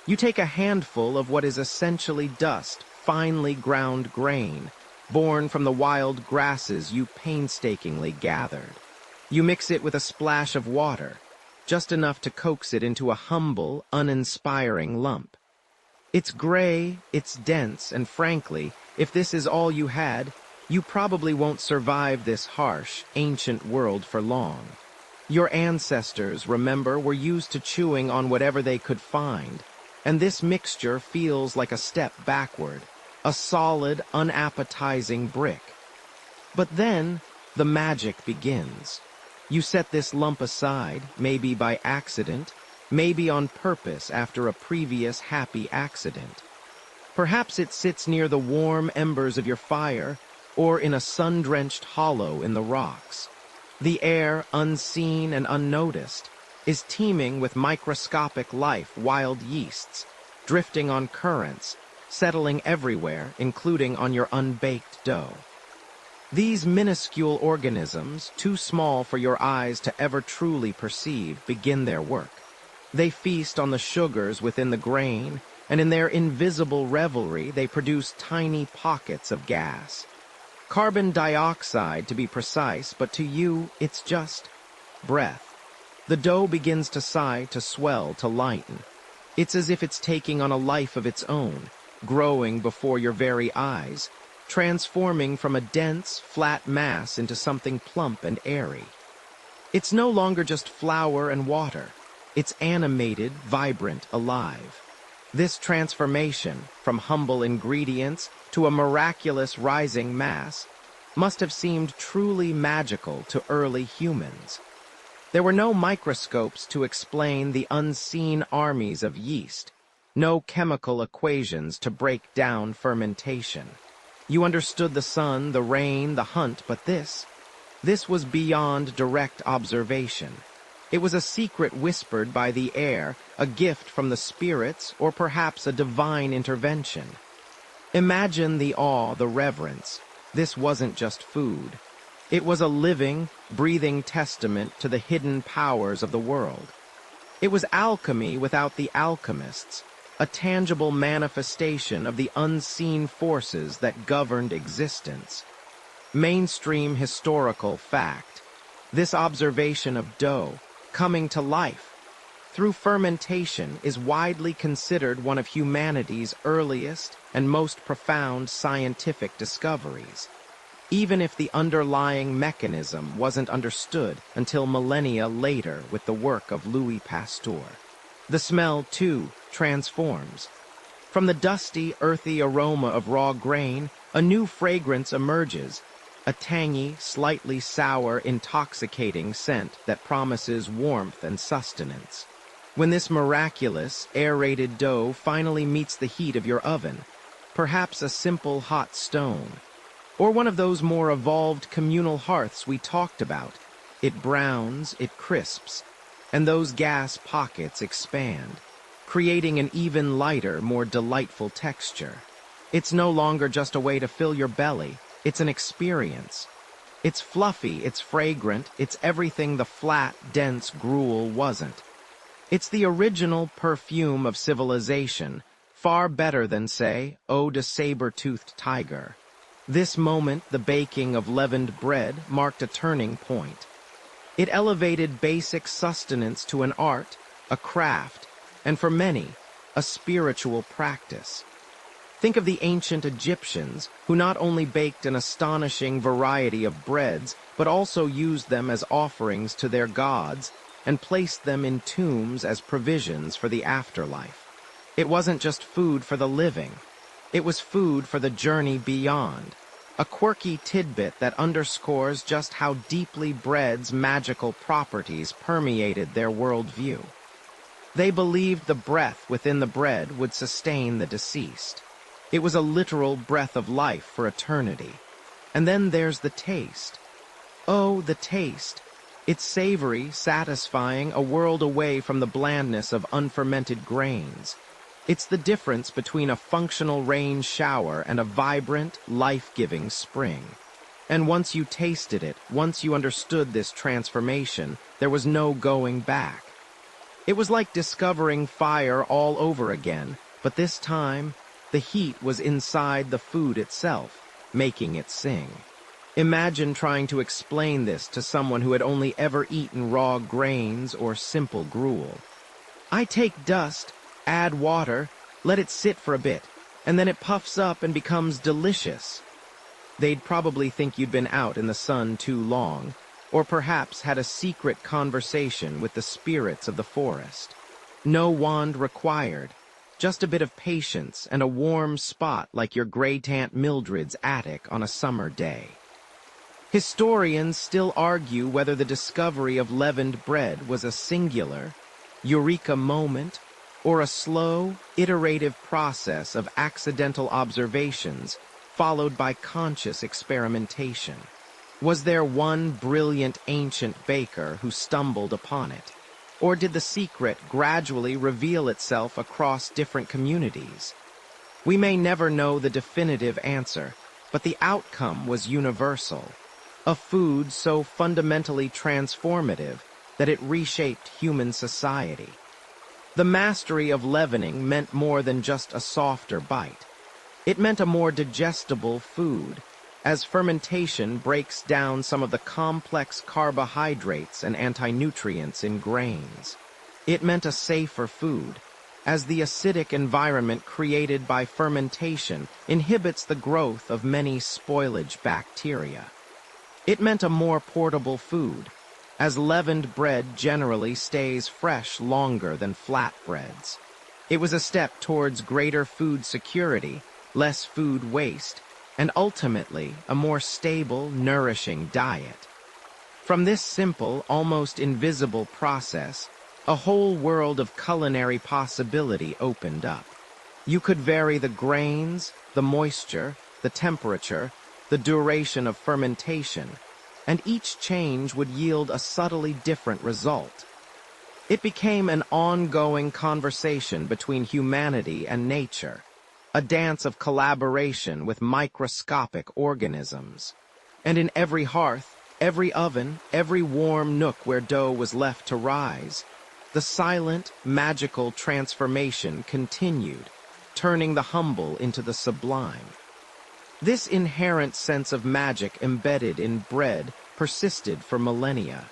You take a handful of what is essentially dust, finely ground grain, born from the wild grasses you painstakingly gathered. You mix it with a splash of water, just enough to coax it into a humble, uninspiring lump. It's gray, it's dense, and frankly, if this is all you had, you probably won't survive this harsh, ancient world for long. Your ancestors, remember, were used to chewing on whatever they could find, and this mixture feels like a step backward, a solid, unappetizing brick. But then, the magic begins. You set this lump aside, maybe by accident, maybe on purpose after a previous happy accident. Perhaps it sits near the warm embers of your fire, or in a sun-drenched hollow in the rocks. The air, unseen and unnoticed, is teeming with microscopic life, wild yeasts, drifting on currents, settling everywhere, including on your unbaked dough. These minuscule organisms, too small for your eyes to ever truly perceive, begin their work. They feast on the sugars within the grain, and in their invisible revelry they produce tiny pockets of gas. Carbon dioxide, to be precise, but to you, it's just breath. The dough begins to sigh, to swell, to lighten. It's as if it's taking on a life of its own, growing before your very eyes, transforming from a dense, flat mass into something plump and airy. It's no longer just flour and water. It's animated, vibrant, alive. This transformation, from humble ingredients to a miraculous rising mass, must have seemed truly magical to early humans. There were no microscopes to explain the unseen armies of yeast, no chemical equations to break down fermentation. You understood the sun, the rain, the hunt, but this was beyond direct observation. It was a secret whispered by the air, a gift from the spirits, or perhaps a divine intervention. Imagine the awe, the reverence. This wasn't just food. It was a living, breathing testament to the hidden powers of the world. It was alchemy without the alchemists, a tangible manifestation of the unseen forces that governed existence. Mainstream historical fact. This observation of dough, coming to life through fermentation, is widely considered one of humanity's earliest and most profound scientific discoveries, even if the underlying mechanism wasn't understood until millennia later with the work of Louis Pasteur. The smell, too, transforms. From the dusty, earthy aroma of raw grain, a new fragrance emerges, a tangy, slightly sour, intoxicating scent that promises warmth and sustenance. When this miraculous, aerated dough finally meets the heat of your oven, perhaps a simple hot stone, or one of those more evolved communal hearths we talked about, it browns, it crisps, and those gas pockets expand, creating an even lighter, more delightful texture. It's no longer just a way to fill your belly, it's an experience. It's fluffy, it's fragrant, it's everything the flat, dense gruel wasn't. It's the original perfume of civilization, far better than, say, Ode to Saber-Toothed Tiger. This moment, the baking of leavened bread, marked a turning point. It elevated basic sustenance to an art, a craft, and for many, a spiritual practice. Think of the ancient Egyptians, who not only baked an astonishing variety of breads, but also used them as offerings to their gods and placed them in tombs as provisions for the afterlife. It wasn't just food for the living. It was food for the journey beyond, a quirky tidbit that underscores just how deeply bread's magical properties permeated their worldview. They believed the breath within the bread would sustain the deceased. It was a literal breath of life for eternity. And then there's the taste. Oh, the taste. It's savory, satisfying, a world away from the blandness of unfermented grains. It's the difference between a functional rain shower and a vibrant, life-giving spring. And once you tasted it, once you understood this transformation, there was no going back. It was like discovering fire all over again, but this time, the heat was inside the food itself, making it sing. Imagine trying to explain this to someone who had only ever eaten raw grains or simple gruel. I take dust, add water, let it sit for a bit, and then it puffs up and becomes delicious. They'd probably think you'd been out in the sun too long, or perhaps had a secret conversation with the spirits of the forest. No wand required, just a bit of patience and a warm spot like your great Aunt Mildred's attic on a summer day. Historians still argue whether the discovery of leavened bread was a singular, eureka moment, or a slow, iterative process of accidental observations followed by conscious experimentation. Was there one brilliant ancient baker who stumbled upon it? Or did the secret gradually reveal itself across different communities? We may never know the definitive answer, but the outcome was universal. A food so fundamentally transformative that it reshaped human society. The mastery of leavening meant more than just a softer bite. It meant a more digestible food, as fermentation breaks down some of the complex carbohydrates and anti-nutrients in grains. It meant a safer food, as the acidic environment created by fermentation inhibits the growth of many spoilage bacteria. It meant a more portable food, as leavened bread generally stays fresh longer than flatbreads. It was a step towards greater food security, less food waste, and ultimately a more stable, nourishing diet. From this simple, almost invisible process, a whole world of culinary possibility opened up. You could vary the grains, the moisture, the temperature, the duration of fermentation, and each change would yield a subtly different result. It became an ongoing conversation between humanity and nature, a dance of collaboration with microscopic organisms. And in every hearth, every oven, every warm nook where dough was left to rise, the silent, magical transformation continued, turning the humble into the sublime. This inherent sense of magic embedded in bread persisted for millennia.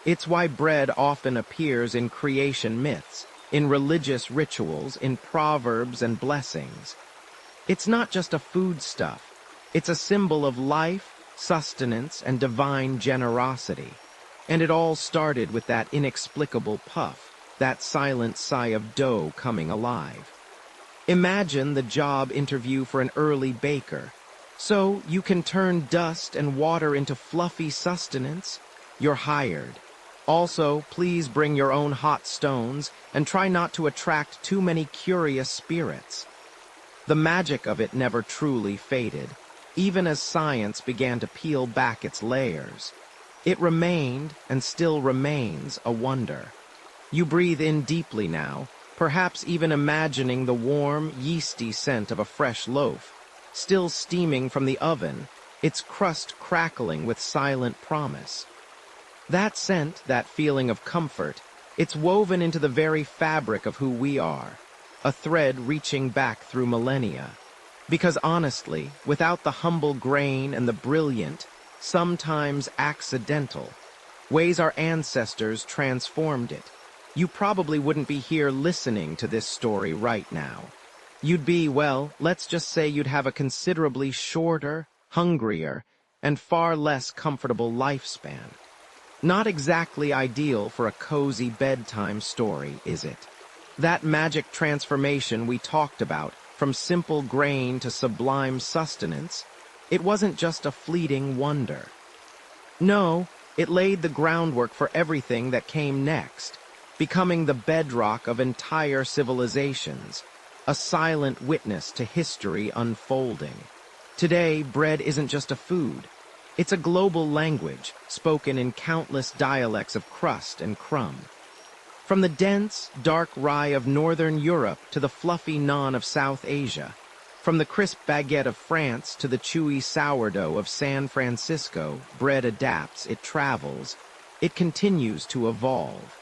It's why bread often appears in creation myths, in religious rituals, in proverbs and blessings. It's not just a foodstuff. It's a symbol of life, sustenance, and divine generosity. And it all started with that inexplicable puff, that silent sigh of dough coming alive. Imagine the job interview for an early baker. So you can turn dust and water into fluffy sustenance? You're hired. Also, please bring your own hot stones and try not to attract too many curious spirits. The magic of it never truly faded, even as science began to peel back its layers. It remained, and still remains, a wonder. You breathe in deeply now, perhaps even imagining the warm, yeasty scent of a fresh loaf, still steaming from the oven, its crust crackling with silent promise. That scent, that feeling of comfort, it's woven into the very fabric of who we are, a thread reaching back through millennia. Because honestly, without the humble grain and the brilliant, sometimes accidental, ways our ancestors transformed it, you probably wouldn't be here listening to this story right now. You'd be, well, let's just say you'd have a considerably shorter, hungrier, and far less comfortable lifespan. Not exactly ideal for a cozy bedtime story, is it? That magic transformation we talked about, from simple grain to sublime sustenance, it wasn't just a fleeting wonder. No, it laid the groundwork for everything that came next, becoming the bedrock of entire civilizations, a silent witness to history unfolding. Today, bread isn't just a food. It's a global language, spoken in countless dialects of crust and crumb. From the dense, dark rye of northern Europe to the fluffy naan of South Asia, from the crisp baguette of France to the chewy sourdough of San Francisco, bread adapts, it travels, it continues to evolve.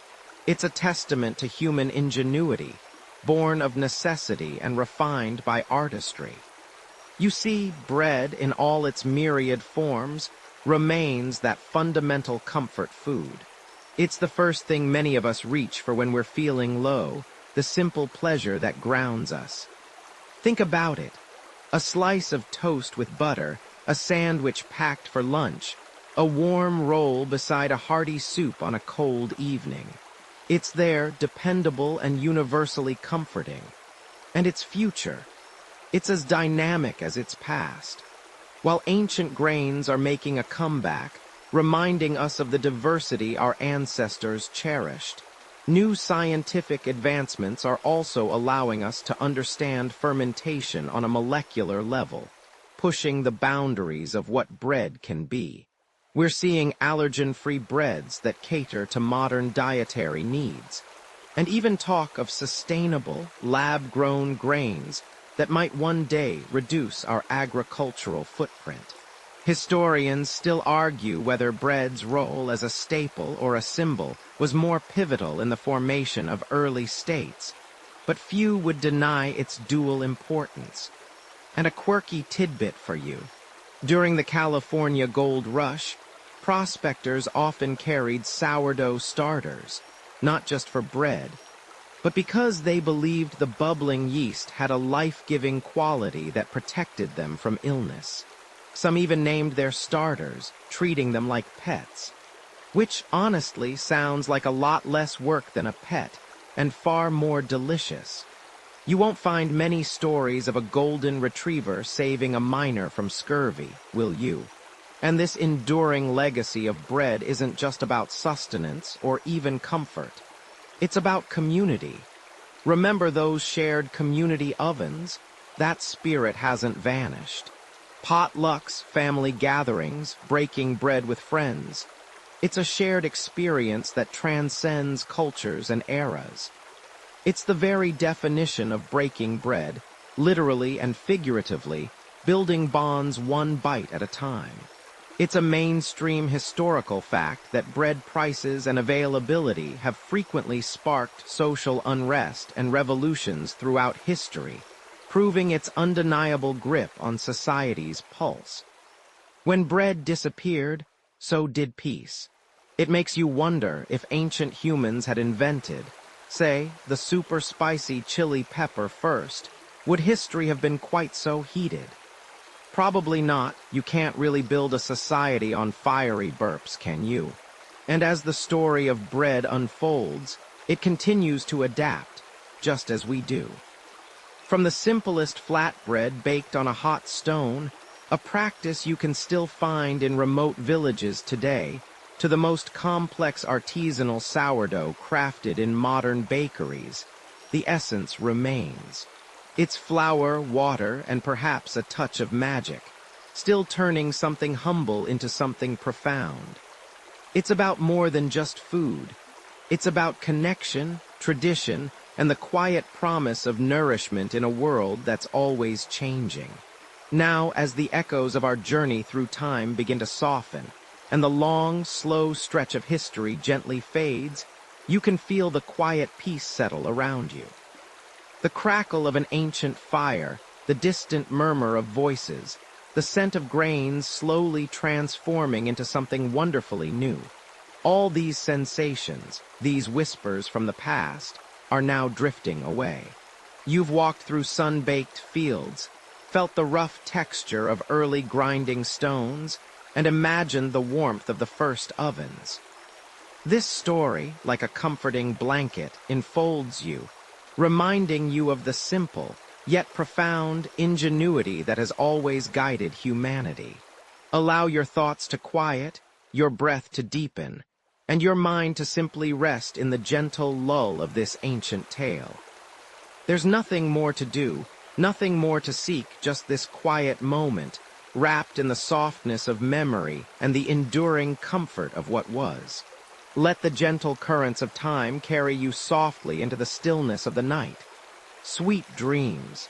It's a testament to human ingenuity, born of necessity and refined by artistry. You see, bread, in all its myriad forms, remains that fundamental comfort food. It's the first thing many of us reach for when we're feeling low, the simple pleasure that grounds us. Think about it. A slice of toast with butter, a sandwich packed for lunch, a warm roll beside a hearty soup on a cold evening. It's there, dependable and universally comforting. And its future. It's as dynamic as its past. While ancient grains are making a comeback, reminding us of the diversity our ancestors cherished, new scientific advancements are also allowing us to understand fermentation on a molecular level, pushing the boundaries of what bread can be. We're seeing allergen-free breads that cater to modern dietary needs, and even talk of sustainable, lab-grown grains that might one day reduce our agricultural footprint. Historians still argue whether bread's role as a staple or a symbol was more pivotal in the formation of early states, but few would deny its dual importance. And a quirky tidbit for you. During the California Gold Rush, prospectors often carried sourdough starters, not just for bread, but because they believed the bubbling yeast had a life-giving quality that protected them from illness. Some even named their starters, treating them like pets, which honestly sounds like a lot less work than a pet, and far more delicious. You won't find many stories of a golden retriever saving a miner from scurvy, will you? And this enduring legacy of bread isn't just about sustenance or even comfort. It's about community. Remember those shared community ovens? That spirit hasn't vanished. Potlucks, family gatherings, breaking bread with friends. It's a shared experience that transcends cultures and eras. It's the very definition of breaking bread, literally and figuratively, building bonds one bite at a time. It's a mainstream historical fact that bread prices and availability have frequently sparked social unrest and revolutions throughout history, proving its undeniable grip on society's pulse. When bread disappeared, so did peace. It makes you wonder if ancient humans had invented, say, the super spicy chili pepper first, would history have been quite so heated? Probably not. You can't really build a society on fiery burps, can you? And as the story of bread unfolds, it continues to adapt, just as we do. From the simplest flatbread baked on a hot stone, a practice you can still find in remote villages today, to the most complex artisanal sourdough crafted in modern bakeries, the essence remains. It's flour, water, and perhaps a touch of magic, still turning something humble into something profound. It's about more than just food. It's about connection, tradition, and the quiet promise of nourishment in a world that's always changing. Now, as the echoes of our journey through time begin to soften, and the long, slow stretch of history gently fades, you can feel the quiet peace settle around you. The crackle of an ancient fire, the distant murmur of voices, the scent of grains slowly transforming into something wonderfully new. All these sensations, these whispers from the past, are now drifting away. You've walked through sun-baked fields, felt the rough texture of early grinding stones, and imagined the warmth of the first ovens. This story, like a comforting blanket, enfolds you, reminding you of the simple, yet profound ingenuity that has always guided humanity. Allow your thoughts to quiet, your breath to deepen, and your mind to simply rest in the gentle lull of this ancient tale. There's nothing more to do, nothing more to seek, just this quiet moment, wrapped in the softness of memory and the enduring comfort of what was. Let the gentle currents of time carry you softly into the stillness of the night. Sweet dreams,